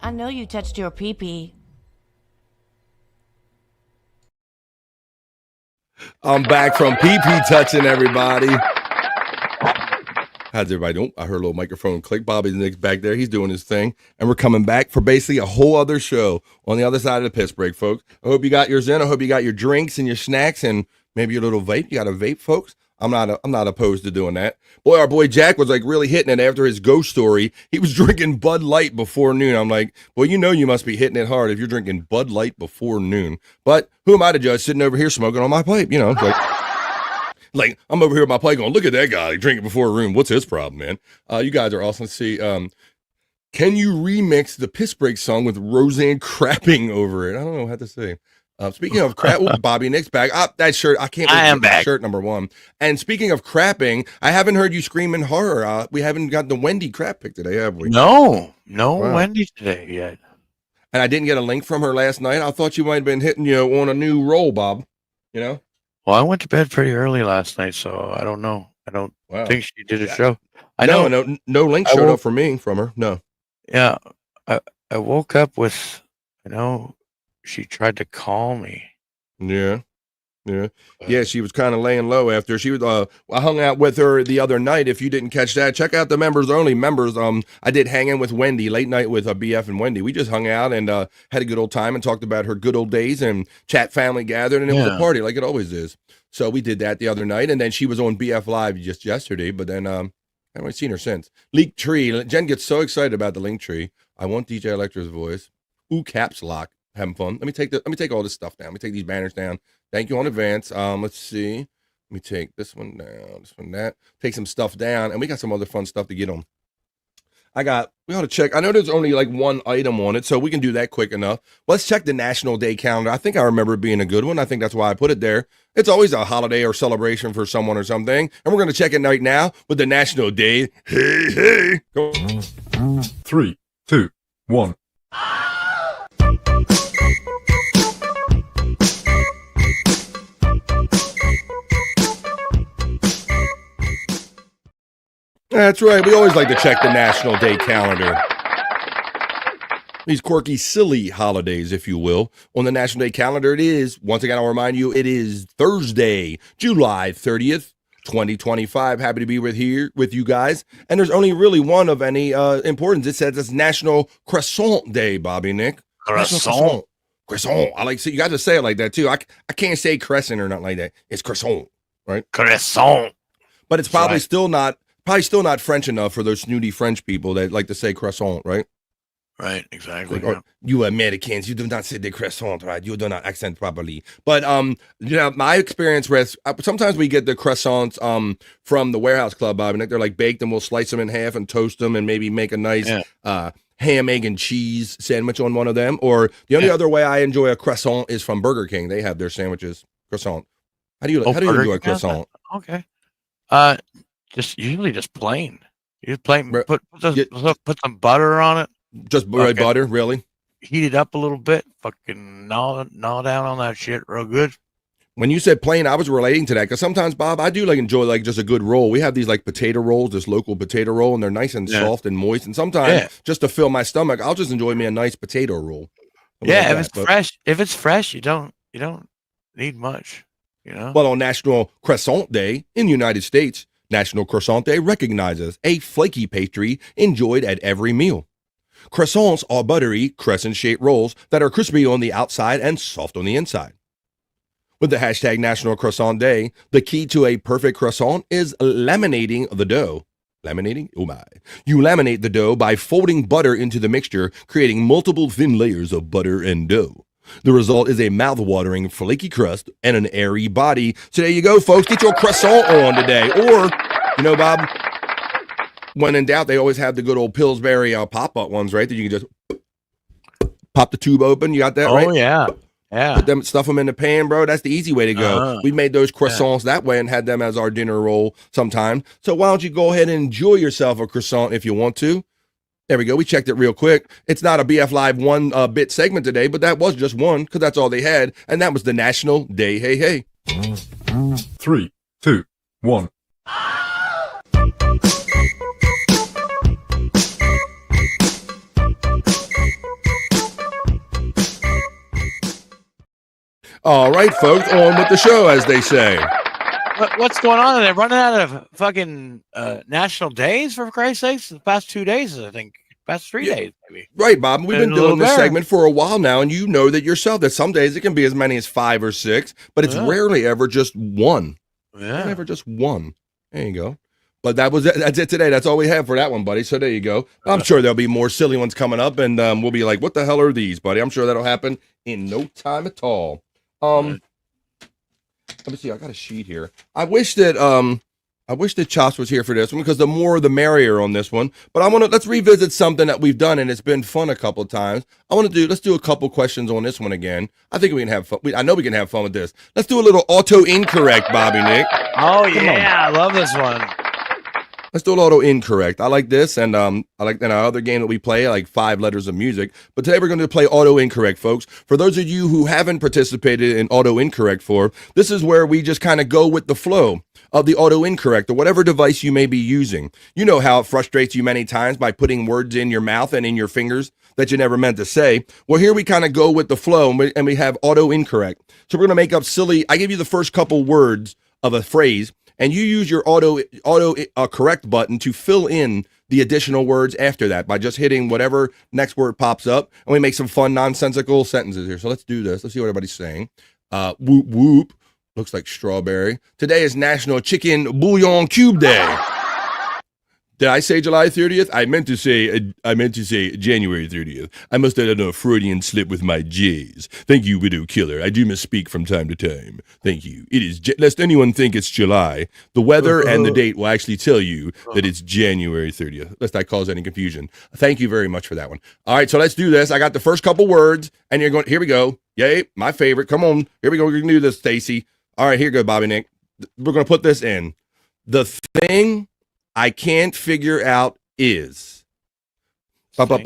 [SPEAKER 7] I know you touched your pee-pee.
[SPEAKER 12] I'm back from pee-pee touching, everybody. How's everybody doing? I heard a little microphone click. Bobby the Nick's back there. He's doing his thing. And we're coming back for basically a whole other show on the other side of the piss break, folks. I hope you got yours in. I hope you got your drinks and your snacks and maybe your little vape. You got a vape, folks? I'm not opposed to doing that. Boy, our boy Jack was like really hitting it after his ghost story. He was drinking Bud Light before noon. I'm like, well, you know you must be hitting it hard if you're drinking Bud Light before noon. But who am I to judge sitting over here smoking on my pipe? You know, like I'm over here at my pipe going, look at that guy drinking before a room. What's his problem, man? You guys are awesome. Let's see. Can you remix the Piss Break song with Roseanne crapping over it? I don't know what to say. Speaking of crap, Bobby Nick's back. That shirt, I can't believe that shirt number one. And speaking of crapping, I haven't heard you scream in horror. We haven't got the Wendy crap pick today, have we?
[SPEAKER 13] No
[SPEAKER 12] Wow.
[SPEAKER 13] Wendy today yet.
[SPEAKER 12] And I didn't get a link from her last night. I thought you might have been hitting, on a new roll, Bob. You know?
[SPEAKER 13] Well, I went to bed pretty early last night, so I don't know. I don't think she did a show. I know.
[SPEAKER 12] No link showed up for me from her. No.
[SPEAKER 13] Yeah. I woke up with, she tried to call me.
[SPEAKER 12] Yeah. She was kind of laying low after she was. I hung out with her the other night. If you didn't catch that, check out the members only members. I did hang in with Wendy late night with BF and Wendy. We just hung out and had a good old time and talked about her good old days and chat family gathered, and it was a party like it always is. So we did that the other night, and then she was on BF Live just yesterday. But then I haven't seen her since. Leak Tree. Jen gets so excited about the link tree. I want DJ Electra's voice. Ooh, caps lock. Having fun. Let me take all this stuff down. Let me take these banners down. Thank you in advance. Let's see. Let me take this one down, this one, that. Take some stuff down, and we got some other fun stuff to get on. We ought to check. I know there's only like one item on it, so we can do that quick enough. Let's check the National Day calendar. I think I remember it being a good one. I think that's why I put it there. It's always a holiday or celebration for someone or something, and we're going to check it right now with the National Day. Hey. Go.
[SPEAKER 11] 3, 2, 1.
[SPEAKER 12] That's right. We always like to check the National Day calendar. These quirky, silly holidays, if you will. On the National Day calendar, it is, once again, I'll remind you, it is Thursday, July 30th, 2025. Happy to be with you guys. And there's only really one of any importance. It says it's National Croissant Day, Bobby Nick.
[SPEAKER 13] Croissant.
[SPEAKER 12] Croissant. I like, so you got to say it like that too. I can't say crescent or nothing like that. It's croissant, right?
[SPEAKER 13] Croissant.
[SPEAKER 12] But it's probably still not French enough for those snooty French people that like to say croissant, right?
[SPEAKER 13] Right, exactly.
[SPEAKER 12] Like, you Americans, you do not say the croissant, right? You do not accent properly. But my experience with sometimes we get the croissants from the Warehouse Club, Bob, and they're like baked, and we'll slice them in half and toast them, and maybe make a nice ham, egg, and cheese sandwich on one of them. Or the only other way I enjoy a croissant is from Burger King. They have their sandwiches croissant. How do you enjoy a croissant?
[SPEAKER 13] Okay. Usually just plain. You just plain put some butter on it.
[SPEAKER 12] Just butter, really?
[SPEAKER 13] Heat it up a little bit. Fucking gnaw down on that shit real good.
[SPEAKER 12] When you said plain, I was relating to that because sometimes, Bob, I do enjoy just a good roll. We have these potato rolls, this local potato roll, and they're nice and soft and moist. And sometimes just to fill my stomach, I'll just enjoy me a nice potato roll.
[SPEAKER 13] Fresh, if it's fresh, you don't need much.
[SPEAKER 12] Well, on National Croissant Day in the United States, National Croissant Day recognizes a flaky pastry enjoyed at every meal. Croissants are buttery, crescent-shaped rolls that are crispy on the outside and soft on the inside. With the hashtag National Croissant Day, the key to a perfect croissant is laminating the dough. Laminating? Oh my. You laminate the dough by folding butter into the mixture, creating multiple thin layers of butter and dough. The result is a mouth-watering, flaky crust and an airy body. So there you go, folks. Get your croissant on today. Or, Bob, when in doubt, they always have the good old Pillsbury pop-up ones, right? That you can just pop the tube open. You got that, right?
[SPEAKER 13] Oh, yeah. Yeah.
[SPEAKER 12] Stuff them in the pan, bro. That's the easy way to go. We made those croissants that way and had them as our dinner roll sometime. So why don't you go ahead and enjoy yourself a croissant if you want to? There we go. We checked it real quick. It's not a BF Live one bit segment today, but that was just one because that's all they had. And that was the National Day. Hey, hey.
[SPEAKER 11] 3, 2, 1.
[SPEAKER 12] All right, folks, on with the show, as they say.
[SPEAKER 13] What's going on? They're running out of fucking national days, for Christ's sakes. The past 2 days, I think. Past 3 days, maybe.
[SPEAKER 12] Right, Bob. We've been doing this segment for a while now, and you know that yourself that some days it can be as many as 5 or 6, but it's rarely ever just one.
[SPEAKER 13] Yeah.
[SPEAKER 12] Never just one. There you go. But that's it today. That's all we have for that one, buddy. So there you go. I'm sure there'll be more silly ones coming up, and we'll be like, what the hell are these, buddy? I'm sure that'll happen in no time at all. Let me see. I got a sheet here. I wish that Chops was here for this one because the more the merrier on this one. But let's revisit something that we've done and it's been fun a couple of times. Let's do a couple questions on this one again. I think we can have fun. I know we can have fun with this. Let's do a little auto incorrect, Bobby Nick.
[SPEAKER 13] Oh yeah, I love this one.
[SPEAKER 12] Let's do a auto incorrect. I like this, and I like in our other game that we play, like 5 letters of music. But today we're going to play auto incorrect, folks. For those of you who haven't participated in auto incorrect this is where we just kind of go with the flow of the auto incorrect or whatever device you may be using. You know how it frustrates you many times by putting words in your mouth and in your fingers that you never meant to say. Well, here we kind of go with the flow, and we have auto incorrect. So we're going to make up silly. I give you the first couple words of a phrase, and you use your auto correct button to fill in the additional words after that by just hitting whatever next word pops up, and we make some fun nonsensical sentences here. So let's do this. Let's see what everybody's saying. Whoop whoop. Looks like strawberry. Today is National Chicken Bouillon Cube Day. Did I say July 30th? I meant to say January 30th. I must have done a Freudian slip with my J's. Thank you, Widow Killer. I do misspeak from time to time. Thank you. It is, lest anyone think it's July, the weather and the date will actually tell you that it's January 30th, lest I cause any confusion. Thank you very much for that one. All right, so let's do this. I got the first couple words, and you're going, here we go. Yay, my favorite. Come on. Here we go. We're going to do this, Stacy. All right, here you go, Bobby Nick. We're going to put this in. The thing I can't figure out is. Grab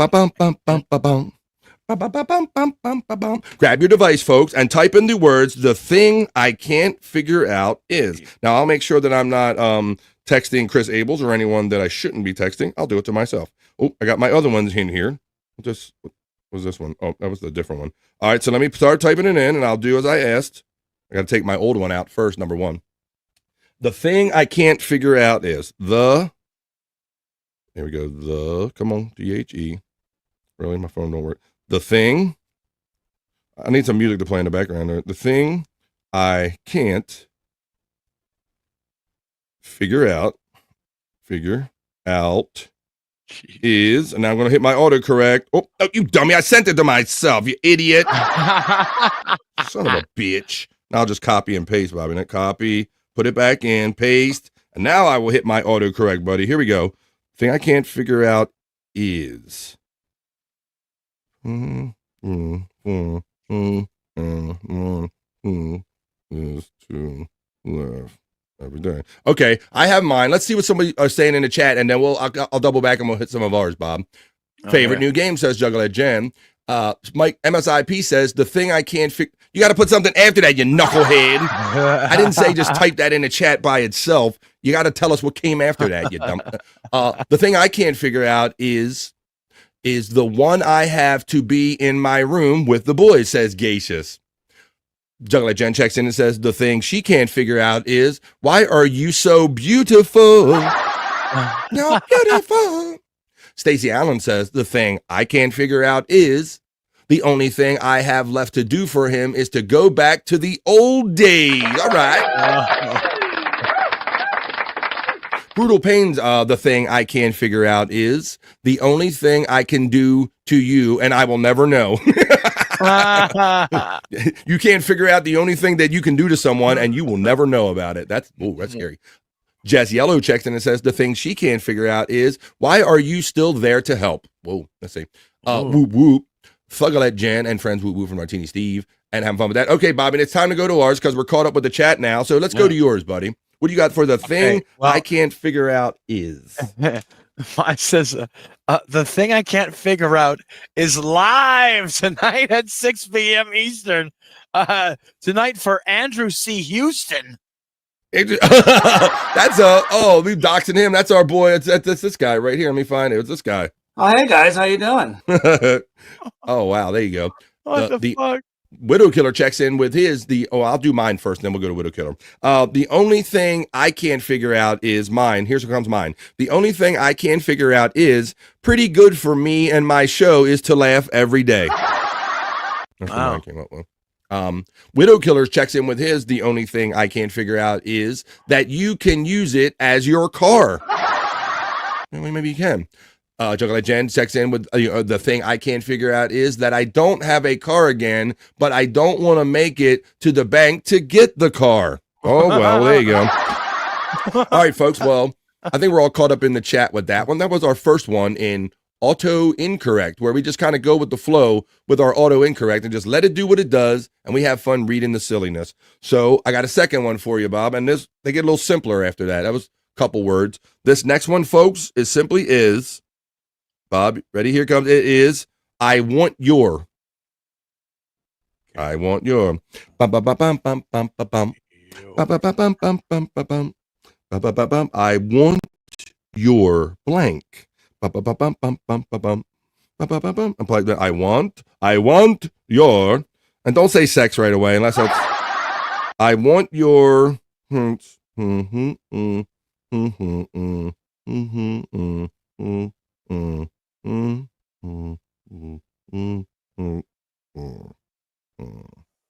[SPEAKER 12] your device, folks, and type in the words, the thing I can't figure out is. Now, I'll make sure that I'm not texting Chris Abels or anyone that I shouldn't be texting. I'll do it to myself. Oh, I got my other ones in here. What was this one? Oh, that was the different one. All right, so let me start typing it in, and I'll do as I asked. I got to take my old one out first, number 1. The thing I can't figure out is here we go, come on, THE. Really, my phone don't work. The thing, I need some music to play in the background there. The thing I can't figure out is, and now I'm going to hit my autocorrect. Oh, you dummy. I sent it to myself, you idiot. Son of a bitch. Now I'll just copy and paste, Bobby. Now copy, put it back in, paste, and now I will hit my autocorrect, buddy. Here we go. Thing I can't figure out is... is to left every day. Okay, I have mine. Let's see what somebody are saying in the chat, and then I'll double back and we'll hit some of ours, Bob. Favorite new game, says Juggler Jen. Mike MSIP says, the thing I can't figure... You got to put something after that, you knucklehead. I didn't say just type that in the chat by itself. You got to tell us what came after that, you dumb... the thing I can't figure out is the one I have to be in my room with the boys, says Gaseous. Juggler Jen checks in and says, the thing she can't figure out is, why are you so beautiful? You're beautiful. Stacey Allen says, the thing I can't figure out is, the only thing I have left to do for him is to go back to the old days. All right. Brutal Pains, the thing I can't figure out is, the only thing I can do to you, and I will never know. You can't figure out the only thing that you can do to someone, and you will never know about it. That's scary. Jess Yellow checks in and says, the thing she can't figure out is, why are you still there to help? Whoa, let's see. Whoop whoop. Thuggalette Jen and friends whoop whoop from Martini Steve, and having fun with that. Okay, Bobby, it's time to go to ours because we're caught up with the chat now. So let's go to yours, buddy. What do you got for the thing I can't figure out is?
[SPEAKER 13] Mine says, the thing I can't figure out is live tonight at 6 p.m. Eastern. Tonight for Andrew C. Houston.
[SPEAKER 12] That's we've doxing him. That's our boy. It's this guy right here. Let me find it. It's this guy.
[SPEAKER 8] Oh, hey guys, how you doing?
[SPEAKER 12] Oh wow, there you go.
[SPEAKER 13] What the fuck?
[SPEAKER 12] Widow Killer checks in with I'll do mine first, then we'll go to Widow Killer. The only thing I can't figure out is mine. Here's what comes mine. The only thing I can figure out is pretty good for me and my show is to laugh every day. That's what mine came up with. Widow Killer checks in with his. The only thing I can't figure out is that you can use it as your car. Maybe you can. Juggler Jen checks in with the thing I can't figure out is that I don't have a car again, but I don't want to make it to the bank to get the car. Oh, well, there you go. All right, folks. Well, I think we're all caught up in the chat with that one. That was our first one in auto incorrect, where we just kind of go with the flow with our auto incorrect and just let it do what it does. And we have fun reading the silliness. So I got a second one for you, Bob. And they get a little simpler after that. That was a couple words. This next one, folks, is Bob, ready? Here comes. It is, I want your. I want your. Bum, bum, bum, bum, bum, bum, bum, bum. Bum, bum, bum, bum, bum, bum, bum, bum. Bum, bum, bum, bum. I want your blank. Bum, bum, bum, bum, bum, bum, bum, bum. Bum, bum, bum, bum. I'm like that. I want your. And don't say sex right away unless that's. I want your.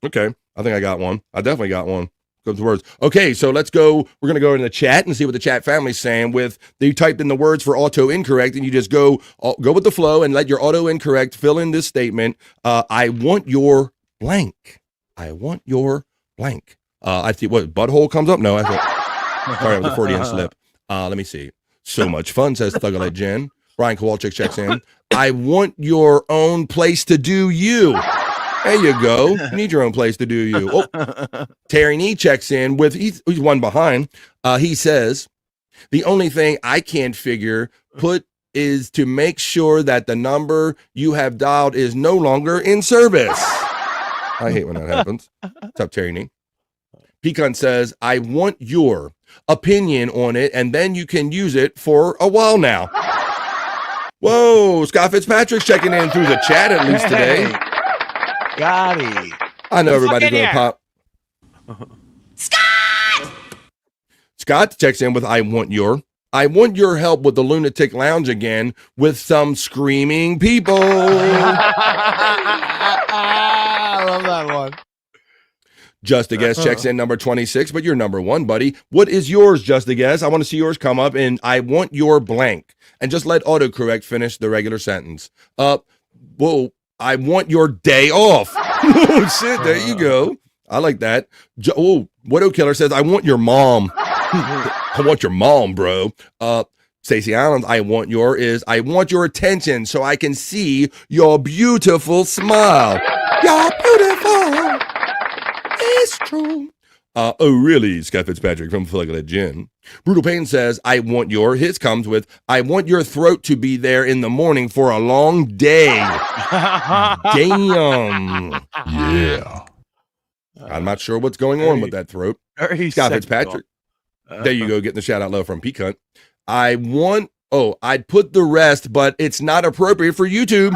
[SPEAKER 12] Okay, I think I got one. I definitely got one. Comes the words. Okay, so let's go. We're gonna go in the chat and see what the chat family's saying. You typed in the words for auto incorrect, and you just go with the flow and let your auto incorrect fill in this statement. I want your blank. I want your blank. I see what butthole comes up. No, I thought. Sorry, it was a Freudian slip. Let me see. So much fun, says Thuggalette Jen. Brian Kowalczyk checks in. I want your own place to do you. There you go. You need your own place to do you. Oh, Terry Nee checks in with, he's one behind. He says, the only thing I can't put is to make sure that the number you have dialed is no longer in service. I hate when that happens. What's up, Terry Nee? Pecan says, I want your opinion on it, and then you can use it for a while now. Whoa, Scott Fitzpatrick's checking in through the chat at least today.
[SPEAKER 13] Gotti.
[SPEAKER 12] I know everybody's going to pop. Scott checks in with I want your help with the Lunatic Lounge again with some screaming people.
[SPEAKER 13] I love that one.
[SPEAKER 12] Just a Guess checks in number 26, but you're number 1, buddy. What is yours, Just a Guess? I want to see yours come up, and I want your blank. And just let autocorrect finish the regular sentence. Whoa, I want your day off. Oh, shit, there you go. I like that. Widow Killer says, I want your mom. I want your mom, bro. Stacey Islands, I want your attention so I can see your beautiful smile. You're beautiful. It's true. Oh, really? Scott Fitzpatrick from Flaglet Gin. Brutal Pain says, his comes with, I want your throat to be there in the morning for a long day. Damn. Yeah. I'm not sure what's going on with that throat. Scott Fitzpatrick. There you go, getting the shout out low from Peacunt. I'd put the rest, but it's not appropriate for YouTube.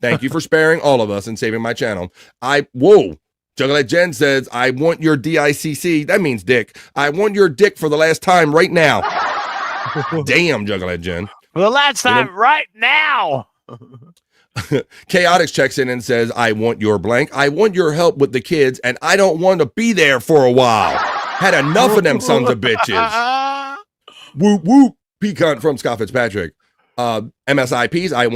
[SPEAKER 12] Thank you for sparing all of us and saving my channel. Juggalette Jen says, I want your DICC. That means dick. I want your dick for the last time right now. Damn, Juggalette Jen.
[SPEAKER 13] For the last time right now.
[SPEAKER 12] Chaotix checks in and says, I want your blank. I want your help with the kids, and I don't want to be there for a while. Had enough of them sons of bitches. Whoop, whoop. Pecan from Scott Fitzpatrick. MSIPs, I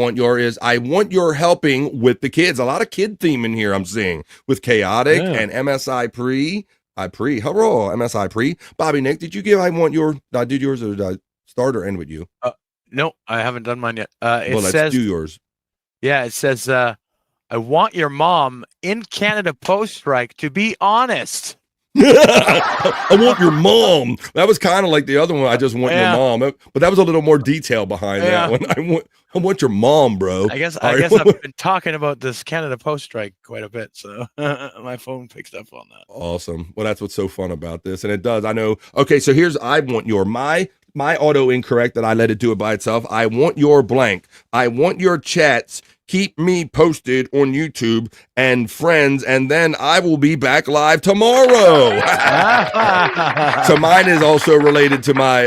[SPEAKER 12] want your helping with the kids. A lot of kid theme in here I'm seeing with Chaotic and MSI Pre. Hurrah, MSI Pre. Bobby Nick, did you give I want your, did I do yours or did I start or end with you?
[SPEAKER 13] No, I haven't done mine yet.
[SPEAKER 12] Let's do yours.
[SPEAKER 13] Yeah, it says, I want your mom in Canada post-strike to be honest.
[SPEAKER 12] I want your mom. That was kind of like the other one. I just want your mom, but that was a little more detail behind that one. I want your mom, bro.
[SPEAKER 13] I guess I've been talking about this Canada Post strike quite a bit, so my phone picks up on that.
[SPEAKER 12] Awesome. Well, that's what's so fun about this, and it does. I know. Okay, so here's I want your my auto incorrect that I let it do it by itself. I want your blank. I want your chats. Keep me posted on YouTube and friends, and then I will be back live tomorrow. So mine is also related to my,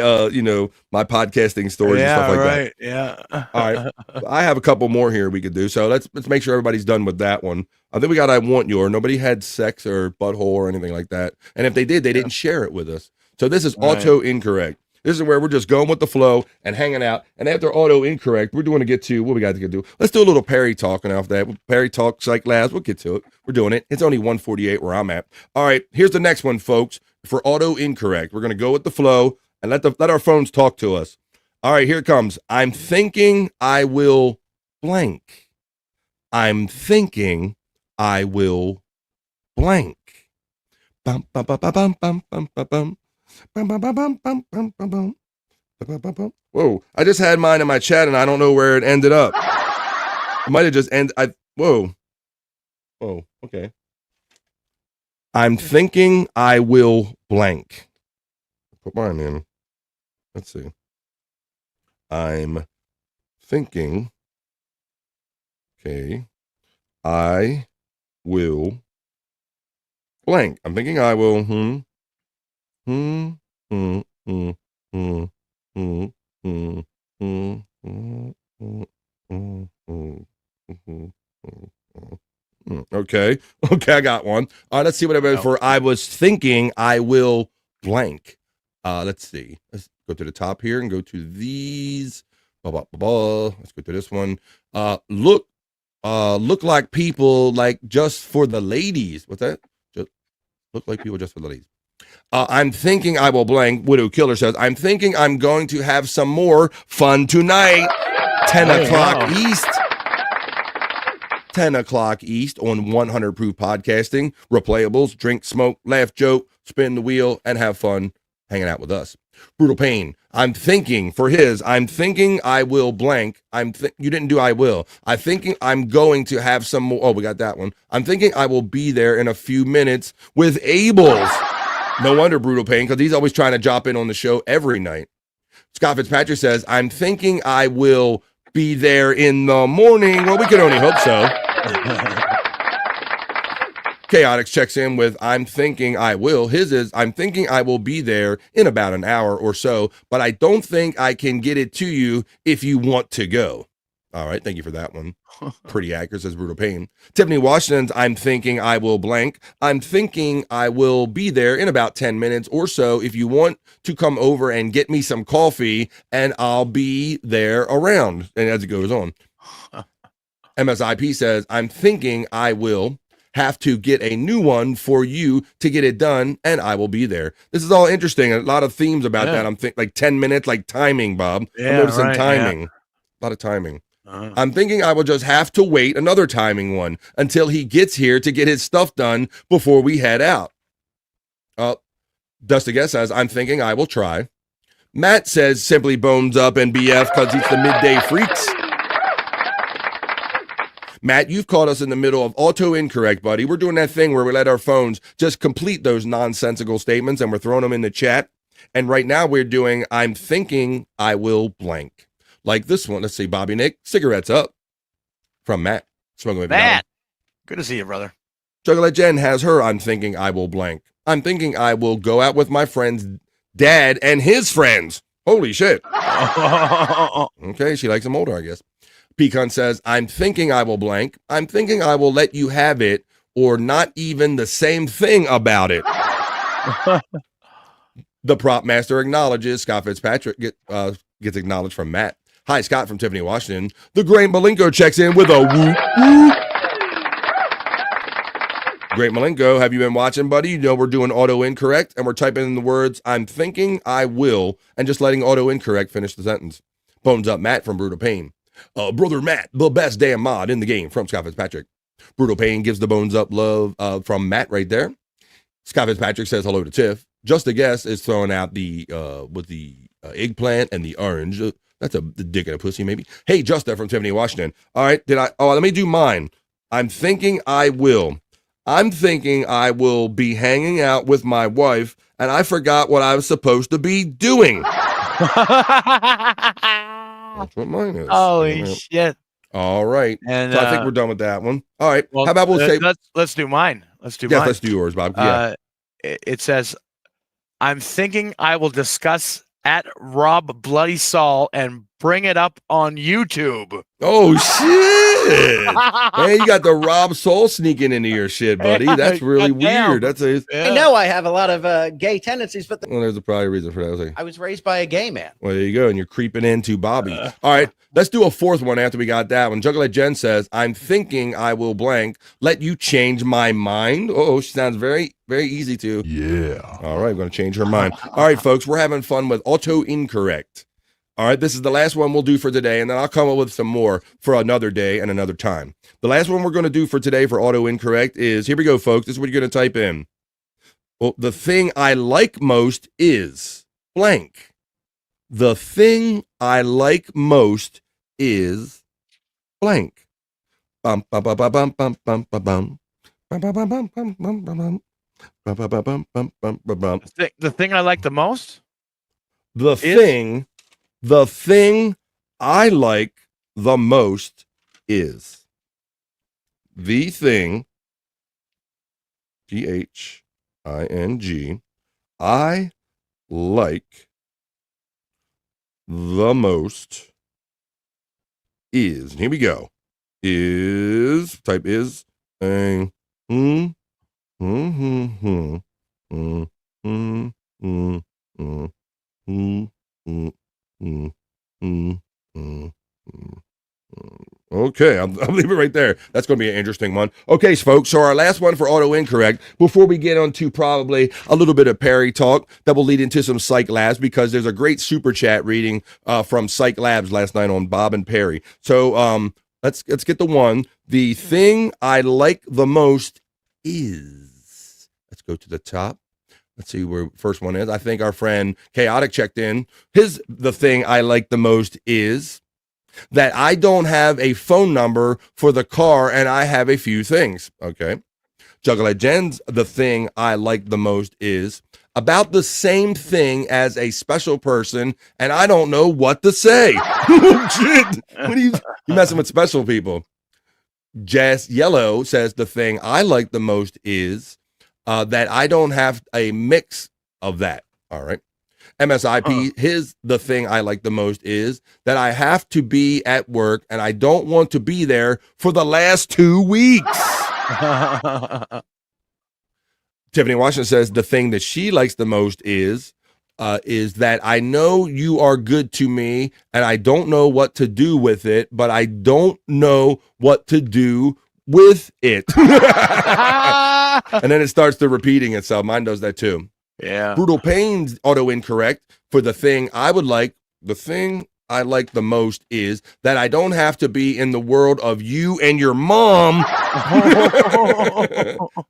[SPEAKER 12] my podcasting stories and stuff like that.
[SPEAKER 13] Yeah.
[SPEAKER 12] All right. I have a couple more here we could do. So let's make sure everybody's done with that one. I think we got I want your. Nobody had sex or butthole or anything like that. And if they did, they didn't share it with us. So this is auto incorrect. This is where we're just going with the flow and hanging out. And after auto incorrect, we're doing to get to what we got to get to. Let's do a little Perry talk, and after that, Perry talk, Cyke Labs. We'll get to it. We're doing it. It's only 1:48 where I'm at. All right, here's the next one, folks. For auto incorrect, we're gonna go with the flow and let our phones talk to us. All right, here it comes. I'm thinking I will blank. I'm thinking I will blank. Bum bum bum bum bum bum bum bum. Whoa, I just had mine in my chat and I don't know where it ended up. It might have just ended. Whoa, okay. I'm thinking I will blank. Put mine in. Let's see. I'm thinking. Okay. I will blank. I'm thinking I will. Okay, I got one. All right, let's see what I for. I was thinking I will blank. Let's see. Let's go to the top here and go to these. Let's go to this one. Look like people like just for the ladies. What's that? Just look like people just for the ladies. I'm thinking I will blank. Widow Killer says, I'm thinking I'm going to have some more fun tonight. 10 o'clock East. 10 o'clock East on 100 Proof Podcasting. Replayables, drink, smoke, laugh, joke, spin the wheel, and have fun hanging out with us. Brutal Pain. I'm thinking I will blank. You didn't do I will. I'm thinking I'm going to have some more. Oh, we got that one. I'm thinking I will be there in a few minutes with Abel's. No wonder Brutal Pain, because he's always trying to drop in on the show every night. Scott Fitzpatrick says, I'm thinking I will be there in the morning. Well, we can only hope so. Chaotix checks in with, I'm thinking I will. His is, I'm thinking I will be there in about an hour or so, but I don't think I can get it to you if you want to go. All right, thank you for that one. Pretty accurate, says Brutal Pain. Tiffany Washington's I'm thinking I will blank. I'm thinking I will be there in about 10 minutes or so if you want to come over and get me some coffee, and I'll be there around. And as it goes on. MSIP says, I'm thinking I will have to get a new one for you to get it done, and I will be there. This is all interesting. A lot of themes about that. I'm thinking like 10 minutes, like timing, Bob. I'm noticing timing. A lot of timing. I'm thinking I will just have to wait another timing one until he gets here to get his stuff done before we head out. Dusty Guest says, I'm thinking I will try. Matt says, simply bones up and BF because he's the midday freaks. Matt, you've caught us in the middle of auto incorrect, buddy. We're doing that thing where we let our phones just complete those nonsensical statements and we're throwing them in the chat. And right now we're doing, I'm thinking I will blank. Like this one. Let's see, Bobby Nick, cigarettes up from Matt. Smoking with
[SPEAKER 13] Matt, good to see you, brother.
[SPEAKER 12] Chocolate Jen has her, I'm thinking I will blank. I'm thinking I will go out with my friend's dad and his friends. Holy shit. Okay, she likes them older, I guess. Pecan says, I'm thinking I will blank. I'm thinking I will let you have it or not even the same thing about it. The prop master acknowledges. Scott Fitzpatrick gets acknowledged from Matt. Hi, Scott from Tiffany Washington. The Great Malenko checks in with a whoop whoop. Great Malenko, have you been watching, buddy? You know we're doing auto incorrect, and we're typing in the words, I'm thinking I will, and just letting auto incorrect finish the sentence. Bones up Matt from Brutal Pain. Brother Matt, the best damn mod in the game from Scott Fitzpatrick. Brutal Pain gives the bones up love from Matt right there. Scott Fitzpatrick says hello to Tiff. Just a Guess is throwing out the with the eggplant and the orange. That's the dick in a pussy, maybe. Hey, Justa from Tiffany Washington. All right, let me do mine. I'm thinking I will. I'm thinking I will be hanging out with my wife, and I forgot what I was supposed to be doing. That's what mine is.
[SPEAKER 13] Holy shit.
[SPEAKER 12] All right.
[SPEAKER 13] And
[SPEAKER 12] so I think we're done with that one. All right.
[SPEAKER 13] Well,
[SPEAKER 12] how about we'll say
[SPEAKER 13] let's do mine. Let's do
[SPEAKER 12] mine.
[SPEAKER 13] Yes,
[SPEAKER 12] let's do yours, Bob. Yeah.
[SPEAKER 13] It says, I'm thinking I will discuss at Rob Bloody Saul and bring it up on YouTube.
[SPEAKER 12] Oh shit! Man, you got the Rob Soul sneaking into your shit, buddy. That's really weird. That's
[SPEAKER 14] I know I have a lot of gay tendencies, but
[SPEAKER 12] well, there's probably a reason for that.
[SPEAKER 14] I was raised by a gay man.
[SPEAKER 12] Well, there you go, and you're creeping into Bobby. All right, let's do a fourth one after we got that one. Juggler Jen says, "I'm thinking I will blank. Let you change my mind." Oh, she sounds very, very easy to.
[SPEAKER 11] Yeah.
[SPEAKER 12] All right, I'm going to change her mind. All right, folks, we're having fun with auto incorrect. All right, this is the last one we'll do for today, and then I'll come up with some more for another day and another time. The last one we're going to do for today for auto incorrect is, here we go, folks. This is what you're going to type in. Well, the thing I like most is blank. The thing I like most is blank. Bum bum bum bum bum bum bum bum bum bum bum bum bum bum bum bum bum bum.
[SPEAKER 13] The thing I like the most?
[SPEAKER 12] The thing I like the most is the thing, T-H-I-N-G, I like the most is, here we go, is, type is, Okay, I'll leave it right there. That's going to be an interesting one. Okay, folks, so our last one for auto incorrect, before we get on to probably a little bit of Perry talk that will lead into some Cyke Labs, because there's a great super chat reading from Cyke Labs last night on Bob and Perry. So let's get the one. The thing I like the most is, let's go to the top. Let's see where first one is. I think our friend Chaotic checked in. The thing I like the most is that I don't have a phone number for the car and I have a few things. Okay. Juggler Jen's the thing I like the most is about the same thing as a special person and I don't know what to say. Shit. What are you messing with special people? Jess Yellow says the thing I like the most is that I don't have a mix of that. All right. MSIP, the thing I like the most is that I have to be at work and I don't want to be there for the last 2 weeks. Tiffany Washington says the thing that she likes the most is that I know you are good to me and I don't know what to do with it, but I don't know what to do with it. And then it starts to repeating itself. Mine does that too.
[SPEAKER 13] Yeah.
[SPEAKER 12] Brutal Pain's auto incorrect for the thing I would like. The thing I like the most is that I don't have to be in the world of you and your mom.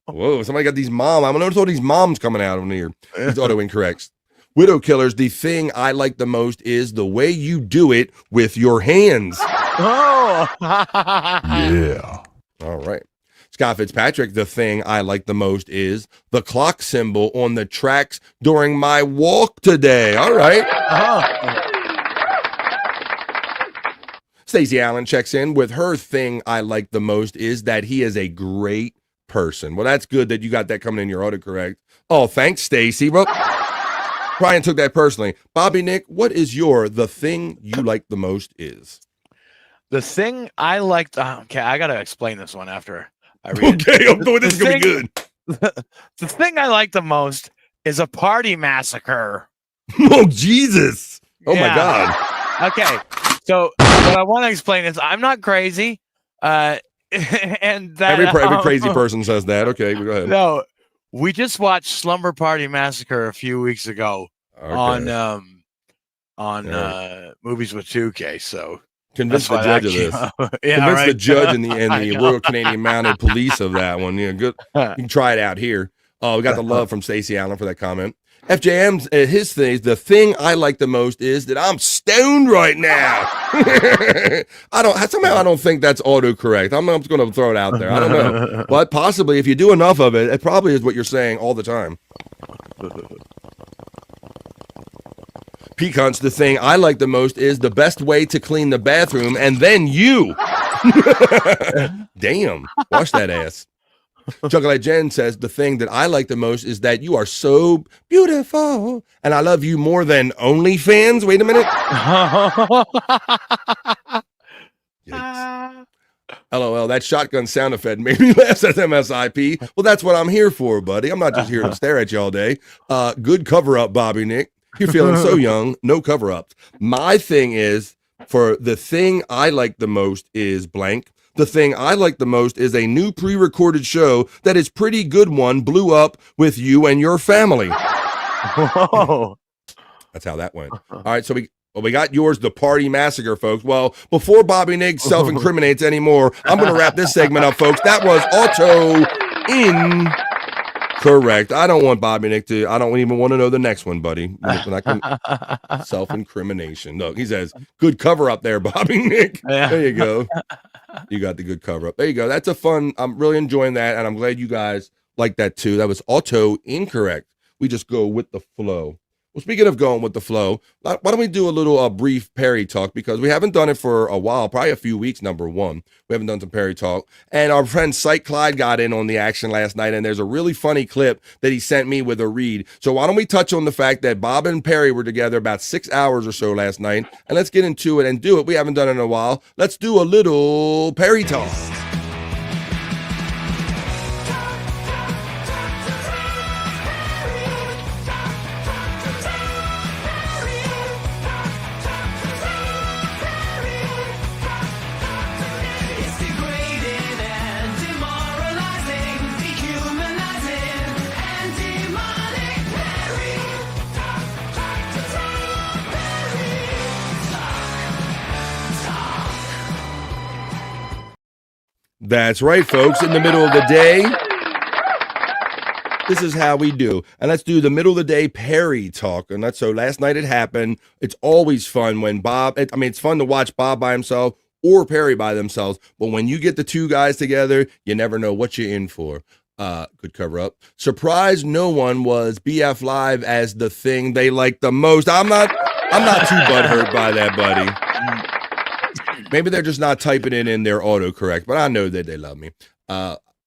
[SPEAKER 12] Whoa, somebody got these mom. I'm noticing all these moms coming out of here. These auto incorrects. Widow Killers, the thing I like the most is the way you do it with your hands.
[SPEAKER 13] Oh.
[SPEAKER 12] Yeah. All right. Scott Fitzpatrick, the thing I like the most is the clock symbol on the tracks during my walk today. All right. Stacey Allen checks in with her thing I like the most is that he is a great person. Well, that's good that you got that coming in your autocorrect. Oh, thanks, Stacey. Well, Brian took that personally. Bobby Nick, what is the thing you like the most is?
[SPEAKER 13] The thing I liked. Okay, I gotta explain this one after I read it.
[SPEAKER 12] Okay, I'm going. This is gonna be good.
[SPEAKER 13] The thing I like the most is a party massacre.
[SPEAKER 12] Oh Jesus! Oh my God!
[SPEAKER 13] Okay, so what I want to explain is I'm not crazy, and that
[SPEAKER 12] every crazy person says that. Okay, go ahead.
[SPEAKER 13] No, we just watched Slumber Party Massacre a few weeks ago on Movies with 2K. So.
[SPEAKER 12] Convince the judge of this. Convince the judge and the Royal Canadian Mounted Police of that one. Yeah, good. You can try it out here. Oh, we got the love from Stacey Allen for that comment. FJM's his thing. The thing I like the most is that I'm stoned right now. I don't think that's autocorrect. I'm just going to throw it out there. I don't know, but possibly if you do enough of it, it probably is what you're saying all the time. Pecans, the thing I like the most is the best way to clean the bathroom, and then you. Damn, wash that ass. Chocolate Jen says the thing that I like the most is that you are so beautiful, and I love you more than OnlyFans. Wait a minute. LOL, that shotgun sound effect made me laugh, says MSIP. Well, that's what I'm here for, buddy. I'm not just here to stare at you all day. Good cover up, Bobby Nick. You're feeling so young, no cover-ups. My thing is, for the thing I like the most is blank. The thing I like the most is a new pre-recorded show that is pretty good one, blew up with you and your family.
[SPEAKER 13] Whoa.
[SPEAKER 12] That's how that went. All right, so we got yours, the party massacre, folks. Well, before Bobby Nick self-incriminates anymore, I'm going to wrap this segment up, folks. That was Correct. I don't want Bobby Nick to. I don't even want to know the next one, buddy. Self-incrimination. Look, he says, "Good cover up there, Bobby Nick."
[SPEAKER 13] Yeah.
[SPEAKER 12] There you go. You got the good cover up. There you go. That's a fun. I'm really enjoying that, and I'm glad you guys like that too. That was auto incorrect. We just go with the flow. Well, speaking of going with the flow, why don't we do a little brief Perry talk, because we haven't done it for a while, probably a few weeks, number one. We haven't done some Perry talk. And our friend Cyke Clyde got in on the action last night, and there's a really funny clip that he sent me with a read. So why don't we touch on the fact that Bob and Perry were together about 6 hours or so last night, and let's get into it and do it. We haven't done it in a while. Let's do a little Perry talk. That's right, folks. In the middle of the day, this is how we do. And let's do the middle of the day Perry talk. And that's so last night it happened. It's always fun when it's fun to watch Bob by himself or Perry by themselves. But when you get the two guys together, you never know what you're in for. Good cover up. Surprise no one was BF Live as the thing they like the most. I'm not too butthurt by that, buddy. Maybe they're just not typing it in their autocorrect, but I know that they love me.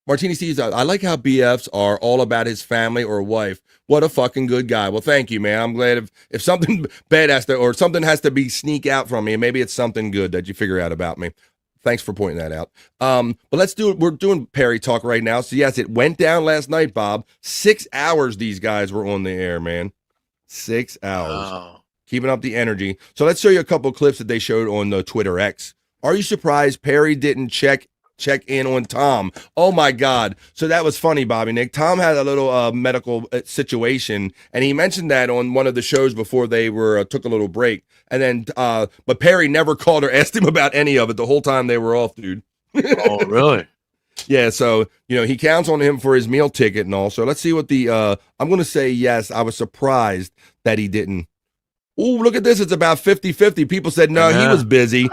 [SPEAKER 12] Martini Steve's, I like how BFs are all about his family or wife. What a fucking good guy. Well, thank you, man. I'm glad if something bad has to, or something has to be sneak out from me, and maybe it's something good that you figure out about me. Thanks for pointing that out. But let's do it. We're doing Perry talk right now. So yes, it went down last night, Bob. 6 hours these guys were on the air, man. 6 hours.
[SPEAKER 13] Oh.
[SPEAKER 12] Keeping up the energy. So let's show you a couple of clips that they showed on the Twitter X. Are you surprised Perry didn't check in on Tom? Oh my God. So that was funny, Bobby Nick. Tom had a little medical situation, and he mentioned that on one of the shows before they were took a little break. And then, but Perry never called or asked him about any of it the whole time they were off, dude.
[SPEAKER 13] Oh, really?
[SPEAKER 12] Yeah, so, he counts on him for his meal ticket and all. So let's see what I'm going to say yes, I was surprised that he didn't. Oh, look at this. It's about 50-50. People said, no, he was busy.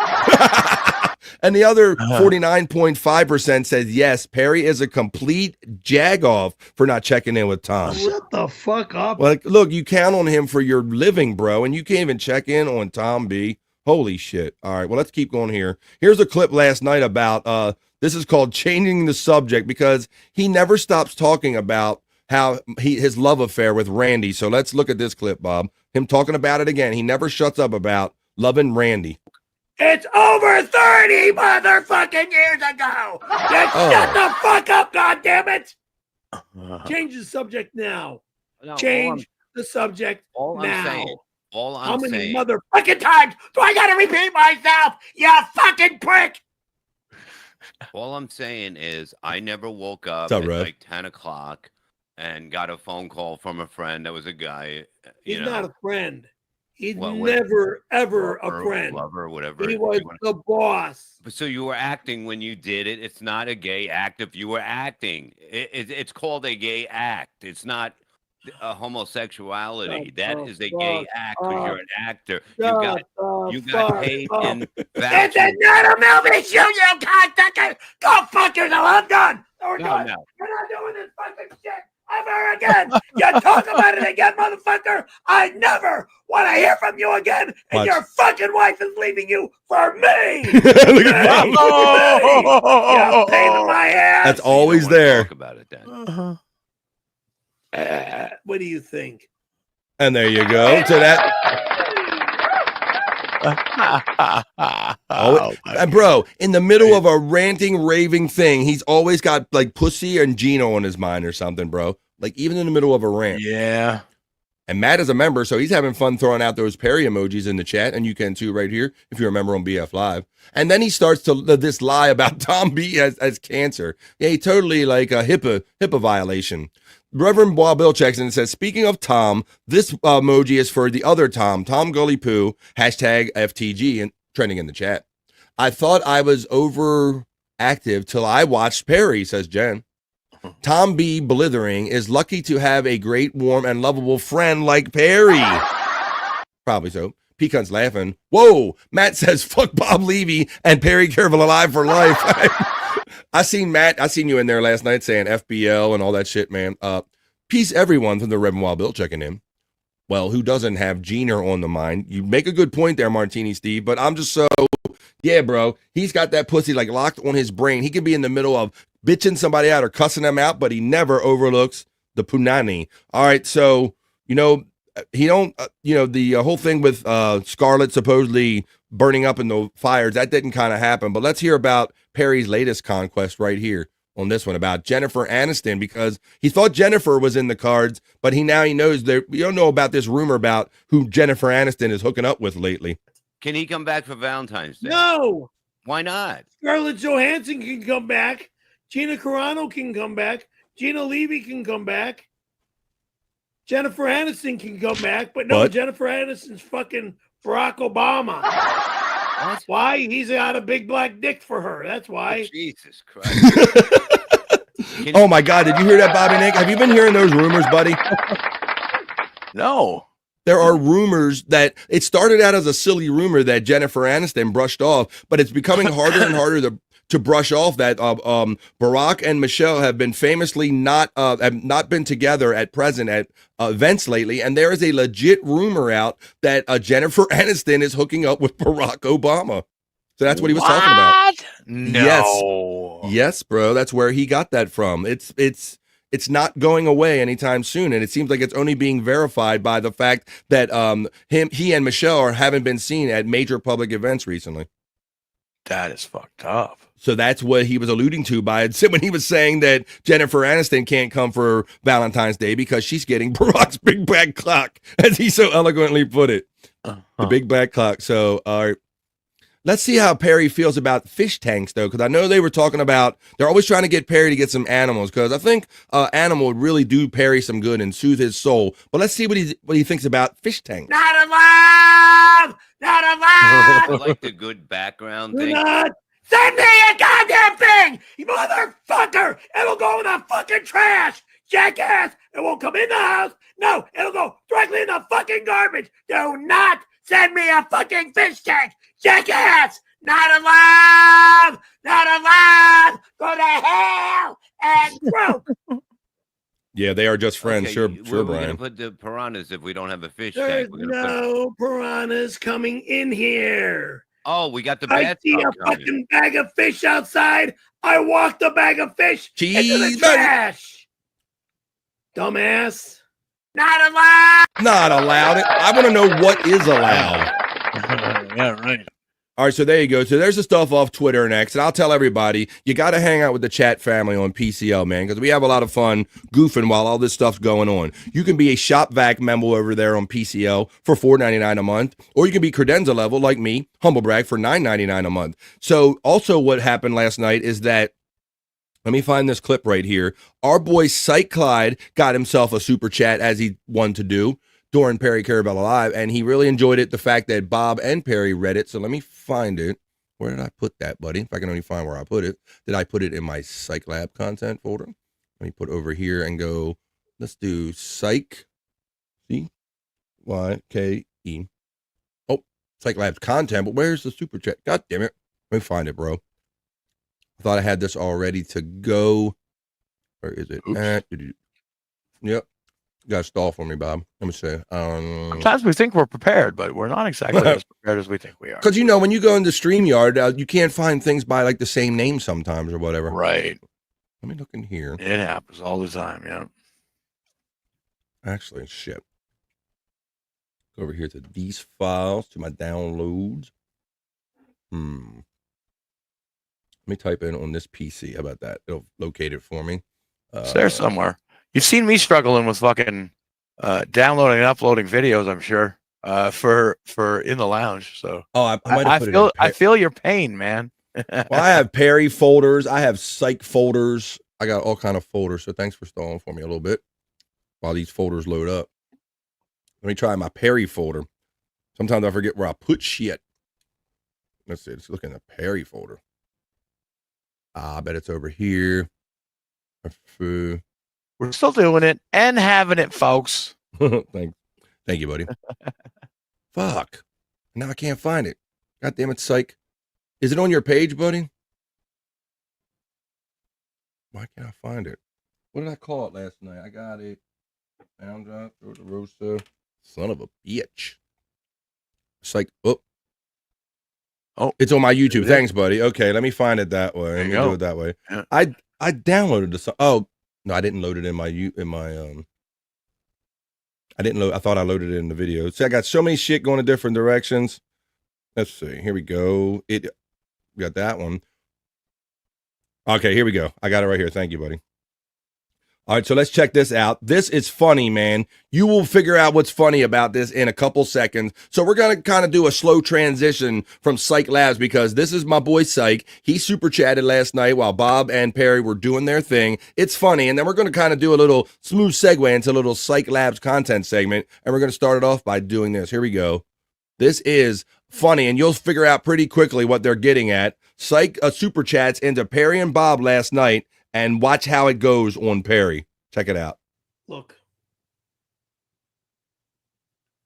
[SPEAKER 12] And the other 49.5% says, yes, Perry is a complete jag-off for not checking in with Tom.
[SPEAKER 16] Shut the fuck up.
[SPEAKER 12] Well, look, you count on him for your living, bro, and you can't even check in on Tom B. Holy shit. All right, well, let's keep going here. Here's a clip last night about, this is called Changing the Subject, because he never stops talking about how his love affair with Randy. So let's look at this clip, Bob. Him talking about it again. He never shuts up about loving Randy.
[SPEAKER 16] It's over 30 motherfucking years ago. Shut the fuck up, goddammit. Change the subject now.
[SPEAKER 14] No,
[SPEAKER 16] Change the subject
[SPEAKER 14] all
[SPEAKER 16] now.
[SPEAKER 14] I'm saying, all
[SPEAKER 16] How
[SPEAKER 14] I'm
[SPEAKER 16] many
[SPEAKER 14] saying,
[SPEAKER 16] motherfucking times do I gotta repeat myself, you fucking prick?
[SPEAKER 14] all I'm saying is I never woke up
[SPEAKER 12] What's up,
[SPEAKER 14] at
[SPEAKER 12] Rev?
[SPEAKER 14] like 10 o'clock and got a phone call from a friend that was a guy.
[SPEAKER 16] He's not a friend. He's
[SPEAKER 14] Well,
[SPEAKER 16] never, ever
[SPEAKER 14] lover,
[SPEAKER 16] a friend.
[SPEAKER 14] lover, whatever.
[SPEAKER 16] He was the boss.
[SPEAKER 14] So you were acting when you did it. It's not a gay act if you were acting. It's called a gay act. It's not a homosexuality. That is a gay act because you're an actor. You got paid in
[SPEAKER 16] This is not a movie shoot, you cocksucker! Go fuck yourself! I'm done! We're done.
[SPEAKER 14] No.
[SPEAKER 16] We're not doing this fucking shit ever again! You talk about it again, motherfucker! I never want to hear from you again, and
[SPEAKER 12] Watch.
[SPEAKER 16] your fucking wife is leaving you for me!
[SPEAKER 12] Look at
[SPEAKER 16] Me!
[SPEAKER 12] Bob.
[SPEAKER 16] You pain in my ass!
[SPEAKER 12] That's always there.
[SPEAKER 14] Talk about it then.
[SPEAKER 16] What do you think?
[SPEAKER 12] And there you go. So that. And bro, in the middle of a ranting, raving thing, he's always got like pussy and Gino on his mind or something, bro. Like even in the middle of a rant.
[SPEAKER 13] Yeah.
[SPEAKER 12] And Matt is a member, so he's having fun throwing out those Perry emojis in the chat, and you can too right here if you're a member on BF Live. And then he starts to this lie about Tom B as cancer. Yeah, he totally like a HIPAA violation. Reverend Bob Bill checks in and says, speaking of Tom, this emoji is for the other Tom Gully Poo, #FTG, and trending in the chat. I thought I was overactive till I watched Perry, says Jen. Tom B. Blithering is lucky to have a great, warm, and lovable friend like Perry. Probably so. Pecans laughing. Whoa, Matt says, fuck Bob Levy and Perry Careful Alive for life. I seen you in there last night saying FBL and all that shit, man. Peace everyone from the Reverend Wild Bill checking in. Well, who doesn't have Jeaner on the mind? You make a good point there, Martini Steve, but I'm just so, yeah, bro. He's got that pussy like locked on his brain. He could be in the middle of bitching somebody out or cussing them out, but he never overlooks the punani. All right, so, he don't, the whole thing with Scarlett supposedly burning up in the fires, that didn't kind of happen. But let's hear about Perry's latest conquest right here on this one about Jennifer Aniston, because he thought Jennifer was in the cards, but he knows that you don't know about this rumor about who Jennifer Aniston is hooking up with lately.
[SPEAKER 14] Can he come back for Valentine's Day?
[SPEAKER 16] No!
[SPEAKER 14] Why not?
[SPEAKER 16] Scarlett Johansson can come back. Gina Carano can come back. Gina Levy can come back. Jennifer Aniston can come back, but no,
[SPEAKER 12] What?
[SPEAKER 16] Jennifer Aniston's fucking Barack Obama. That's why he's got a big black dick for her. That's why.
[SPEAKER 14] Jesus Christ.
[SPEAKER 12] Oh my God, did you hear that, Bobby Nick? Have you been hearing those rumors, buddy?
[SPEAKER 13] No.
[SPEAKER 12] There are rumors that it started out as a silly rumor that Jennifer Aniston brushed off, but it's becoming harder and harder to brush off that Barack and Michelle have been famously have not been together at present at events lately, and there is a legit rumor out that Jennifer Aniston is hooking up with Barack Obama. So that's what he was talking about.
[SPEAKER 13] No.
[SPEAKER 12] Yes. Yes, bro. That's where he got that from. It's not going away anytime soon, and it seems like it's only being verified by the fact that he and Michelle haven't been seen at major public events recently.
[SPEAKER 13] That is fucked up.
[SPEAKER 12] So that's what he was alluding to by it when he was saying that Jennifer Aniston can't come for Valentine's Day because she's getting Barack's big black clock, as he so eloquently put it. The big black clock. So, let's see how Perry feels about fish tanks, though, because I know they were talking about, they're always trying to get Perry to get some animals, because I think animal would really do Perry some good and soothe his soul. But let's see what he thinks about fish tanks.
[SPEAKER 16] Not alive! Not alive!
[SPEAKER 4] I like the good background
[SPEAKER 16] You're
[SPEAKER 4] thing.
[SPEAKER 16] not. Send me a goddamn thing! You motherfucker! It'll go in the fucking trash! Jackass! It won't come in the house! No, it'll go directly in the fucking garbage! Do not send me a fucking fish tank! Jackass! Not alive! Not alive! Go to hell and broke!
[SPEAKER 12] Yeah, they are just friends.
[SPEAKER 4] Okay,
[SPEAKER 12] Sure,
[SPEAKER 4] we're
[SPEAKER 12] Brian.
[SPEAKER 4] gonna put the piranhas if we don't have a fish
[SPEAKER 16] There's
[SPEAKER 4] tank. We're gonna
[SPEAKER 16] no piranhas coming in here.
[SPEAKER 4] Oh, we got the
[SPEAKER 16] I
[SPEAKER 4] bad
[SPEAKER 16] see a
[SPEAKER 4] stuff coming.
[SPEAKER 16] fucking bag of fish outside. I walked the bag of fish into the
[SPEAKER 12] Cheese,
[SPEAKER 16] trash. Dumbass. Not allowed.
[SPEAKER 12] Not allowed. I want to know what is allowed.
[SPEAKER 13] Yeah, right.
[SPEAKER 12] All right, so there you go. So there's the stuff off Twitter and X, and I'll tell everybody, you got to hang out with the chat family on PCL, man, because we have a lot of fun goofing while all this stuff's going on. You can be a Shop Vac member over there on PCL for $4.99 a month, or you can be credenza level like me, Humble Brag, for $9.99 a month. So also what happened last night is that, let me find this clip right here. Our boy Cyke Clyde got himself a super chat, as he wanted to do during Perry Carabell Live, and he really enjoyed it, the fact that Bob and Perry read it. So let me find it. Where did I put that, buddy? If I can only find where I put it. Did I put it in my Cyke Lab content folder? Let me put over here and go, let's do Cyke, C-Y-K-E. Oh, Cyke Labs content, but where's the super chat? God damn it. Let me find it, bro. I thought I had this all ready to go. Where is it? Yep. You got to stall for me, Bob. Let me see.
[SPEAKER 13] Sometimes we think we're prepared, but we're not exactly as prepared as we think we are.
[SPEAKER 12] Because, you know, when you go into StreamYard, you can't find things by, like, the same name sometimes or whatever.
[SPEAKER 13] Right.
[SPEAKER 12] Let me look in here.
[SPEAKER 13] It happens all the time, yeah.
[SPEAKER 12] Actually, shit. Go over here to these files, to my downloads. Let me type in on this PC. How about that? It'll locate it for me.
[SPEAKER 13] It's there somewhere. You've seen me struggling with fucking downloading and uploading videos, I'm sure, for in the lounge. So I feel your pain, man.
[SPEAKER 12] Well, I have Perry folders. I have Cyke folders. I got all kind of folders. So thanks for stalling for me a little bit while these folders load up. Let me try my Perry folder. Sometimes I forget where I put shit. Let's see. Let's look in the Perry folder. I bet it's over here.
[SPEAKER 13] We're still doing it and having it, folks.
[SPEAKER 12] Thank you, buddy. Fuck. Now I can't find it. God damn it, Cyke. Is it on your page, buddy? Why can't I find it? What did I call it last night? I got it. Found out. Rosa. Son of a bitch. Cyke. Oh, it's on my YouTube. Thanks, buddy. Okay, let me find it that way. Let me do it that way. Yeah. I downloaded this. Oh no, I didn't load it in my I didn't load. I thought I loaded it in the video. See, I got so many shit going in different directions. Let's see. Here we go. We got that one. Okay, here we go. I got it right here. Thank you, buddy. All right, so let's check this out. This is funny, man. You will figure out what's funny about this in a couple seconds. So we're going to kind of do a slow transition from Cyke Labs because this is my boy Cyke. He super chatted last night while Bob and Perry were doing their thing. It's funny. And then we're going to kind of do a little smooth segue into a little Cyke Labs content segment. And we're going to start it off by doing this. Here we go. This is funny, and you'll figure out pretty quickly what they're getting at. Cyke super chats into Perry and Bob last night. And watch how it goes on Perry. Check it out.
[SPEAKER 16] Look.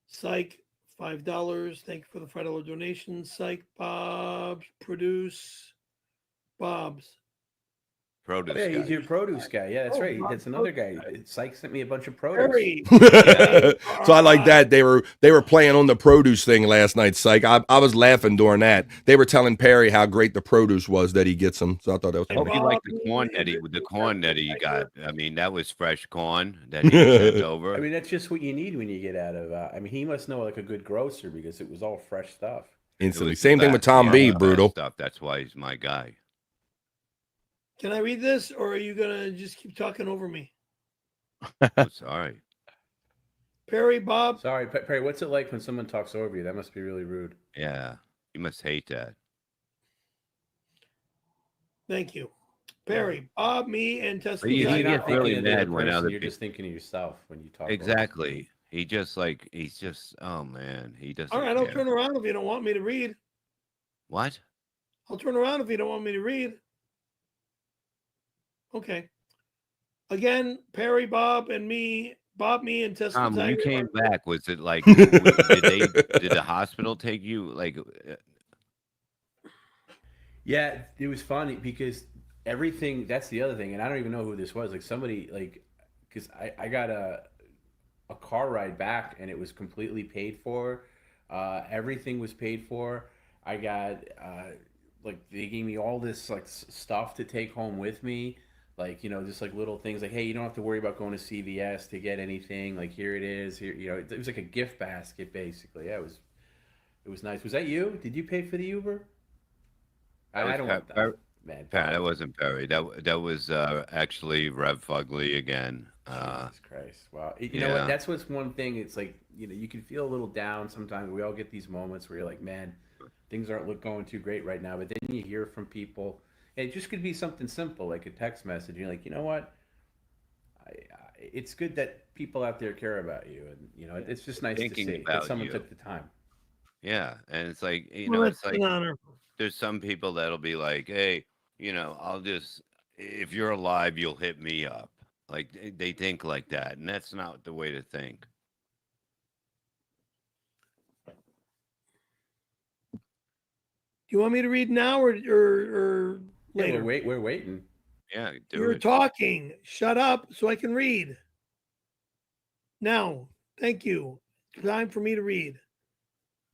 [SPEAKER 16] Cyke, $5. Thank you for the $5 donation. Cyke, Bob's, produce. Bob's.
[SPEAKER 4] produce
[SPEAKER 17] Yeah,
[SPEAKER 4] guy.
[SPEAKER 17] he's your produce guy. Yeah, that's right. That's another guy. Cyke sent me a bunch of produce.
[SPEAKER 16] Perry.
[SPEAKER 12] So I like that. They were playing on the produce thing last night, Psych. I was laughing during that. They were telling Perry how great the produce was that he gets them. So I thought that was
[SPEAKER 4] Oh,
[SPEAKER 12] funny.
[SPEAKER 4] he liked the corn that he got. I mean, that was fresh corn that he sent over.
[SPEAKER 17] I mean, that's just what you need when you get out of. I mean, he must know like a good grocer because it was all fresh stuff.
[SPEAKER 12] Instantly.
[SPEAKER 4] It was
[SPEAKER 12] Same
[SPEAKER 4] the
[SPEAKER 12] thing with
[SPEAKER 4] best.
[SPEAKER 12] Tom
[SPEAKER 4] Yeah,
[SPEAKER 12] B.
[SPEAKER 4] the best
[SPEAKER 12] Brutal.
[SPEAKER 4] stuff. That's why he's my guy.
[SPEAKER 16] Can I read this, or are you gonna just keep talking over me?
[SPEAKER 4] I'm sorry.
[SPEAKER 16] Perry, Bob.
[SPEAKER 17] Sorry, Perry. What's it like when someone talks over you? That must be really rude.
[SPEAKER 4] Yeah, you must hate that.
[SPEAKER 16] Thank you, Perry, Bob, me, and Tesco.
[SPEAKER 4] You
[SPEAKER 17] You're
[SPEAKER 4] get
[SPEAKER 17] not
[SPEAKER 4] really
[SPEAKER 17] thinking of the
[SPEAKER 4] mad
[SPEAKER 17] other
[SPEAKER 4] when
[SPEAKER 17] person,
[SPEAKER 4] other
[SPEAKER 17] you're
[SPEAKER 4] people.
[SPEAKER 17] just thinking of yourself when you talk. over
[SPEAKER 4] Exactly. He's just. Oh man, he doesn't.
[SPEAKER 16] All right, I'll
[SPEAKER 4] care.
[SPEAKER 16] turn around if you don't want me to read.
[SPEAKER 4] What?
[SPEAKER 16] I'll turn around if you don't want me to read. Okay. Again, Perry, Bob, and me. Bob, me, and Tesco.
[SPEAKER 4] Tom, when you
[SPEAKER 16] Tiger
[SPEAKER 4] came
[SPEAKER 16] are-
[SPEAKER 4] back, was it like did the hospital take you like?
[SPEAKER 17] Yeah, it was funny because everything. That's the other thing, and I don't even know who this was. Like somebody, like, because I got a car ride back, and it was completely paid for. Everything was paid for. I got like they gave me all this like stuff to take home with me, like just like little things like, hey, you don't have to worry about going to CVS to get anything. Like here it is. Here it was like a gift basket basically. Yeah, it was nice. Was that you? Did you pay for the Uber? I don't want that. Man,
[SPEAKER 4] That wasn't Perry. That was actually Rev Fugly again.
[SPEAKER 17] Jesus Christ! Wow. You know what? That's what's one thing. It's like you can feel a little down sometimes. We all get these moments where you're like, man, things aren't going too great right now. But then you hear from people. And it just could be something simple like a text message. You're like, you know what? It's good that people out there care about you, and it's just nice to see that someone took the time.
[SPEAKER 4] Yeah, and it's like
[SPEAKER 16] Well,
[SPEAKER 4] it's
[SPEAKER 16] that's
[SPEAKER 4] like
[SPEAKER 16] an honor.
[SPEAKER 4] there's some people that'll be like, hey, I'll just if you're alive, you'll hit me up. Like they think like that, and that's not the way to think.
[SPEAKER 16] Do you want me to read now or later?
[SPEAKER 17] Yeah, we're waiting.
[SPEAKER 4] Yeah,
[SPEAKER 16] You're talking. Shut up so I can read. Now, thank you. Time for me to read.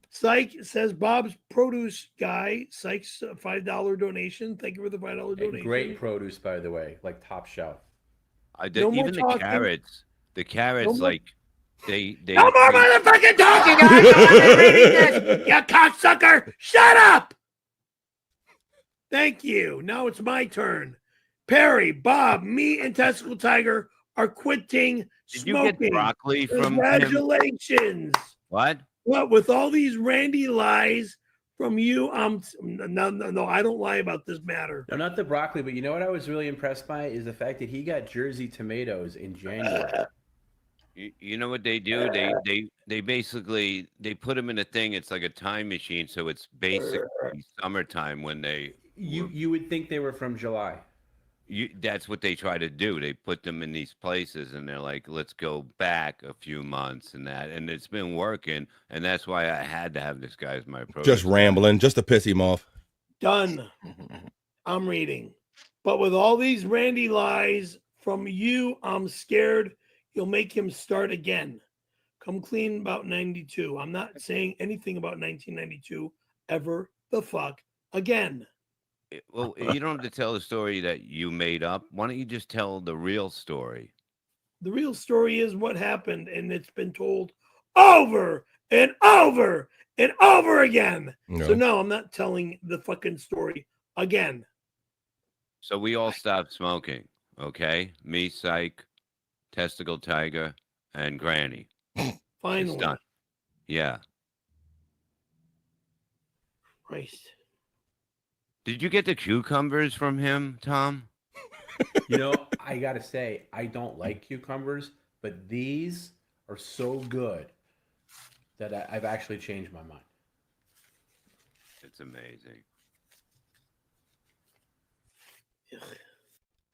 [SPEAKER 16] Cyke says Bob's produce guy. Cyke's a $5 donation. Thank you for the $5 donation.
[SPEAKER 17] Great produce, by the way, like top shelf.
[SPEAKER 4] I did
[SPEAKER 16] No more
[SPEAKER 4] even
[SPEAKER 16] talking.
[SPEAKER 4] the carrots,
[SPEAKER 16] No more-
[SPEAKER 4] like they
[SPEAKER 16] No more motherfucking talking, guys! I'm reading this, you cocksucker! Shut up! Thank you. Now it's my turn. Perry, Bob, me, and Testicle Tiger are quitting
[SPEAKER 4] Did you
[SPEAKER 16] smoking.
[SPEAKER 4] get broccoli from him?
[SPEAKER 16] Congratulations.
[SPEAKER 4] What?
[SPEAKER 16] What, with all these Randy lies from you, no, I don't lie about this matter.
[SPEAKER 17] No, not the broccoli, but you know what I was really impressed by is the fact that he got Jersey tomatoes in January.
[SPEAKER 4] You know what they do? They basically they put them in a thing. It's like a time machine, so it's basically summertime when they.
[SPEAKER 17] You would think they were from July.
[SPEAKER 4] That's what they try to do. They put them in these places, and they're like, "Let's go back a few months," and it's been working, and that's why I had to have this guy as my approach.
[SPEAKER 12] Just rambling, just to piss him off.
[SPEAKER 16] Done. I'm reading. But with all these Randy lies from you, I'm scared you'll make him start again. Come clean about 92. I'm not saying anything about 1992 ever the fuck again.
[SPEAKER 4] Well, you don't have to tell the story that you made up. Why don't you just tell the real story?
[SPEAKER 16] The real story is what happened, and it's been told over and over and over again.
[SPEAKER 4] No.
[SPEAKER 16] So no, I'm not telling the fucking story again.
[SPEAKER 4] So we all stopped smoking, okay? Me, Cyke, Testicle Tiger, and Granny.
[SPEAKER 16] Finally.
[SPEAKER 4] It's done. Yeah.
[SPEAKER 16] Christ.
[SPEAKER 4] Did you get the cucumbers from him, Tom?
[SPEAKER 17] I gotta say, I don't like cucumbers, but these are so good that I've actually changed my mind.
[SPEAKER 4] It's amazing.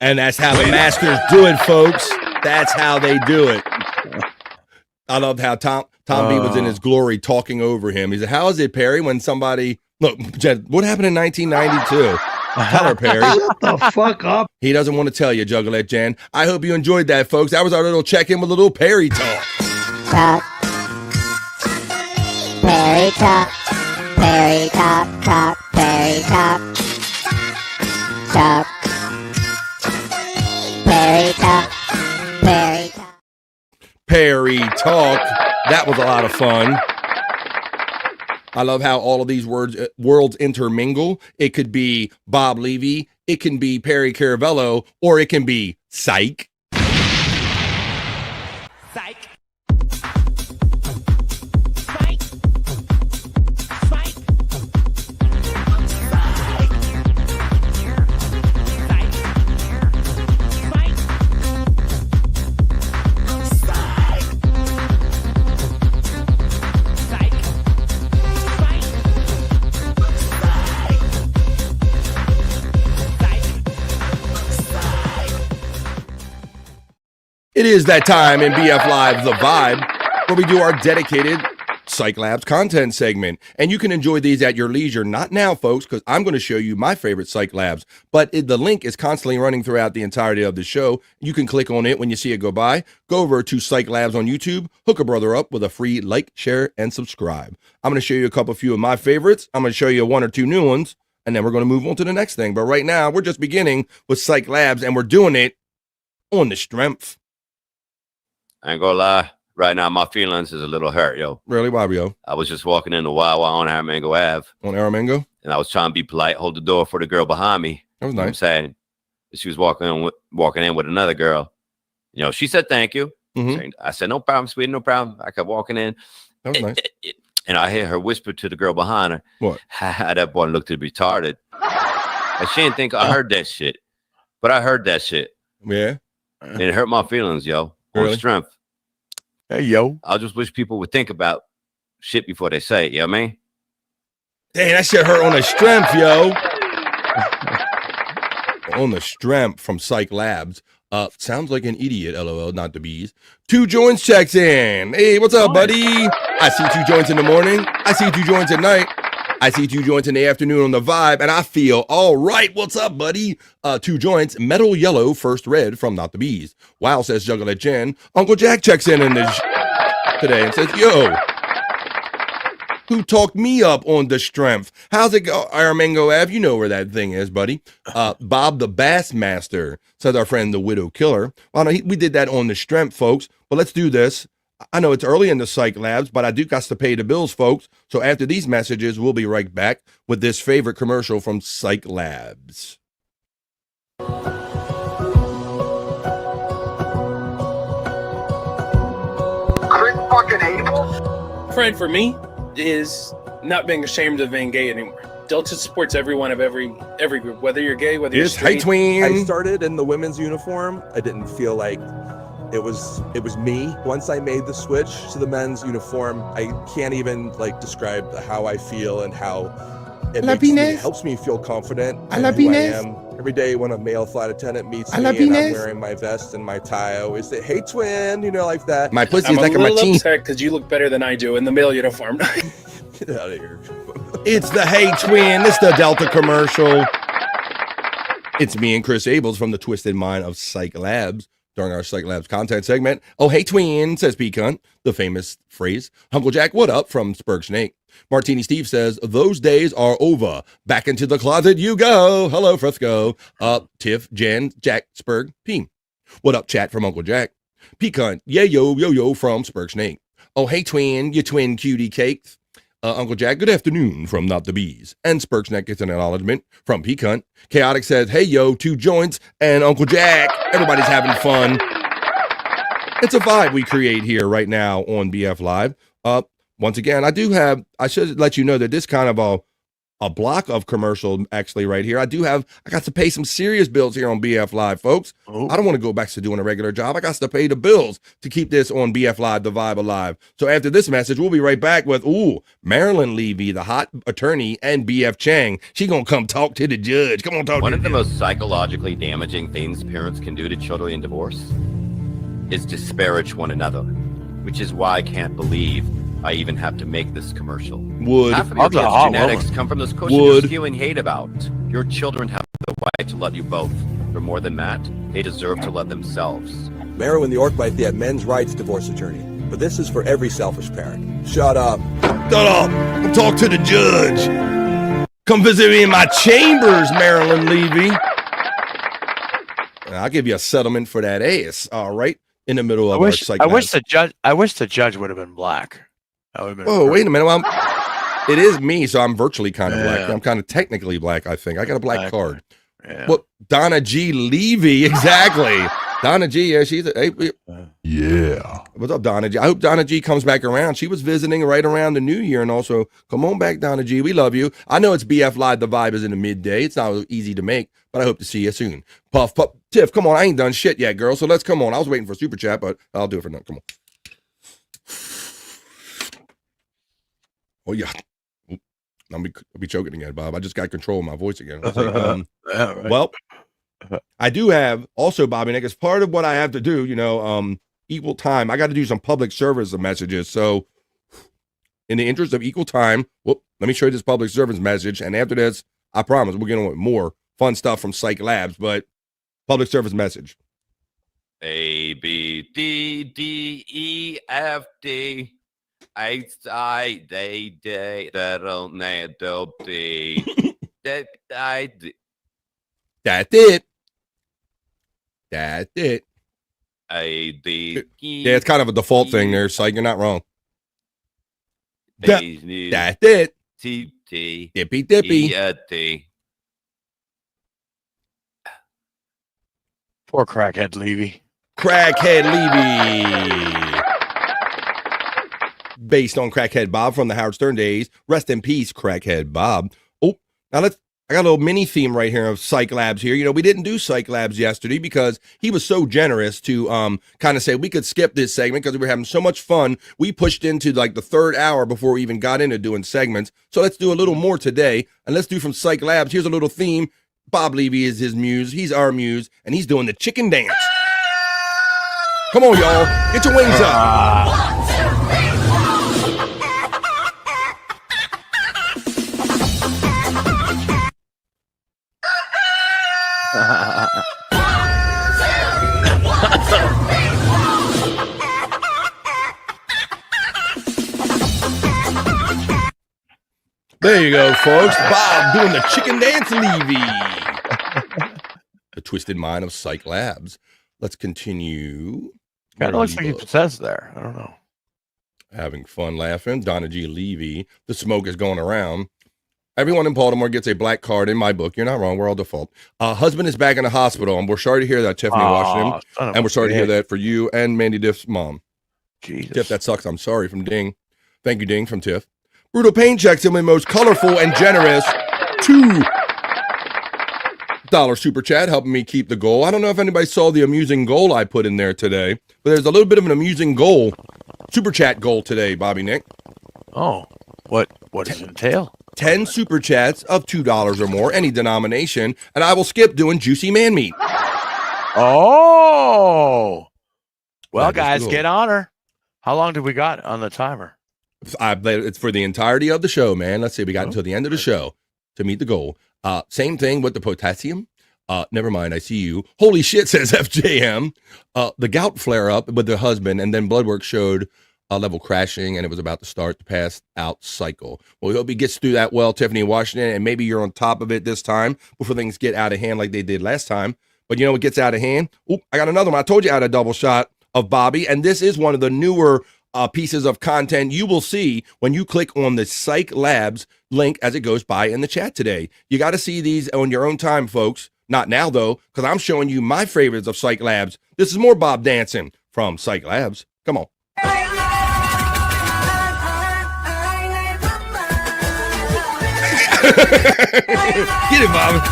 [SPEAKER 12] And that's how the masters do it, folks. That's how they do it. I loved how Tom B was in his glory talking over him. He said, how is it, Perry, when somebody... Look, Jed, what happened in 1992? Tell her, Perry.
[SPEAKER 16] Shut the fuck up.
[SPEAKER 12] He doesn't want to tell you, Juggalette Jen. I hope you enjoyed that, folks. That was our little check-in with a little Perry talk.
[SPEAKER 15] Talk. Perry talk. Perry talk, talk, Perry talk. Talk. Perry talk. Perry talk.
[SPEAKER 12] Perry talk. That was a lot of fun. I love how all of these worlds intermingle. It could be Bob Levy, it can be Perry Caravello, or it can be Cyke. It is that time in BF Live, The Vibe, where we do our dedicated Cyke Labs content segment. And you can enjoy these at your leisure. Not now, folks, because I'm going to show you my favorite Cyke Labs. But the link is constantly running throughout the entirety of the show. You can click on it when you see it go by. Go over to Cyke Labs on YouTube. Hook a brother up with a free like, share, and subscribe. I'm going to show you a few of my favorites. I'm going to show you 1 or 2 new ones. And then we're going to move on to the next thing. But right now, we're just beginning with Cyke Labs. And we're doing it on the strength.
[SPEAKER 4] I ain't gonna lie. Right now, my feelings is a little hurt, yo.
[SPEAKER 12] Really? Why, yo?
[SPEAKER 4] I was just walking in the Wawa on Aramango Ave.
[SPEAKER 12] On Aramango?
[SPEAKER 4] And I was trying to be polite, hold the door for the girl behind me.
[SPEAKER 12] That was
[SPEAKER 4] You know what I'm
[SPEAKER 12] nice.
[SPEAKER 4] saying? She was walking in with another girl. You know, she said thank you.
[SPEAKER 12] Mhm.
[SPEAKER 4] I said, no problem, sweetie, no problem. I kept walking in.
[SPEAKER 12] That was nice.
[SPEAKER 4] And I hear her whisper to the girl behind her.
[SPEAKER 12] What?
[SPEAKER 4] That boy looked retarded. And she didn't think I heard that shit. But I heard that shit.
[SPEAKER 12] Yeah?
[SPEAKER 4] And it hurt my feelings, yo.
[SPEAKER 12] Really?
[SPEAKER 4] On strength.
[SPEAKER 13] Hey, yo.
[SPEAKER 4] I just wish people would think about shit before they say it, you know what I mean?
[SPEAKER 12] Dang, that shit hurt on the strength, yo. On the strength from Cyke Labs. Sounds like an idiot, LOL, not the bees. 2 Joints checks in. Hey, what's up, buddy? I see 2 joints in the morning. I see 2 joints at night. I see 2 joints in the afternoon on the Vibe, and I feel all right. What's up, buddy? 2 joints, metal yellow, first red from Not the Bees. Wow, says Juggalette Jen. Uncle Jack checks in today and says, yo, who talked me up on the strength? How's it go, Aramango Ave? You know where that thing is, buddy. Bob the Bassmaster, says our friend the Widow Killer. Well, no, we did that on the strength, folks, but let's do this. I know it's early in the Cyke Labs, but I do got to pay the bills, folks. So after these messages, we'll be right back with this favorite commercial from Cyke Labs.
[SPEAKER 16] Chris fucking Abel?
[SPEAKER 10] Pride for me is not being ashamed of being gay anymore. Delta supports everyone of every group, whether you're gay, whether you're straight.
[SPEAKER 12] Tween.
[SPEAKER 18] I started in the women's uniform. I didn't feel like it was me. Once I made the switch to the men's uniform, I can't even describe how I feel and how it helps me feel confident in who I am. Every day when a male flight attendant meets me and I'm wearing my vest and my tie, I always say, "Hey, twin," like that.
[SPEAKER 12] My pussy
[SPEAKER 10] I'm
[SPEAKER 12] is like
[SPEAKER 10] a
[SPEAKER 12] a
[SPEAKER 10] little
[SPEAKER 12] machine.
[SPEAKER 10] upset because you look better than I do in the male uniform.
[SPEAKER 18] Get out of here.
[SPEAKER 12] It's the Hey Twin. It's the Delta commercial. It's me and Chris Abels from the Twisted Mind of Cyke Labs during our Cyke Labs content segment. Oh, hey, twin, says Pecan, the famous phrase. Uncle Jack, what up from Spurg Snake? Martini Steve says, those days are over. Back into the closet you go. Hello, Frisco. Tiff, Jen, Jack, Spurg, P. What up, chat from Uncle Jack? Pecan, yeah, yo from Spurg Snake. Oh, hey, twin, you twin cutie cakes. Uncle Jack, good afternoon from Not the Bees. And Spurgsneck gets an acknowledgement from Pecan. Chaotic says, hey, yo, 2 joints. And Uncle Jack, everybody's having fun. It's a vibe we create here right now on BF Live. Once again, I should let you know that this kind of a block of commercial actually right here. I got to pay some serious bills here on BF Live, folks. I don't want to go back to doing a regular job. I got to pay the bills to keep this on BF Live, the vibe alive. So after this message, we'll be right back with, Marilyn Levy, the hot attorney, and BF Chang. She gonna come talk to the judge. Come on, talk
[SPEAKER 4] One
[SPEAKER 12] to
[SPEAKER 4] of the most psychologically damaging things parents can do to children in divorce is disparage one another, which is why I can't believe I even have to make this commercial.
[SPEAKER 12] Would.
[SPEAKER 4] Half of your kids' genetics come from this cushion you're spewing hate about.
[SPEAKER 19] Your children have the right to love you both. For more than that, they deserve to love themselves.
[SPEAKER 18] Marilyn in the York Life, they have men's rights divorce attorney. But this is for every selfish parent. Shut up.
[SPEAKER 12] Shut up. Come talk to the judge. Come visit me in my chambers, Marilyn Levy. I'll give you a settlement for that ass. All right. In the middle of our Cyke Labs.
[SPEAKER 13] I wish the judge would have been black. That would have been
[SPEAKER 12] Oh,
[SPEAKER 13] perfect.
[SPEAKER 12] wait a minute. Well, it is me, so I'm virtually kind of black.
[SPEAKER 13] Yeah.
[SPEAKER 12] I'm kind of technically black, I think. I got a black card.
[SPEAKER 13] Yeah.
[SPEAKER 12] Well, Donna G. Levy, exactly. Donna G, yeah, she's yeah. What's up, Donna G? I hope Donna G comes back around. She was visiting right around the new year, and also come on back, Donna G. We love you. I know it's BF Live. The vibe is in the midday. It's not easy to make, but I hope to see you soon. Puff, Tiff, come on. I ain't done shit yet, girl. So let's come on. I was waiting for a super chat, but I'll do it for now. Come on. Oh yeah. I'll be choking again, Bob. I just got control of my voice again. I was like,
[SPEAKER 13] Yeah, right.
[SPEAKER 12] Well, I do have also, Bobby Nick, as part of what I have to do, equal time. I got to do some public service messages. So, in the interest of equal time, let me show you this public service message. And after this, I promise we'll get on with more fun stuff from Cyke Labs. But public service message.
[SPEAKER 19] A, B, D, D, E, F, D. H, I, D, D, D,
[SPEAKER 12] That's it. That's it.
[SPEAKER 19] A, D, E.
[SPEAKER 12] Yeah, it's kind of a default thing there, Cyke. You're not wrong. That's it.
[SPEAKER 19] T, T.
[SPEAKER 12] Dippy, dippy.
[SPEAKER 19] E, T.
[SPEAKER 13] Poor crackhead Levy.
[SPEAKER 12] Crackhead Levy. Based on Crackhead Bob from the Howard Stern days. Rest in peace, Crackhead Bob. Oh, now I got a little mini theme right here of Cyke Labs here. We didn't do Cyke Labs yesterday because he was so generous to kind of say we could skip this segment because we were having so much fun. We pushed into like the third hour before we even got into doing segments. So let's do a little more today. And let's do from Cyke Labs. Here's a little theme. Bob Levy is his muse. He's our muse. And he's doing the chicken dance. Come on, y'all. Get your wings up. There you go, folks. Bob doing the chicken dance, Levy. The twisted mind of Cyke Labs. Let's continue.
[SPEAKER 13] Kind of looks like he's possessed there. I don't know.
[SPEAKER 12] Having fun laughing. Donna G. Levy. The smoke is going around. Everyone in Baltimore gets a black card in my book. You're not wrong. We're all default. Husband is back in the hospital, and we're sorry to hear that, Tiffany Washington. And we're sorry to hear that for you and Mandy Diff's mom. Jesus. Tiff, that sucks. I'm sorry from Ding. Thank you, Ding, from Tiff. Brutal Pain checks in with the most colorful and generous $2 super chat, helping me keep the goal. I don't know if anybody saw the amusing goal I put in there today, but there's a little bit of an amusing goal, super chat goal today, Bobby Nick.
[SPEAKER 13] Oh, what does it entail?
[SPEAKER 12] 10 super chats of $2 or more, any denomination, and I will skip doing juicy man meat.
[SPEAKER 13] Oh, well, guys, get on her. How long do we got on the timer?
[SPEAKER 12] It's for the entirety of the show, man. Let's see. We got until the end of the show to meet the goal. Same thing with the potassium. Never mind. I see you. Holy shit, says FJM. The gout flare up with the husband, and then blood work showed level crashing, and it was about to start the pass out cycle. Well, we hope he gets through that well, Tiffany Washington, and maybe you're on top of it this time before things get out of hand like they did last time. But you know what gets out of hand? Oh, I got another one. I told you I had a double shot of Bobby, and this is one of the newer pieces of content you will see when you click on the Cyke Labs link as it goes by in the chat today. You got to see these on your own time, folks. Not now, though, because I'm showing you my favorites of Cyke Labs. This is more Bob dancing from Cyke Labs. Come on. Get it, Bob.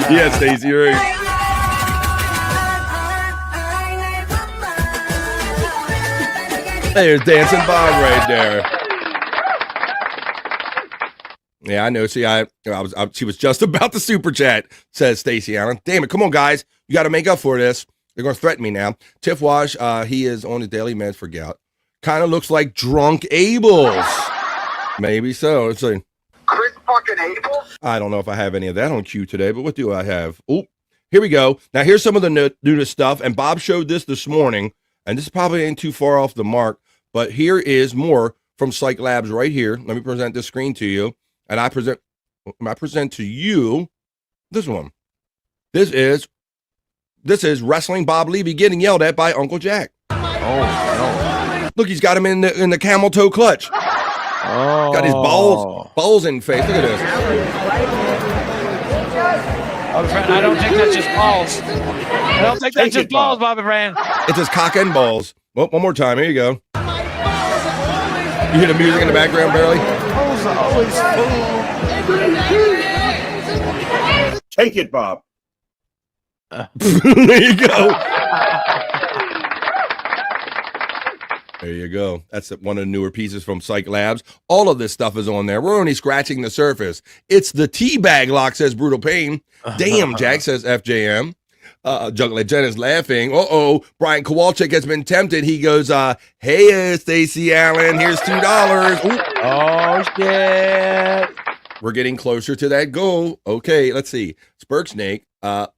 [SPEAKER 12] Yeah, Stacey, you're right. There's Dancing Bob right there. Yeah, I know. See, she was just about the super chat, says Stacey Allen. Damn it. Come on, guys. You got to make up for this. They're going to threaten me now. Tiff Wash, he is on his daily meds for gout. Kind of looks like drunk Abel's. Maybe so. Let's see.
[SPEAKER 20] Chris fucking Abel?
[SPEAKER 12] I don't know if I have any of that on cue today, but what do I have? Oh, here we go. Now, here's some of the newest stuff, and Bob showed this morning, and this probably ain't too far off the mark, but here is more from Cyke Labs right here. Let me present this screen to you, and I present to you this one. This is Wrestling Bob Levy getting yelled at by Uncle Jack.
[SPEAKER 13] Oh, no.
[SPEAKER 12] Look, he's got him in the camel toe clutch.
[SPEAKER 13] Oh.
[SPEAKER 12] Got his balls in face. Look at this.
[SPEAKER 13] I don't think that's just balls. I don't think that's just balls, Bobby Brand.
[SPEAKER 12] It's his cock and balls. Well, one more time. Here you go. You hear the music in the background, barely?
[SPEAKER 20] Take it, Bob.
[SPEAKER 12] There you go. There you go. That's one of the newer pieces from Cyke Labs. All of this stuff is on there. We're only scratching the surface. It's the teabag lock, says Brutal Pain. Damn, Jack, says FJM. Juggler Jen is laughing. Brian Kowalczyk has been tempted. He goes, hey, Stacey Allen, here's $2. Ooh.
[SPEAKER 13] Oh, shit.
[SPEAKER 12] We're getting closer to that goal. Okay, let's see. Spurk Snake,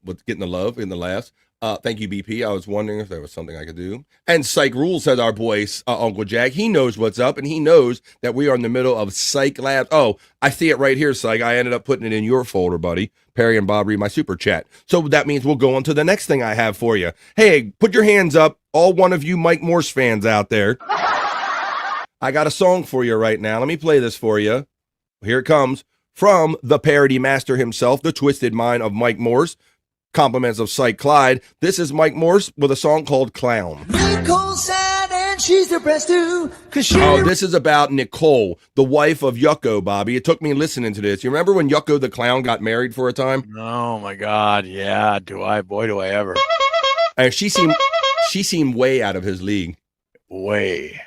[SPEAKER 12] with getting the love in the laughs. Thank you, BP. I was wondering if there was something I could do. And Cyke Rules, says our boy, Uncle Jack. He knows what's up, and he knows that we are in the middle of Cyke Labs. Oh, I see it right here, Cyke. I ended up putting it in your folder, buddy. Perry and Bob read my super chat. So that means we'll go on to the next thing I have for you. Hey, put your hands up, all one of you Mike Morse fans out there. I got a song for you right now. Let me play this for you. Here it comes from the parody master himself, the twisted mind of Mike Morse. Compliments of Cyke Clyde. This is Mike Morse with a song called Clown.
[SPEAKER 16] Nicole's sad and she's depressed too.
[SPEAKER 12] Oh, this is about Nicole, the wife of Yucko, Bobby. It took me listening to this. You remember when Yucko the Clown got married for a time?
[SPEAKER 13] Oh my God, yeah. Boy, do I ever.
[SPEAKER 12] And she seemed way out of his league.
[SPEAKER 13] Way.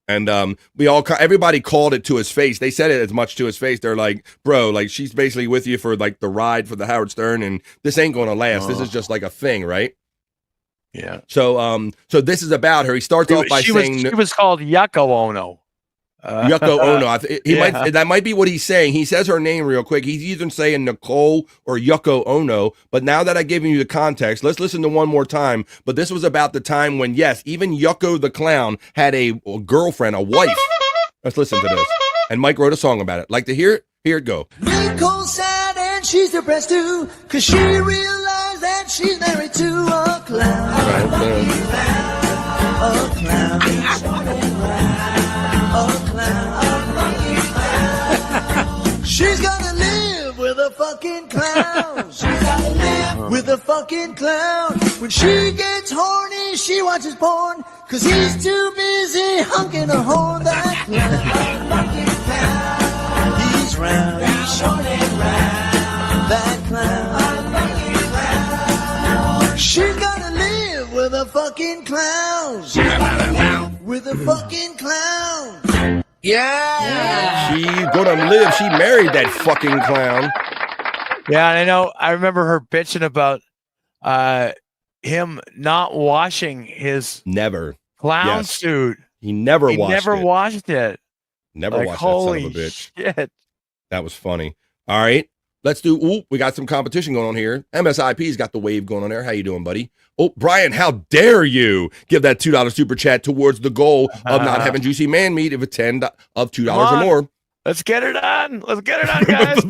[SPEAKER 12] And everybody called it to his face. They said it as much to his face. They're like, bro, like she's basically with you for like the ride for the Howard Stern, and this ain't gonna last. This is just like a thing, right?
[SPEAKER 13] Yeah.
[SPEAKER 12] So this is about her. He starts off by saying
[SPEAKER 13] she was called Yoko Ono.
[SPEAKER 12] Yoko Ono. That might be what he's saying. He says her name real quick. He's either saying Nicole or Yoko Ono. But now that I've given you the context, let's listen to one more time. But this was about the time when, yes, even Yucko the Clown had a girlfriend, a wife. Let's listen to this. And Mike wrote a song about it. Like to hear it? Here it go.
[SPEAKER 16] Nicole's sad and she's depressed too, cause she realized that she's married to a clown. A clown. She's gonna live with a fucking clown. She's gonna live with a fucking clown. When she gets horny, she watches porn, cause he's too busy hunking a horn. That clown, he's round, he's short and round. That clown, she's gonna live with a fucking clown. With a fucking clown. Yeah.
[SPEAKER 12] She gonna live. She married that fucking clown.
[SPEAKER 13] Yeah, I know. I remember her bitching about him not washing his clown suit.
[SPEAKER 12] He never washed
[SPEAKER 13] it.
[SPEAKER 12] Never
[SPEAKER 13] like,
[SPEAKER 12] washed that son of a bitch.
[SPEAKER 13] Shit.
[SPEAKER 12] That was funny. All right. Let's do, we got some competition going on here. MSIP's got the wave going on there. How you doing, buddy? Oh, Brian, how dare you give that $2 super chat towards the goal of not having juicy man meat of $2 or more.
[SPEAKER 13] Let's get it on. Let's get it on, guys.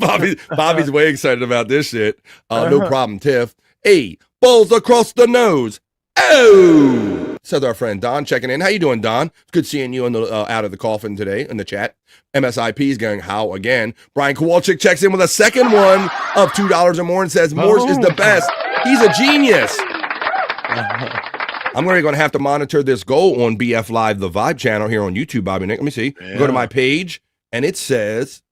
[SPEAKER 12] Bobby's way excited about this shit. No problem, Tiff. Hey, balls across the nose. Oh, says our friend Don checking in. How you doing, Don? It's good seeing you in the out of the coffin today in the chat. MSIP is going, how again? Brian Kowalczyk checks in with a second one of $2 or more and says Morse is the best. He's a genius. I'm really going to have to monitor this goal on BF Live, the Vibe channel here on YouTube, Bobby Nick. Let me see. Go to my page, and it says,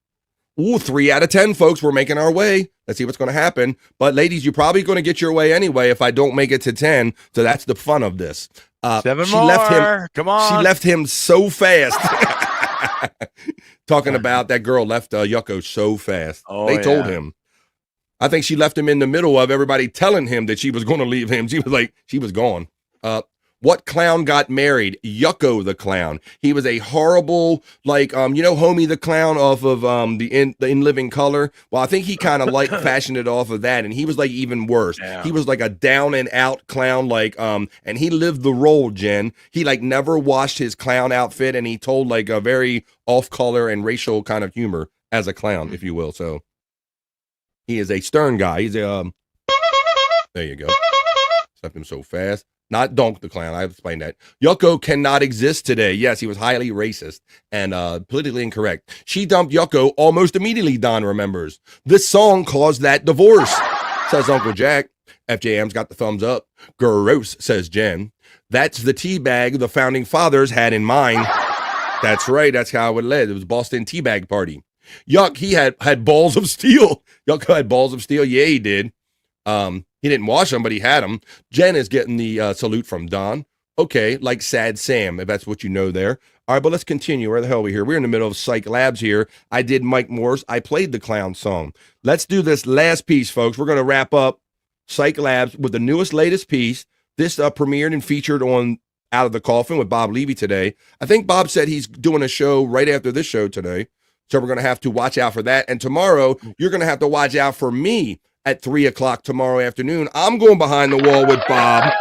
[SPEAKER 12] 3 out of 10, folks. We're making our way. Let's see what's going to happen. But, ladies, you're probably going to get your way anyway if I don't make it to 10. So that's the fun of this.
[SPEAKER 13] 7 more. Come on.
[SPEAKER 12] She left him so fast. Talking about that girl left Yucko so fast. They told him. I think she left him in the middle of everybody telling him that she was going to leave him. She was like, she was gone. What clown got married? Yucko the clown. He was a horrible, like, you know, Homie the clown off of the In Living Color. Well, I think he kind of like fashioned it off of that, and he was like even worse.
[SPEAKER 13] Yeah.
[SPEAKER 12] He was like a down and out clown, like, and he lived the role, Jen. He like never washed his clown outfit, and he told like a very off color and racial kind of humor as a clown, if you will. So he is a stern guy. He's a there you go. Stepped him so fast. Not Donk the clown. I explained that. Yucko cannot exist today. Yes, he was highly racist and politically incorrect. She dumped Yucko almost immediately, Don remembers. This song caused that divorce, says Uncle Jack. FJM's got the thumbs up. Gross, says Jen. That's the teabag the founding fathers had in mind. That's right. That's how it led. It was Boston teabag party. Yuck, he had balls of steel. Yucko had balls of steel. Yeah, he did. He didn't wash them, but he had them. Jen is getting the salute from Don. Okay, like Sad Sam, if that's what you know there. All right, but let's continue. Where the hell are we here? We're in the middle of Cyke Labs here. I did Mike Moore's. I played the clown song. Let's do this last piece, folks. We're going to wrap up Cyke Labs with the newest, latest piece. This premiered and featured on Out of the Coffin with Bob Levy today. I think Bob said he's doing a show right after this show today. So we're going to have to watch out for that. And tomorrow, you're going to have to watch out for me at 3 o'clock tomorrow afternoon. I'm going behind the wall with Bob.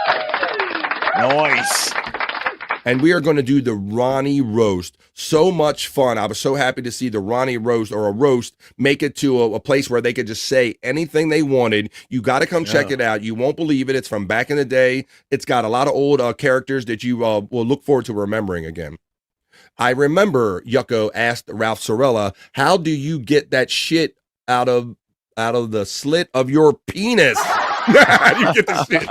[SPEAKER 13] Nice.
[SPEAKER 12] And we are going to do the Ronnie roast. So much fun. I was so happy to see the Ronnie roast or a roast make it to a place where they could just say anything they wanted. You got to come check it out. You won't believe it. It's from back in the day. It's got a lot of old characters that you will look forward to remembering again. I remember Yucko asked Ralph Sorella, how do you get that shit out of the slit of your penis? How do you get the shit?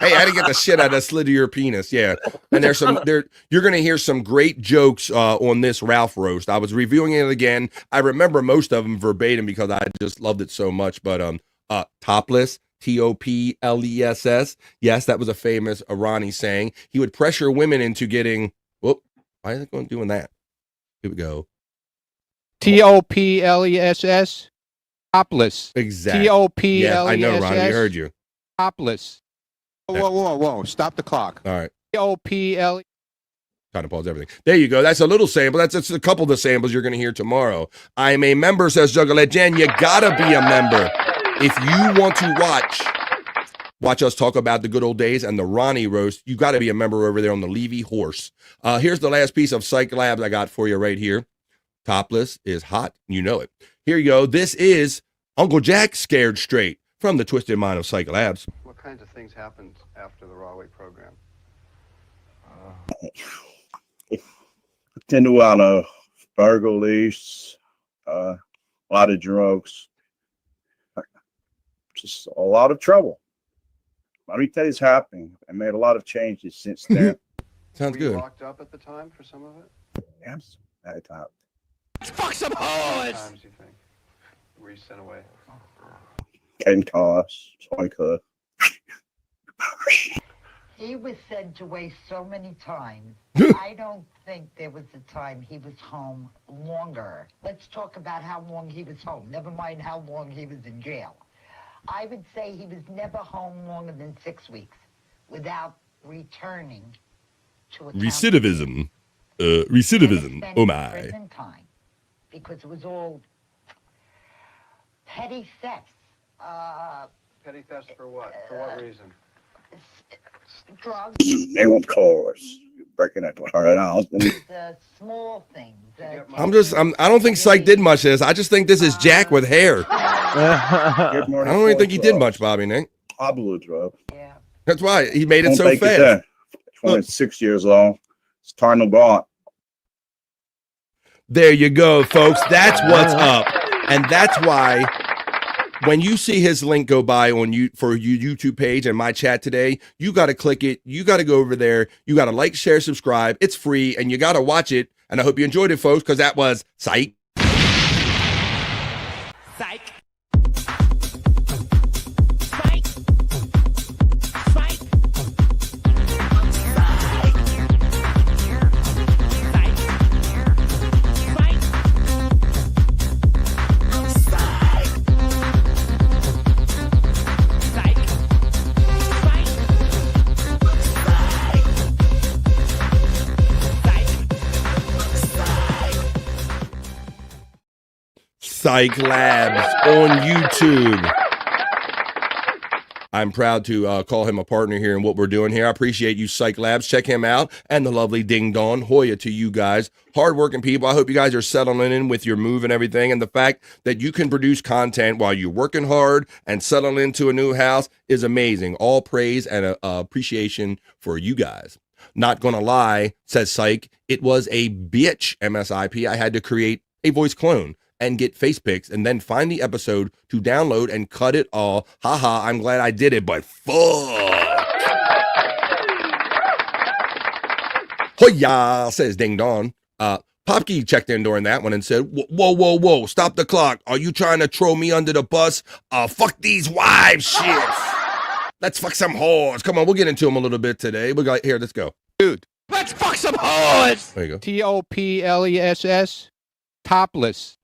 [SPEAKER 12] Hey, how do you get the shit out of the slit of your penis? Yeah. And you're going to hear some great jokes on this Ralph roast. I was reviewing it again. I remember most of them verbatim because I just loved it so much. But topless, Topless. Yes, that was a famous Ronnie saying. He would pressure women into getting, whoop, why is it going doing that? Here we go.
[SPEAKER 21] Topless. Topless.
[SPEAKER 12] Exactly.
[SPEAKER 21] Topless.
[SPEAKER 12] Yeah, I know, Ronnie. We heard you.
[SPEAKER 21] Topless. Whoa. Stop the clock.
[SPEAKER 12] All right.
[SPEAKER 21] Topl.
[SPEAKER 12] Trying to pause everything. There you go. That's a little sample. That's a couple of the samples you're going to hear tomorrow. I'm a member, says Juggalette Jen. You got to be a member. If you want to watch us talk about the good old days and the Ronnie roast, you got to be a member over there on the Levy Horse. Here's the last piece of Cyke Labs I got for you right here. Topless is hot. You know it. Here you go. This is Uncle Jack Scared Straight from the Twisted Mind of Cyke Labs.
[SPEAKER 22] What kinds of things happened after the Rawley program?
[SPEAKER 20] Tend to a lot of burglaries, a lot of drugs, just a lot of trouble. Let me tell you, it's happening. I made a lot of changes since then.
[SPEAKER 12] Sounds
[SPEAKER 22] Were you
[SPEAKER 12] good.
[SPEAKER 22] locked up at the time for some of it?
[SPEAKER 20] Yes, I thought.
[SPEAKER 22] Let's fuck some hoes! Times you think? Were you sent away?
[SPEAKER 20] Getting cars, so I could.
[SPEAKER 23] He was sent away so many times. I don't think there was a time he was home longer. Let's talk about how long he was home. Never mind how long he was in jail. I would say he was never home longer than 6 weeks without returning to a
[SPEAKER 12] Recidivism. Recidivism. Oh my.
[SPEAKER 23] prison time because it was all petty thefts.
[SPEAKER 22] Petty thefts for what? For what reason?
[SPEAKER 23] Drugs.
[SPEAKER 20] They won't call us. Breaking that her house.
[SPEAKER 23] The small things.
[SPEAKER 12] I don't think Cyke did much of this. I just think this is Jack with hair. I don't even think he did much, Bobby Nick.
[SPEAKER 20] I blew drugs.
[SPEAKER 23] Yeah.
[SPEAKER 12] That's why he made it
[SPEAKER 20] Don't
[SPEAKER 12] so
[SPEAKER 20] take
[SPEAKER 12] fast.
[SPEAKER 20] there. 26 years old. It's time to go on.
[SPEAKER 12] There you go, folks. That's what's up. And that's why when you see his link go by on your YouTube page and my chat today, you got to click it. You got to go over there. You got to like, share, subscribe. It's free and you got to watch it. And I hope you enjoyed it, folks, because that was Cyke.
[SPEAKER 9] Cyke.
[SPEAKER 12] Cyke Labs on YouTube. I'm proud to call him a partner here in what we're doing here. I appreciate you, Cyke Labs. Check him out and the lovely Ding Dong. Hoya to you guys. Hardworking people. I hope you guys are settling in with your move and everything. And the fact that you can produce content while you're working hard and settling into a new house is amazing. All praise and appreciation for you guys. Not gonna lie, says Cyke, it was a bitch MSIP. I had to create a voice clone and get face pics and then find the episode to download and cut it all. Haha, I'm glad I did it, but fuck. Hoya, says Ding Dong. Popkey checked in during that one and said, whoa, stop the clock. Are you trying to throw me under the bus? Fuck these wives shits. Let's fuck some whores. Come on, we'll get into them a little bit today. We got here, let's go.
[SPEAKER 21] Dude, let's fuck some whores.
[SPEAKER 12] There you go.
[SPEAKER 21] TOPLESS, topless.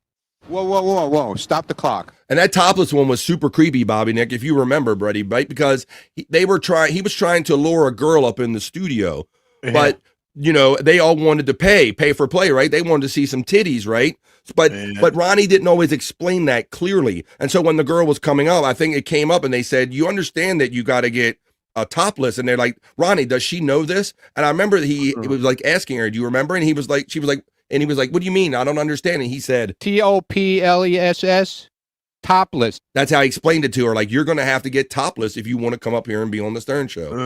[SPEAKER 21] Whoa, stop the clock.
[SPEAKER 12] And that topless one was super creepy, Bobby Nick, if you remember, buddy, right? Because he was trying to lure a girl up in the studio, but you know, they all wanted to pay for play, right? They wanted to see some titties, right? But Ronnie didn't always explain that clearly. And so when the girl was coming up, I think it came up and they said, you understand that you got to get a topless. And they're like, Ronnie, does she know this? And I remember it was like asking her, do you remember? And he was like, and he was like, what do you mean? I don't understand. And he said,
[SPEAKER 21] TOPLESS, topless.
[SPEAKER 12] That's how he explained it to her. Like, you're going to have to get topless if you want to come up here and be on the Stern Show.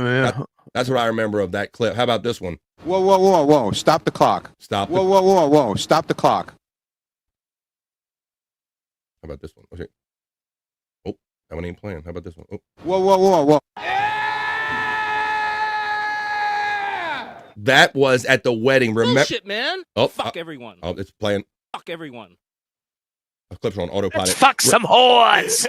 [SPEAKER 12] That's what I remember of that clip. How about this one?
[SPEAKER 21] Whoa, stop the clock.
[SPEAKER 12] Stop.
[SPEAKER 21] Whoa, stop the clock.
[SPEAKER 12] How about this one? Okay. Oh, that one ain't playing. How about this one? Oh.
[SPEAKER 21] Whoa.
[SPEAKER 12] That was at the wedding. Remember?
[SPEAKER 1] Bullshit, man.
[SPEAKER 12] Oh,
[SPEAKER 1] fuck everyone.
[SPEAKER 12] Oh, it's playing.
[SPEAKER 1] Fuck everyone.
[SPEAKER 12] A clip's on autopilot.
[SPEAKER 13] Let's fuck some whores.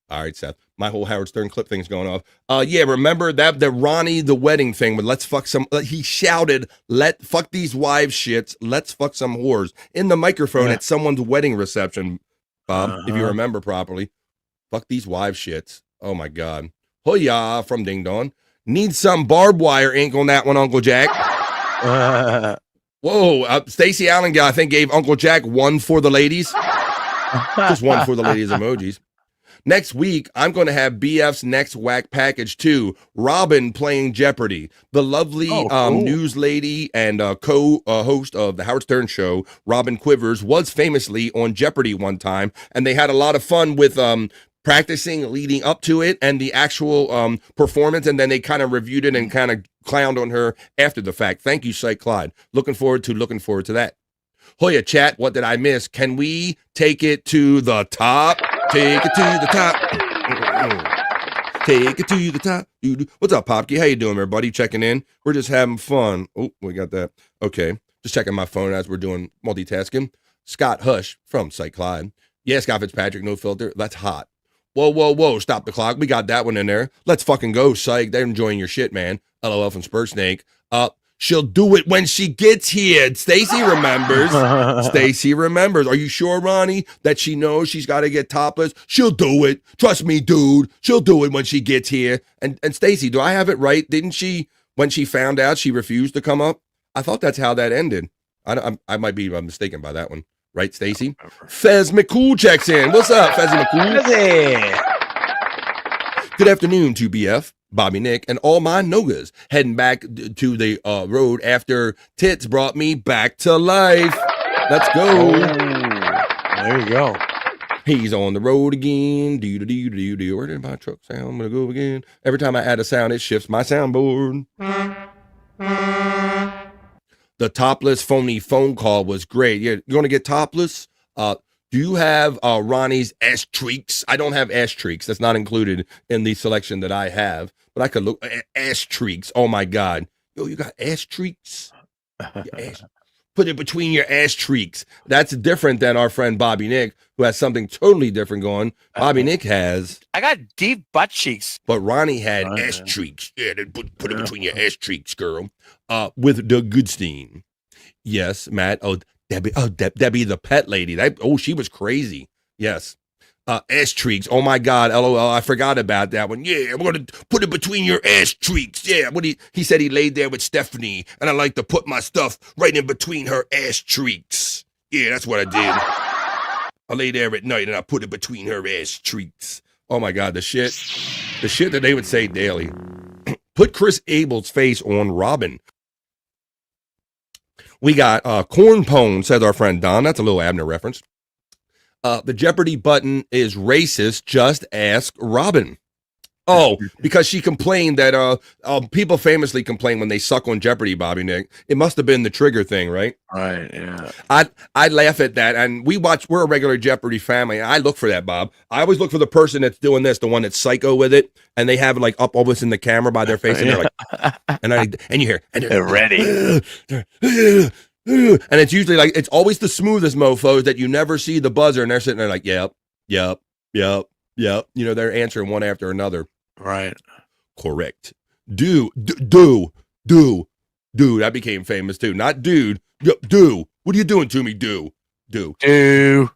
[SPEAKER 12] All right, Seth. My whole Howard Stern clip thing's going off. Yeah, remember that the Ronnie the wedding thing, but let's fuck some. He shouted, "Let fuck these wives shits. Let's fuck some whores" in the microphone at someone's wedding reception. Bob, if you remember properly, fuck these wives shits. Oh my God. Hoya from Ding Dong. Need some barbed wire ink on that one, Uncle Jack. Whoa, Stacey Allen, I think, gave Uncle Jack one for the ladies. Just one for the ladies emojis. Next week, I'm going to have BF's next whack package too. Robin playing Jeopardy. The lovely news lady and co-host of the Howard Stern Show, Robin Quivers, was famously on Jeopardy one time, and they had a lot of fun with practicing leading up to it and the actual performance, and then they kind of reviewed it and kind of clowned on her after the fact. Thank you, Cyke Clyde. Looking forward to that. Hoya chat, what did I miss? Can we take it to the top? Take it to the top. Take it to the top. What's up, Popkey? How you doing, everybody? Checking in. We're just having fun. Oh, we got that. Okay. Just checking my phone as we're doing multitasking. Scott Hush from Cyke Clyde. Yeah, Scott Fitzpatrick, no filter. That's hot. Whoa, stop the clock. We got that one in there. Let's fucking go, Cyke. They're enjoying your shit, man. LOL from Spur Snake. She'll do it when she gets here. Stacy remembers. Stacy remembers. Are you sure, Ronnie, that she knows she's got to get topless? She'll do it. Trust me, dude. She'll do it when she gets here. And Stacy, do I have it right? Didn't she, when she found out, she refused to come up? I thought that's how that ended. I might be mistaken by that one. Right, Stacy? Fez McCool checks in. What's up, Fezzy McCool? Good afternoon to BF, Bobby Nick, and all my nogas heading back to the road after Tits brought me back to life. Let's go.
[SPEAKER 13] There you go.
[SPEAKER 12] He's on the road again. Do. Where did my truck sound? I'm going to go again. Every time I add a sound, it shifts my soundboard. The topless phony phone call was great. Yeah, you want to get topless? Do you have Ronnie's ass treaks? I don't have ass treaks. That's not included in the selection that I have. But I could look ass treaks. Oh my God. Yo, you got ass treaks? Put it between your ass treaks. That's different than our friend Bobby Nick, who has something totally different going. Bobby Nick has.
[SPEAKER 13] I got deep butt cheeks.
[SPEAKER 12] But Ronnie had ass treaks. Yeah, put it between your ass treaks, girl. With the Goodstein. Yes, Matt. Oh, Debbie. Oh, Debbie, the pet lady. She was crazy. Yes. Ass cheeks. Oh my God, LOL. I forgot about that one. Yeah, I'm gonna put it between your ass cheeks. Yeah, he said he laid there with Stephanie, and I like to put my stuff right in between her ass cheeks. Yeah, that's what I did. I lay there at night and I put it between her ass cheeks. Oh my God, the shit that they would say daily. Put Chris Abel's face on Robin. We got corn pone, says our friend Don. That's a little Abner reference. The Jeopardy button is racist. Just ask Robin. Oh, because she complained that people famously complain when they suck on Jeopardy, Bobby Nick. It must have been the trigger thing, right?
[SPEAKER 13] Right, yeah.
[SPEAKER 12] I laugh at that, and we're a regular Jeopardy family. I look for that, Bob. I always look for the person that's doing this, the one that's psycho with it, and they have it like up almost in the camera by their face, and they're like, and you hear, and
[SPEAKER 13] they're ready.
[SPEAKER 12] And it's usually like, it's always the smoothest mofos that you never see the buzzer, and they're sitting there like, yep. You know, they're answering one after another.
[SPEAKER 13] Right.
[SPEAKER 12] Correct. Do. That became famous too. Not dude. Do. What are you doing to me? Do. The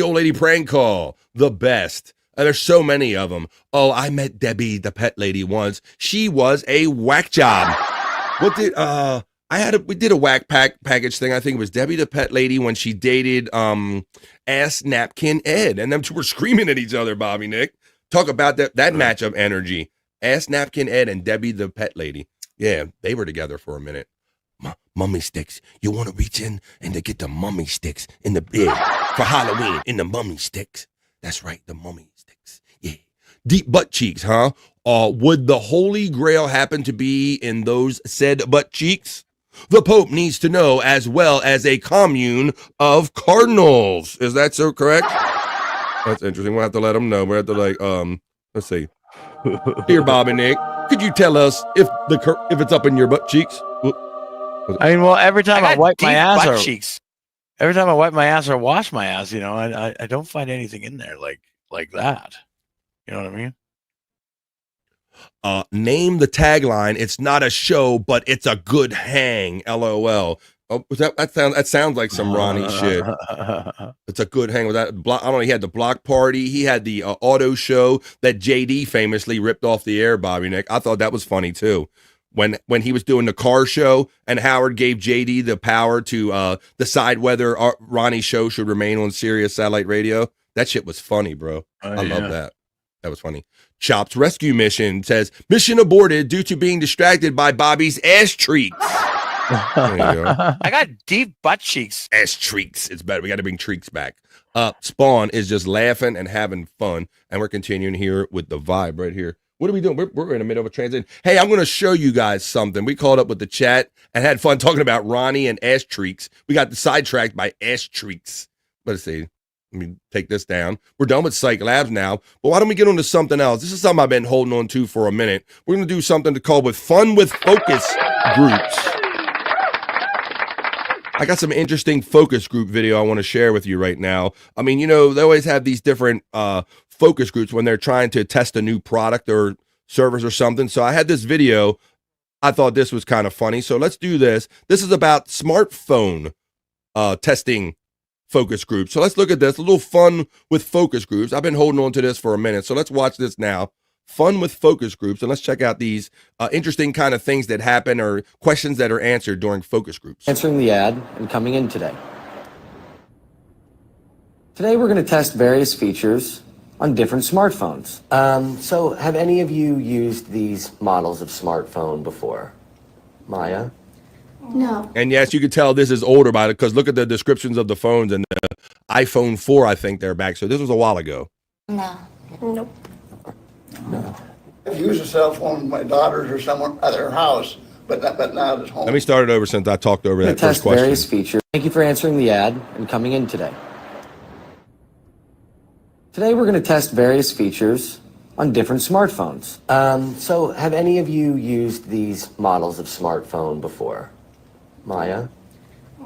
[SPEAKER 12] old lady prank call. The best. And there's so many of them. Oh, I met Debbie, the pet lady, once. She was a whack job. What did we did a whack package thing. I think it was Debbie the pet lady when she dated Ass Napkin Ed, and them two were screaming at each other. Bobby Nick, talk about that matchup energy. Ass Napkin Ed and Debbie the pet lady. Yeah, they were together for a minute. Mummy sticks. You want to reach in and to get the mummy sticks in the bed for Halloween in the mummy sticks. That's right, the mummy sticks. Yeah, deep butt cheeks, huh? Would the Holy Grail happen to be in those said butt cheeks? The Pope needs to know, as well as a commune of cardinals. Is that so correct? That's interesting. We'll have to let them know. We'll have to let's see. Dear Bob and Nick, could you tell us if it's up in your butt cheeks?
[SPEAKER 13] I mean, well, every time I wipe my ass or
[SPEAKER 10] cheeks.
[SPEAKER 13] Every time I wipe my ass or wash my ass, you know, I don't find anything in there like that. You know what I mean?
[SPEAKER 12] Name the tagline. It's not a show, but it's a good hang. LOL. Oh, that sounds like some Ronnie shit. It's a good hang with that. I don't know. He had the block party. He had the auto show that JD famously ripped off the air. Bobby Nick. I thought that was funny too. When he was doing the car show and Howard gave JD the power to decide whether Ronnie's show should remain on Sirius satellite radio. That shit was funny, bro. I love that. That was funny. Chops rescue mission says mission aborted due to being distracted by Bobby's ass treats. There you go.
[SPEAKER 13] I got deep butt cheeks.
[SPEAKER 12] Ass treats. It's better. We got to bring treats back. Spawn is just laughing and having fun, and we're continuing here with the vibe right here. What are we doing? We're in the middle of a transition. Hey, I'm going to show you guys something. We called up with the chat and had fun talking about Ronnie and ass treats. We got sidetracked by ass treats. Let's see. Let me take this down. We're done with Cyke Labs now, but why don't we get on to something else? This is something I've been holding on to for a minute. We're going to do something to call with fun with focus groups. I got some interesting focus group video I want to share with you right now. I mean, you know, they always have these different focus groups when they're trying to test a new product or service or something. So I had this video. I thought this was kind of funny. So let's do this. This is about smartphone testing focus groups. So let's look at this. A little fun with focus groups. I've been holding on to this for a minute. So let's watch this now. Fun with focus groups. And let's check out these interesting kind of things that happen or questions that are answered during focus groups.
[SPEAKER 1] Answering the ad and coming in today. Today we're going to test various features on different smartphones. So have any of you used these models of smartphone before? Maya?
[SPEAKER 15] No.
[SPEAKER 12] And yes, you can tell this is older by it because look at the descriptions of the phones and the iPhone 4, I think they're back. So this was a while ago.
[SPEAKER 15] No. Nope.
[SPEAKER 1] No.
[SPEAKER 2] I've used a cell phone with my daughters or somewhere at their house, but not at home.
[SPEAKER 12] Let me start it over since I talked over that first
[SPEAKER 1] Test
[SPEAKER 12] question.
[SPEAKER 1] various features. Thank you for answering the ad and coming in today. Today we're going to test various features on different smartphones. So have any of you used these models of smartphone before? Maya?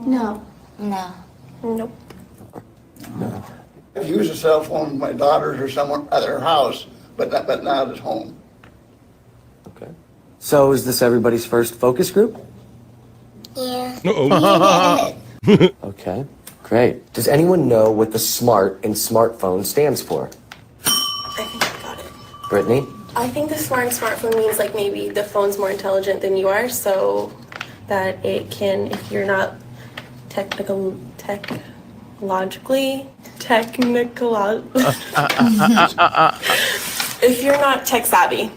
[SPEAKER 15] No. No. Nope.
[SPEAKER 1] No.
[SPEAKER 2] I've used a cell phone with my daughters or somewhere at their house, but not at home.
[SPEAKER 1] Okay. So is this everybody's first focus group?
[SPEAKER 15] Yeah.
[SPEAKER 12] Uh-oh.
[SPEAKER 1] Okay. Chris? Great. Does anyone know what the SMART in smartphone stands for?
[SPEAKER 3] I think I got it.
[SPEAKER 1] Brittany?
[SPEAKER 3] I think the smartphone means like maybe the phone's more intelligent than you are, so that it can, if you're not technologically, if you're not tech savvy,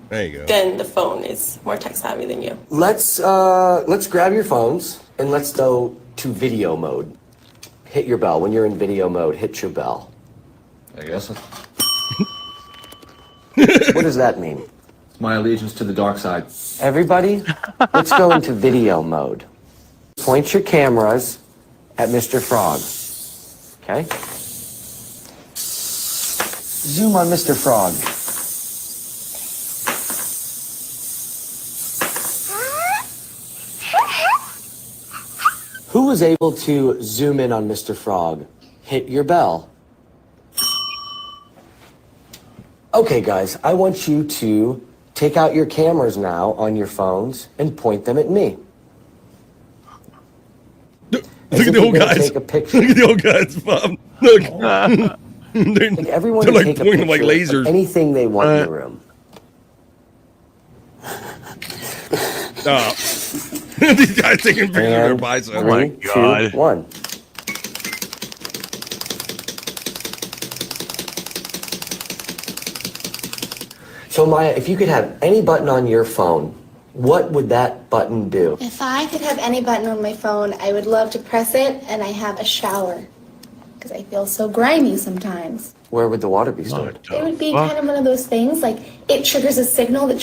[SPEAKER 12] there you go.
[SPEAKER 3] Then the phone is more tech savvy than you.
[SPEAKER 1] Let's grab your phones and let's go to video mode. Hit your bell. When you're in video mode, hit your bell.
[SPEAKER 5] I guess.
[SPEAKER 1] What does that mean?
[SPEAKER 5] It's my allegiance to the dark side.
[SPEAKER 1] Everybody, let's go into video mode. Point your cameras at Mr. Frog. Okay? Zoom on Mr. Frog. Who was able to zoom in on Mr. Frog? Hit your bell. Okay, guys, I want you to take out your cameras now on your phones and point them at me.
[SPEAKER 12] Look at the old guys.
[SPEAKER 1] Take a picture.
[SPEAKER 12] Look at the old guys, Bob. Look.
[SPEAKER 1] Like everyone
[SPEAKER 12] they're
[SPEAKER 1] can
[SPEAKER 12] like
[SPEAKER 1] take a
[SPEAKER 12] pointing like
[SPEAKER 1] picture of
[SPEAKER 12] lasers.
[SPEAKER 1] anything they want in the room.
[SPEAKER 12] These guys taking pictures of their biceps.
[SPEAKER 1] Oh my God. 2, 1. So Maya, if you could have any button on your phone, what would that button do?
[SPEAKER 15] If I could have any button on my phone, I would love to press it and I have a shower. Because I feel so grimy sometimes.
[SPEAKER 1] Where would the water be stored?
[SPEAKER 15] It would be kind of one of those things, like it triggers a signal that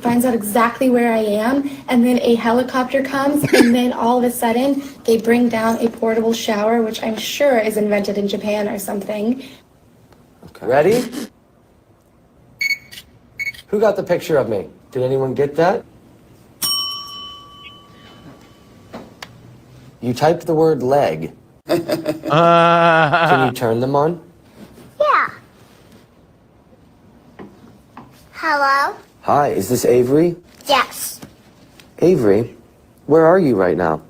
[SPEAKER 15] finds out exactly where I am, and then a helicopter comes, and then all of a sudden, they bring down a portable shower, which I'm sure is invented in Japan or something.
[SPEAKER 1] Okay. Ready? Who got the picture of me? Did anyone get that? You typed the word leg. Can you turn them on?
[SPEAKER 15] Yeah. Hello?
[SPEAKER 1] Hi, is this Avery?
[SPEAKER 15] Yes.
[SPEAKER 1] Avery, where are you right now?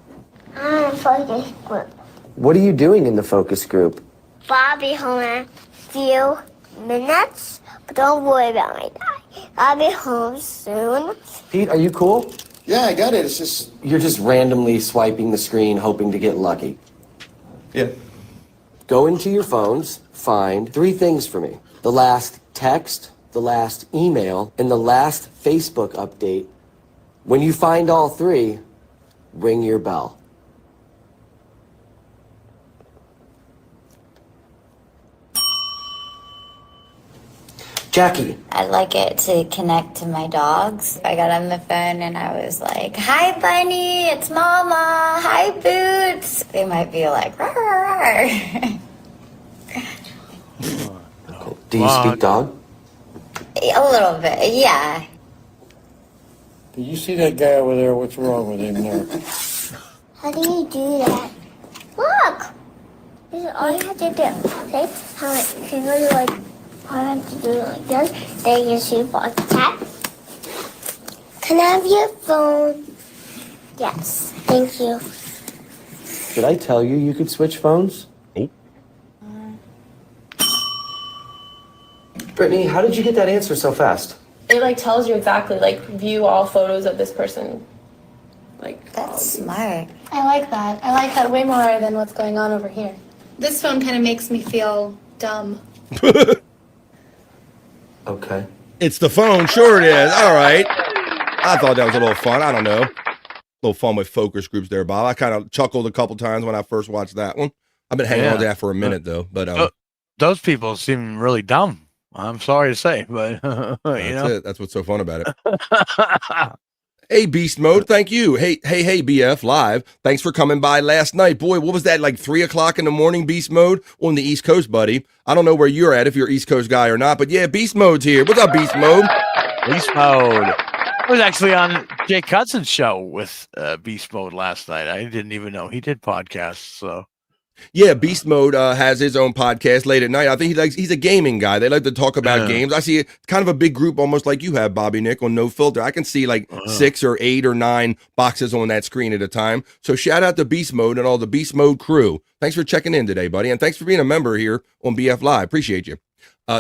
[SPEAKER 15] I'm in focus group.
[SPEAKER 1] What are you doing in the focus group?
[SPEAKER 15] I'll be home in a few minutes, but don't worry about my dad. I'll be home soon.
[SPEAKER 1] Pete, are you cool?
[SPEAKER 2] Yeah, I got it. It's just...
[SPEAKER 1] You're just randomly swiping the screen hoping to get lucky.
[SPEAKER 5] Yeah.
[SPEAKER 1] Go into your phones, find 3 things for me. The last text, the last email, and the last Facebook update. When you find all 3, ring your bell. Jackie.
[SPEAKER 6] I'd like it to connect to my dogs. I got on the phone and I was like, "Hi, Bunny, it's Mama. Hi, Boots." They might be like, "Rawr, rawr, rawr."
[SPEAKER 1] Do you speak dog?
[SPEAKER 6] A little bit, yeah.
[SPEAKER 24] Do you see that guy over there? What's wrong with him there?
[SPEAKER 15] How do you do that? Look! This is all you have to do. See? How you can go to like, all you have to do like this. Then you see like tap. Can I have your phone? Yes. Thank you.
[SPEAKER 1] Did I tell you you could switch phones?
[SPEAKER 12] Oh.
[SPEAKER 1] Brittany, how did you get that answer so fast?
[SPEAKER 3] It like tells you exactly, like view all photos of this person. Like
[SPEAKER 6] that's smart.
[SPEAKER 15] I like that. I like that way more than what's going on over here. This phone kind of makes me feel dumb.
[SPEAKER 1] Okay.
[SPEAKER 12] It's the phone. Sure it is. All right. I thought that was a little fun. I don't know. A little fun with focus groups there, Bob. I kind of chuckled a couple times when I first watched that one. I've been hanging on to that for a minute, though. But
[SPEAKER 13] those people seem really dumb. I'm sorry to say, but
[SPEAKER 12] that's it. That's what's so fun about it. Hey, Beast Mode, thank you. Hey, BF Live. Thanks for coming by last night. Boy, what was that, like 3 o'clock in the morning, Beast Mode? On the East Coast, buddy. I don't know where you're at, if you're East Coast guy or not, but yeah, Beast Mode's here. What's up, Beast Mode?
[SPEAKER 13] Beast Mode. I was actually on Jake Hudson's show with Beast Mode last night. I didn't even know he did podcasts, so.
[SPEAKER 12] Yeah, Beast Mode has his own podcast late at night. I think he's a gaming guy. They like to talk about games. I see kind of a big group, almost like you have, Bobby Nick, on No Filter. I can see like 6 or 8 or 9 boxes on that screen at a time. So shout out to Beast Mode and all the Beast Mode crew. Thanks for checking in today, buddy, and thanks for being a member here on BF Live. Appreciate you.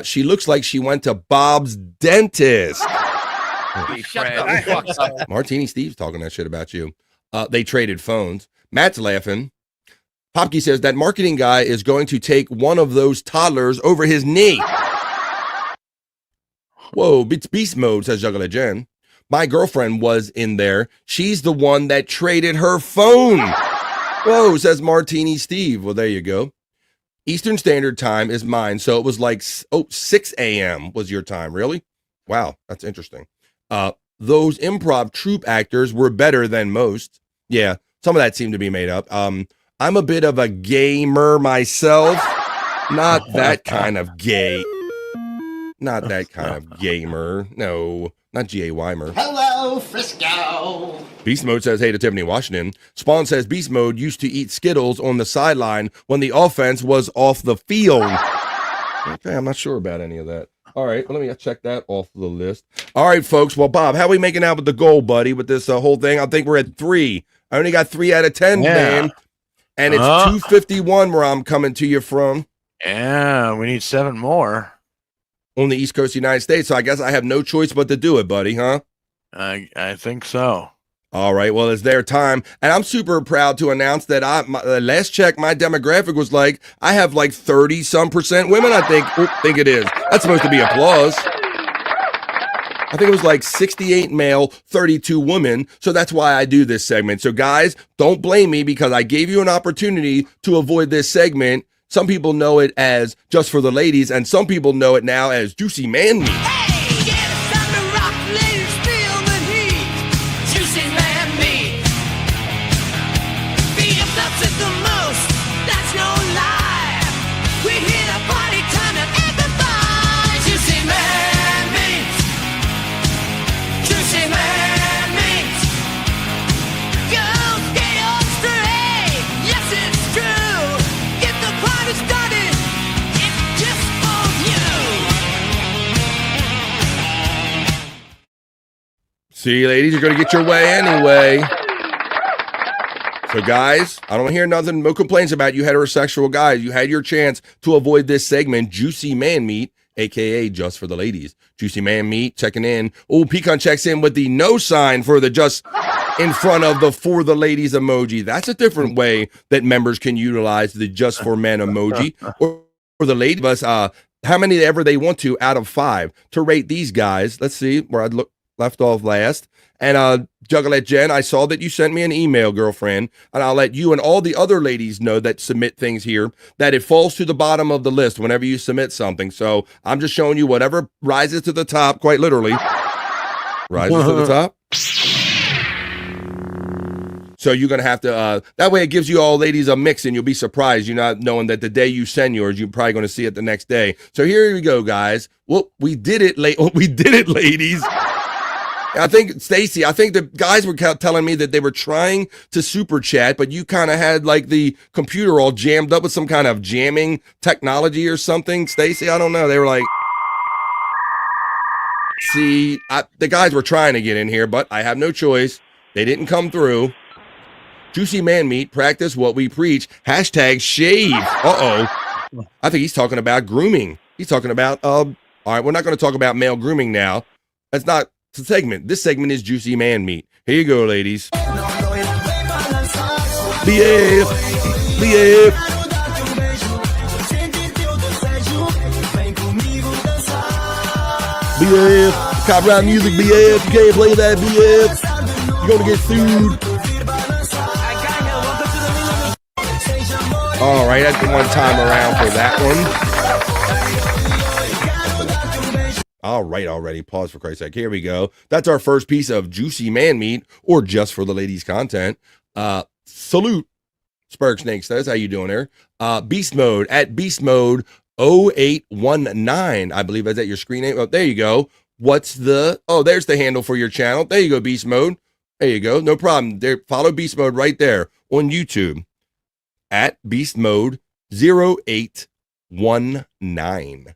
[SPEAKER 12] She looks like she went to Bob's dentist.
[SPEAKER 4] Shut the fuck up.
[SPEAKER 12] Martini Steve's talking that shit about you. They traded phones. Matt's laughing. Popke says that marketing guy is going to take one of those toddlers over his knee. Whoa, it's beast mode, says Juggler Jen. My girlfriend was in there. She's the one that traded her phone. Whoa, says Martini Steve. Well, there you go. Eastern Standard Time is mine, so it was like 6 a.m. was your time. Really? Wow, that's interesting. Those improv troupe actors were better than most. Yeah, some of that seemed to be made up. I'm a bit of a gamer myself. Not that kind of gay. Not that kind of gamer. No, not G-A-Y-mer.
[SPEAKER 9] Hello, Frisco.
[SPEAKER 12] Beast Mode says, hey to Tiffany Washington. Spawn says Beast Mode used to eat Skittles on the sideline when the offense was off the field. Okay, I'm not sure about any of that. All right, well, let me check that off the list. All right, folks. Well, Bob, how are we making out with the goal, buddy, with this whole thing? I think we're at 3. I only got 3 out of 10, man. And it's 251 where I'm coming to you from.
[SPEAKER 13] Yeah, we need 7 more.
[SPEAKER 12] On the East Coast of the United States, so I guess I have no choice but to do it, buddy, huh?
[SPEAKER 13] I think so.
[SPEAKER 12] All right, well, it's their time. And I'm super proud to announce that last check, my demographic was like, I have like 30-some% women, I think it is. That's supposed to be applause. I think it was like 68 male, 32 women. So that's why I do this segment. So guys, don't blame me because I gave you an opportunity to avoid this segment. Some people know it as Just for the Ladies, and some people know it now as Juicy Man Meat. See, ladies, you're going to get your way anyway. So, guys, I don't hear nothing, no complaints about you heterosexual guys. You had your chance to avoid this segment, Juicy Man Meat, a.k.a. Just for the Ladies. Juicy Man Meat checking in. Oh, Pecan checks in with the no sign for the just in front of the for the ladies emoji. That's a different way that members can utilize the just for men emoji. Or for the ladies, how many ever they want to out of 5 to rate these guys. Let's see where I'd left off last. And Juggalette Jen, I saw that you sent me an email, girlfriend, and I'll let you and all the other ladies know that submit things here that it falls to the bottom of the list whenever you submit something. So I'm just showing you whatever rises to the top, quite literally. Rises to the top. So you're going to have to, that way it gives you all ladies a mix and you'll be surprised. You're not knowing that the day you send yours, you're probably going to see it the next day. So here we go, guys. Well, we did it, ladies. I think, Stacy, the guys were telling me that they were trying to super chat, but you kind of had like the computer all jammed up with some kind of jamming technology or something. Stacy, I don't know. They were like, see, the guys were trying to get in here, but I have no choice. They didn't come through. Juicy Man Meat, practice what we preach. Hashtag shave. Uh-oh. I think he's talking about grooming. He's talking about, all right, we're not going to talk about male grooming now. That's not the segment. This segment is Juicy Man Meat. Here you go, ladies. Behave. Behave. Behave. Copyright music, behave. You can't play that, behave. You're going to get sued. All right, that's the one time around for that one. All right, already. Pause for Christ's sake. Here we go. That's our first piece of Juicy Man Meat, or Just for the Ladies content. Salute. Spurg Snake says, how you doing there? Beast Mode, at Beast Mode 0819. I believe that's at your screen name. Oh, there you go. What's the, there's the handle for your channel. There you go, Beast Mode. There you go. No problem. There, follow Beast Mode right there on YouTube. at Beast Mode 0819.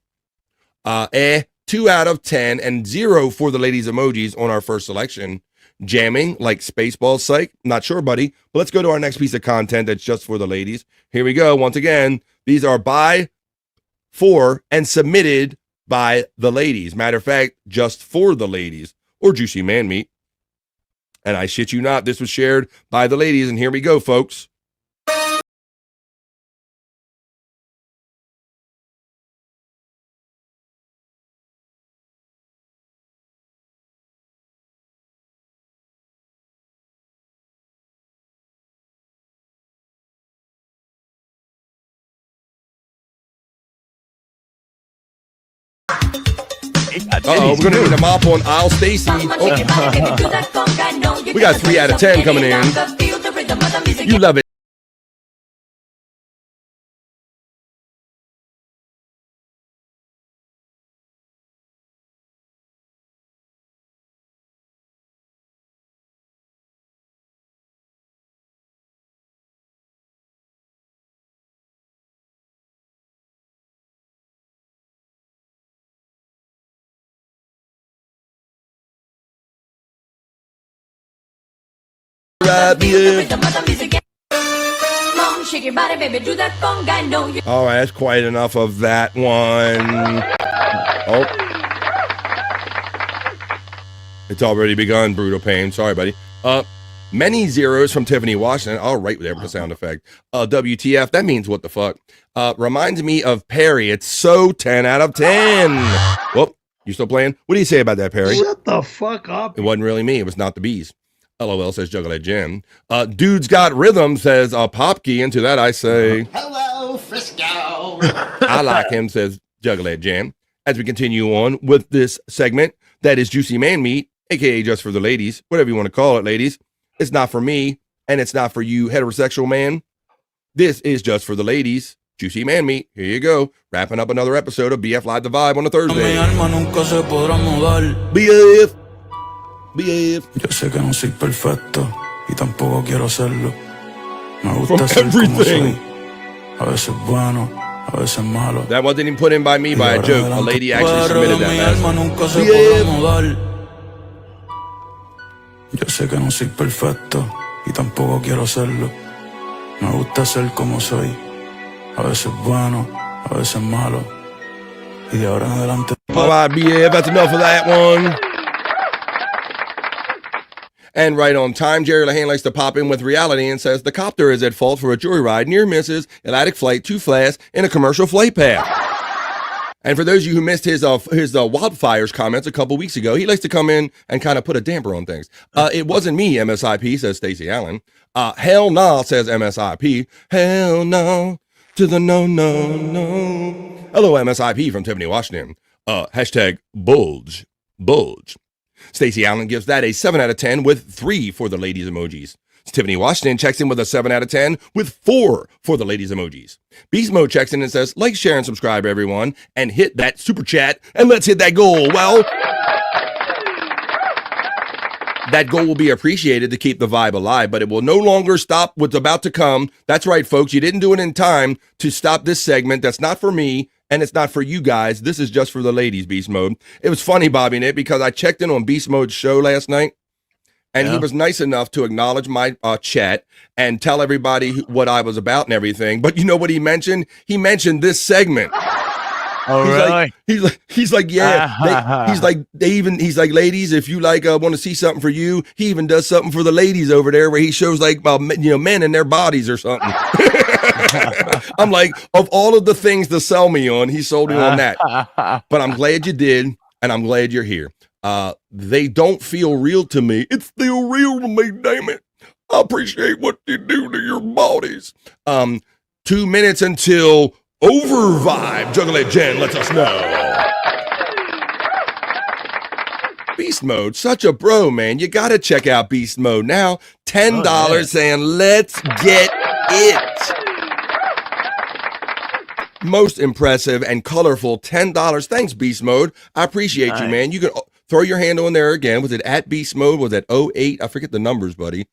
[SPEAKER 12] 2 out of 10 and 0 for the ladies emojis on our first selection. Jamming like Spaceball Cyke. Not sure, buddy. But let's go to our next piece of content that's just for the ladies. Here we go. Once again, these are by, for, and submitted by the ladies. Matter of fact, just for the ladies, or Juicy Man Meat. And I shit you not, this was shared by the ladies. And here we go, folks. Uh-oh, we're going to need a mop on Isle Stacy. Oh. We got 3 out of 10 coming in. You love it. All right, that's quite enough of that one. Oh. It's already begun, Brutal Pain. Sorry, buddy. Many zeros from Tiffany Washington. All right, there with the sound effect. WTF, that means what the fuck. Reminds me of Perry. It's so 10 out of 10. Whoop, you still playing? What do you say about that, Perry?
[SPEAKER 7] Shut the fuck up.
[SPEAKER 12] It wasn't really me. It was not the bees. LOL, says Juggler Jim. Dude's Got Rhythm, says Popkey. And to that I say,
[SPEAKER 9] Hello, Frisco.
[SPEAKER 12] I like him, says Juggler Jam. As we continue on with this segment, that is Juicy Man Meat, aka Just for the Ladies, whatever you want to call it, ladies. It's not for me, and it's not for you, heterosexual man. This is just for the ladies. Juicy Man Meat. Here you go. Wrapping up another episode of BF Live the Vibe on a Thursday. BF. BF.
[SPEAKER 8] Yo sé que no soy perfecto y tampoco quiero serlo. Me gusta ser como soy. A veces bueno, a veces malo.
[SPEAKER 12] That wasn't even put in by me by a joke. A lady actually submitted that.
[SPEAKER 8] Yo sé que no soy perfecto y tampoco quiero serlo. Me gusta ser como soy. A veces bueno, a veces malo. Y de ahora en adelante.
[SPEAKER 12] All right, BF, that's enough of that one. And right on time, Jerry Lehane likes to pop in with reality and says the copter is at fault for a joyride, near misses, erratic flight, 2 flash, in a commercial flight path. And for those of you who missed his wildfires comments a couple weeks ago, he likes to come in and kind of put a damper on things. It wasn't me, MSIP, says Stacey Allen. Hell no, says MSIP. Hell no to the no. Hello, MSIP from Tiffany Washington. Hashtag bulge. Stacey Allen gives that a 7 out of 10 with 3 for the ladies emojis. Tiffany Washington checks in with a 7 out of 10 with 4 for the ladies emojis. Beast Mode checks in and says, like, share, and subscribe, everyone, and hit that super chat, and let's hit that goal. Well, that goal will be appreciated to keep the vibe alive, but it will no longer stop what's about to come. That's right, folks. You didn't do it in time to stop this segment. That's not for me. And it's not for you guys. This is just for the ladies, Beast Mode. It was funny, Bobby Nick, because I checked in on Beast Mode's show last night, and he was nice enough to acknowledge my chat and tell everybody what I was about and everything. But you know what he mentioned? He mentioned this segment.
[SPEAKER 13] Oh, really?
[SPEAKER 12] He's like, yeah. He's like, ladies, if you like want to see something for you, he even does something for the ladies over there where he shows like, men in their bodies or something. I'm like, of all of the things to sell me on, he sold me on that. But I'm glad you did, and I'm glad you're here. They don't feel real to me. It's still real to me, damn it. I appreciate what you do to your bodies. 2 minutes until over vibe. Juggler Jen lets us know. Beast Mode, such a bro, man. You got to check out Beast Mode now. $10 saying, let's get it. Most impressive and colorful $10. Thanks, Beast Mode. I appreciate you, man. You can throw your hand on there again. Was it at Beast Mode? Was it 08? I forget the numbers, buddy.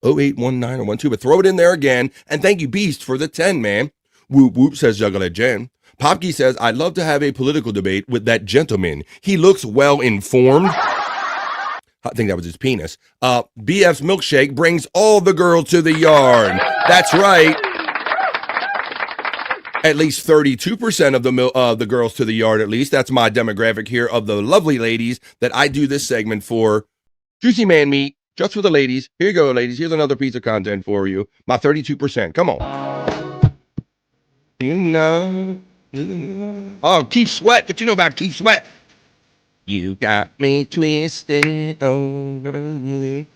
[SPEAKER 12] 0819 or 12, but throw it in there again. And thank you, Beast, for the 10, man. Whoop whoop, says Juggler Jen. Popke says, I'd love to have a political debate with that gentleman. He looks well informed. I think that was his penis. BF's milkshake brings all the girls to the yard. That's right. At least 32% of the girls to the yard, at least. That's my demographic here of the lovely ladies that I do this segment for. Juicy Man Meat, just for the ladies. Here you go, ladies. Here's another piece of content for you. My 32%. Come on. You know. Oh, Keith Sweat. What you know about Keith Sweat? You got me twisted over me.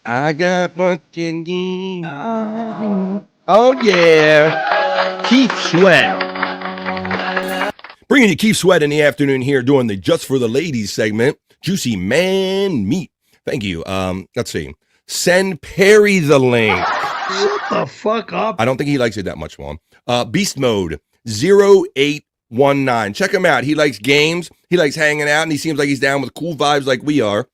[SPEAKER 12] I got what you need. Oh, yeah. Keith Sweat. Bringing you Keith Sweat in the afternoon here doing the Just for the Ladies segment. Juicy Man Meat. Thank you. Let's see. Send Perry the link.
[SPEAKER 16] Shut the fuck up.
[SPEAKER 12] I don't think he likes it that much, Mom. Beast Mode 0819. Check him out. He likes games. He likes hanging out, and he seems like he's down with cool vibes like we are.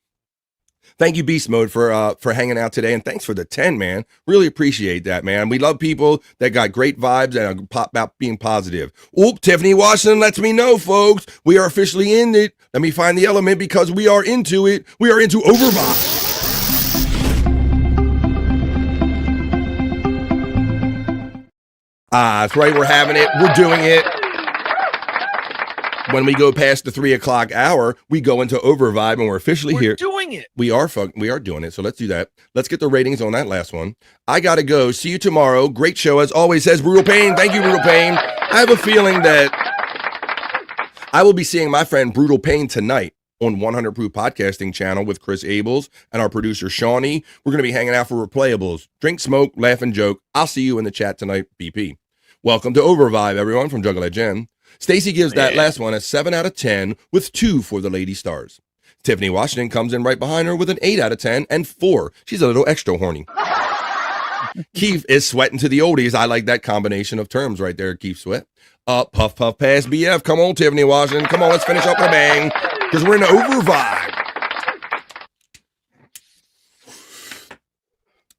[SPEAKER 12] Thank you, Beast Mode, for hanging out today, and thanks for the 10, man. Really appreciate that, man. We love people that got great vibes and pop out being positive. Oop, Tiffany Washington lets me know, folks. We are officially in it. Let me find the element because we are into it. We are into Overvibe. That's right. We're having it. We're doing it. When we go past the 3 o'clock hour, we go into Overvibe, and we're officially here.
[SPEAKER 10] We're doing it.
[SPEAKER 12] We are doing it. So let's do that. Let's get the ratings on that last one. I gotta go. See you tomorrow. Great show as always, says Brutal Pain. Thank you, Brutal Pain. I have a feeling that I will be seeing my friend Brutal Pain tonight on 100 Proof Podcasting channel with Chris Abels and our producer Shawnee. We're gonna be hanging out for replayables. Drink, smoke, laugh, and joke. I'll see you in the chat tonight. BP. Welcome to Overvibe, everyone, from Juggler Jen. Stacy gives that last one a 7 out of 10 with 2 for the Lady Stars. Tiffany Washington comes in right behind her with an 8 out of 10 and 4. She's a little extra horny. Keith is sweating to the oldies. I like that combination of terms right there, Keith Sweat. Puff, puff, pass, BF. Come on, Tiffany Washington. Come on, let's finish up with a bang because we're in the Overvibe.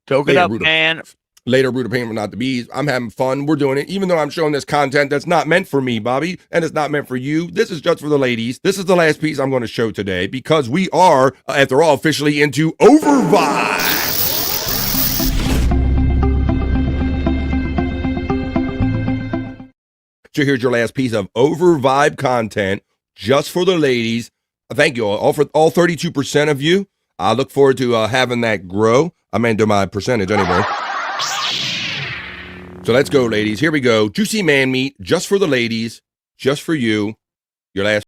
[SPEAKER 13] Toke it up, man.
[SPEAKER 12] Later, Brutal Pain, but not the bees. I'm having fun. We're doing it. Even though I'm showing this content that's not meant for me, Bobby, and it's not meant for you. This is just for the ladies. This is the last piece I'm going to show today because we are, after all, officially into Overvibe. So here's your last piece of Overvibe content just for the ladies. Thank you all for all 32% of you. I look forward to having that grow. I mean, to my percentage anyway. So let's go, ladies. Here we go. Juicy Man Meat, just for the ladies, just for you. Your last.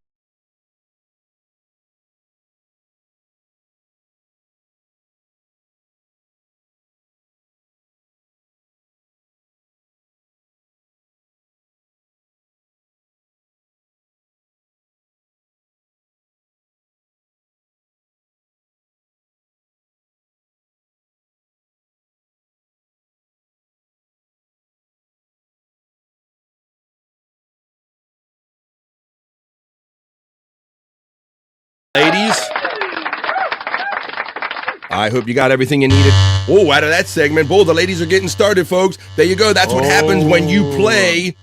[SPEAKER 12] Ladies, I hope you got everything you needed. Oh, out of that segment, both the ladies are getting started, folks. There you go. That's what happens when you play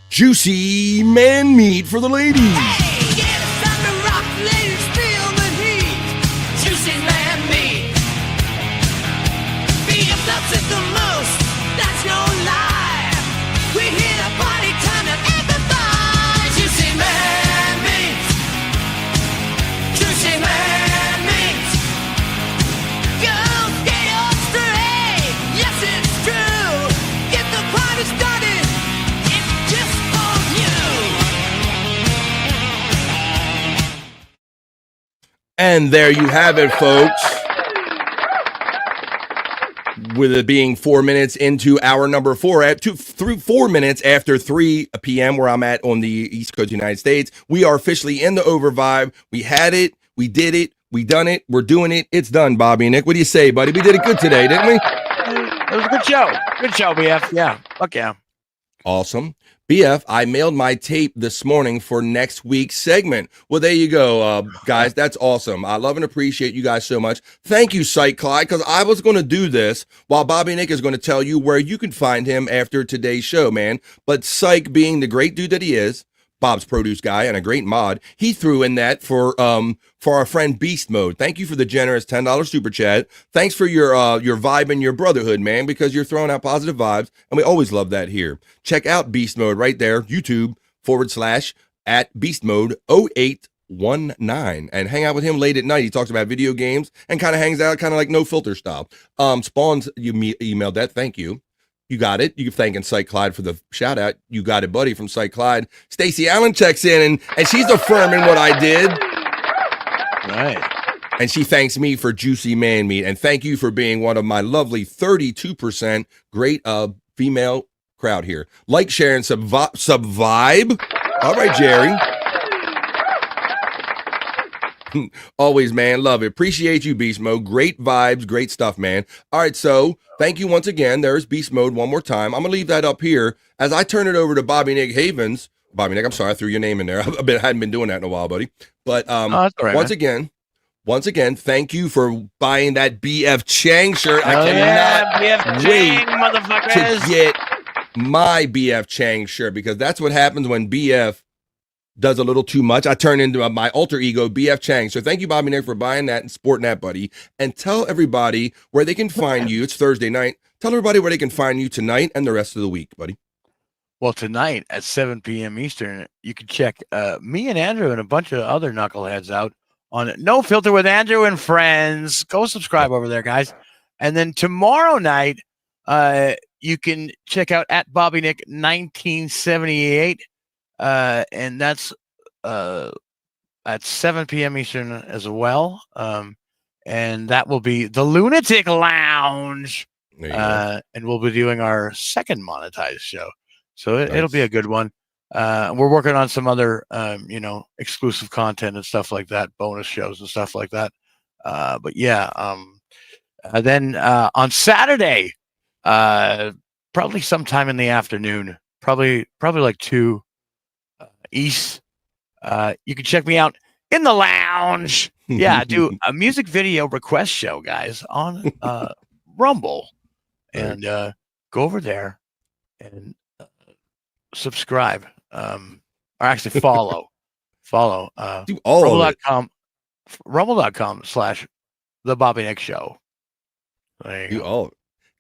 [SPEAKER 12] Juicy Man Meat for the ladies. And there you have it, folks. With it being 4 minutes into hour number 4, at 4 minutes after 3 p.m. where I'm at on the East Coast of the United States, we are officially in the Overvibe. We had it. We did it. We done it. We're doing it. It's done, Bobby and Nick. What do you say, buddy? We did it good today, didn't we?
[SPEAKER 13] It was a good show. Good show, BF. Yeah. Fuck yeah.
[SPEAKER 12] Awesome. BF, I mailed my tape this morning for next week's segment. Well, there you go, guys. That's awesome. I love and appreciate you guys so much. Thank you, Cyke Clyde, because I was going to do this while Bobby Nick is going to tell you where you can find him after today's show, man. But Cyke, being the great dude that he is, Bob's produce guy and a great mod, he threw in that for our friend Beast Mode. Thank you for the generous $10 super chat. Thanks for your vibe and your brotherhood, man, because you're throwing out positive vibes, and we always love that here. Check out Beast Mode right there, YouTube /at Beast Mode 0819, and hang out with him late at night. He talks about video games and kind of hangs out kind of like no filter style. Spawns, you emailed that. Thank you. You got it. You're thanking Cyke Clyde for the shout out. You got it, buddy, from Cyke Clyde. Stacy Allen checks in and she's affirming what I did.
[SPEAKER 13] Right.
[SPEAKER 12] And she thanks me for juicy man meat. And thank you for being one of my lovely 32% great female crowd here. Like, share, and sub vibe. All right, Jerry. Always, man. Love it. Appreciate you, Beast Mode. Great vibes. Great stuff, man. All right, so thank you once again. There's Beast Mode one more time. I'm going to leave that up here as I turn it over to Bobby Nick Havens. Bobby Nick, I'm sorry I threw your name in there. I hadn't been doing that in a while, buddy. But
[SPEAKER 13] that's all right,
[SPEAKER 12] once again, thank you for buying that BF Chang shirt. I
[SPEAKER 13] BF
[SPEAKER 12] cannot
[SPEAKER 13] Chang,
[SPEAKER 12] wait
[SPEAKER 13] motherfuckers.
[SPEAKER 12] to get my BF Chang shirt, because that's what happens when BF does a little too much. I turn into my alter ego, BF Chang. So thank you, Bobby Nick, for buying that and sporting that, buddy. And tell everybody where they can find you. It's Thursday night. Tell everybody where they can find you tonight and the rest of the week, buddy.
[SPEAKER 13] Well, tonight at 7 p.m. Eastern, you can check me and Andrew and a bunch of other knuckleheads out on No Filter with Andrew and Friends. Go subscribe over there, guys. And then tomorrow night, you can check out at Bobby Nick 1978. And that's at 7 p.m. Eastern as well. And that will be the Lunatic Lounge. And we'll be doing our second monetized show. So it'll be a good one. We're working on some other, exclusive content and stuff like that, bonus shows and stuff like that. But yeah, then on Saturday, probably sometime in the afternoon, probably like 2 East, you can check me out in the lounge. Yeah, do a music video request show, guys, on Rumble, and go over there and subscribe, or actually follow
[SPEAKER 12] do all of it.
[SPEAKER 13] rumble.com/the Bobby Nick Show. There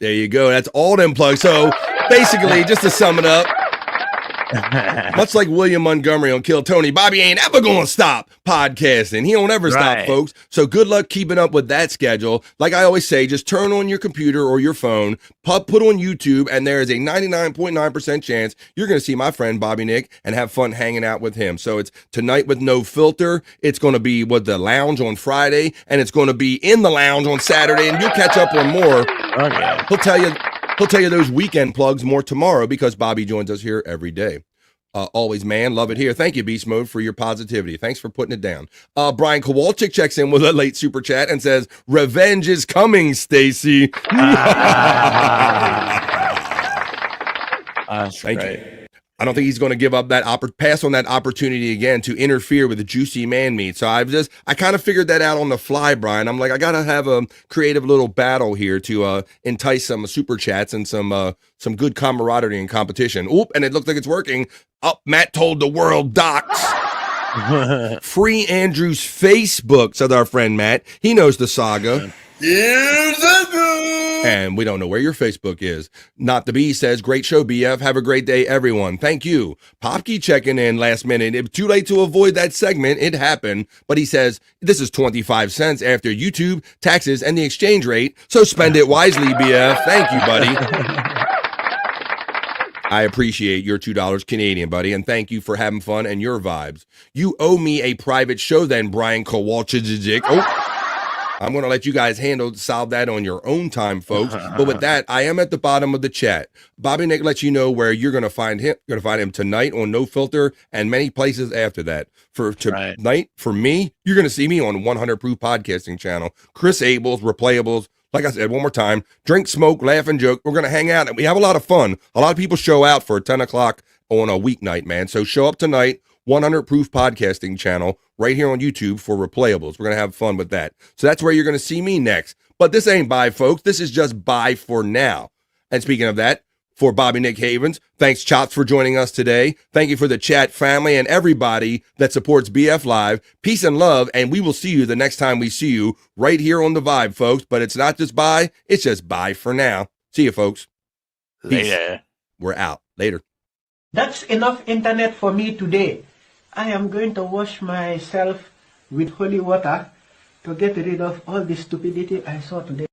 [SPEAKER 12] you go. That's all them plugs. So basically, just to sum it up, much like William Montgomery on Kill Tony, Bobby ain't ever gonna stop podcasting. He don't ever stop, folks. So good luck keeping up with that schedule. Like I always say, just turn on your computer or your phone, put on YouTube, and there is a 99.9% chance you're gonna see my friend Bobby Nick and have fun hanging out with him. So it's tonight with No Filter. It's gonna be with the lounge on Friday, and it's gonna be in the lounge on Saturday, and you'll catch up on more.
[SPEAKER 13] Okay.
[SPEAKER 12] He'll tell you those weekend plugs more tomorrow, because Bobby joins us here every day. Always, man. Love it here. Thank you, Beast Mode, for your positivity. Thanks for putting it down. Brian Kowalczyk checks in with a late super chat and says, "Revenge is coming, Stacy." Thank you. I don't think he's going to give up that pass on that opportunity again to interfere with the juicy man meat. So I kind of figured that out on the fly, Brian. I'm like, I got to have a creative little battle here to entice some super chats and some good camaraderie and competition. Oop, and it looks like it's working. Matt told the world docs. Free Andrew's Facebook, said our friend Matt. He knows the saga. And we don't know where your Facebook is. Not the Bee says, "Great show, BF. Have a great day, everyone." Thank you. Popkey checking in last minute. It was too late to avoid that segment. It happened. But he says, "This is 25 cents after YouTube, taxes, and the exchange rate. So spend it wisely, BF." Thank you, buddy. I appreciate your $2 Canadian, buddy, and thank you for having fun and your vibes. You owe me a private show then, Brian Kowalczyk. Oh. I'm going to let you guys solve that on your own time, folks. But with that, I am at the bottom of the chat. Bobby Nick lets you know where you're going to find him. You're going to find him tonight on No Filter and many places after that. For tonight, for me, you're going to see me on 100 Proof Podcasting Channel. Chris Abel's, Replayables. Like I said, one more time, drink, smoke, laugh, and joke. We're going to hang out, and we have a lot of fun. A lot of people show out for 10 o'clock on a weeknight, man. So show up tonight, 100 Proof Podcasting channel right here on YouTube for Replayables. We're going to have fun with that. So that's where you're going to see me next. But this ain't bye, folks. This is just bye for now. And speaking of that, for Bobby Nick Havens, thanks, Chops, for joining us today. Thank you for the chat family and everybody that supports BF Live. Peace and love, and we will see you the next time we see you right here on The Vibe, folks. But it's not just bye, it's just bye for now. See you, folks. Peace.
[SPEAKER 13] Later.
[SPEAKER 12] We're out. Later.
[SPEAKER 7] That's enough internet for me today. I am going to wash myself with holy water to get rid of all the stupidity I saw today.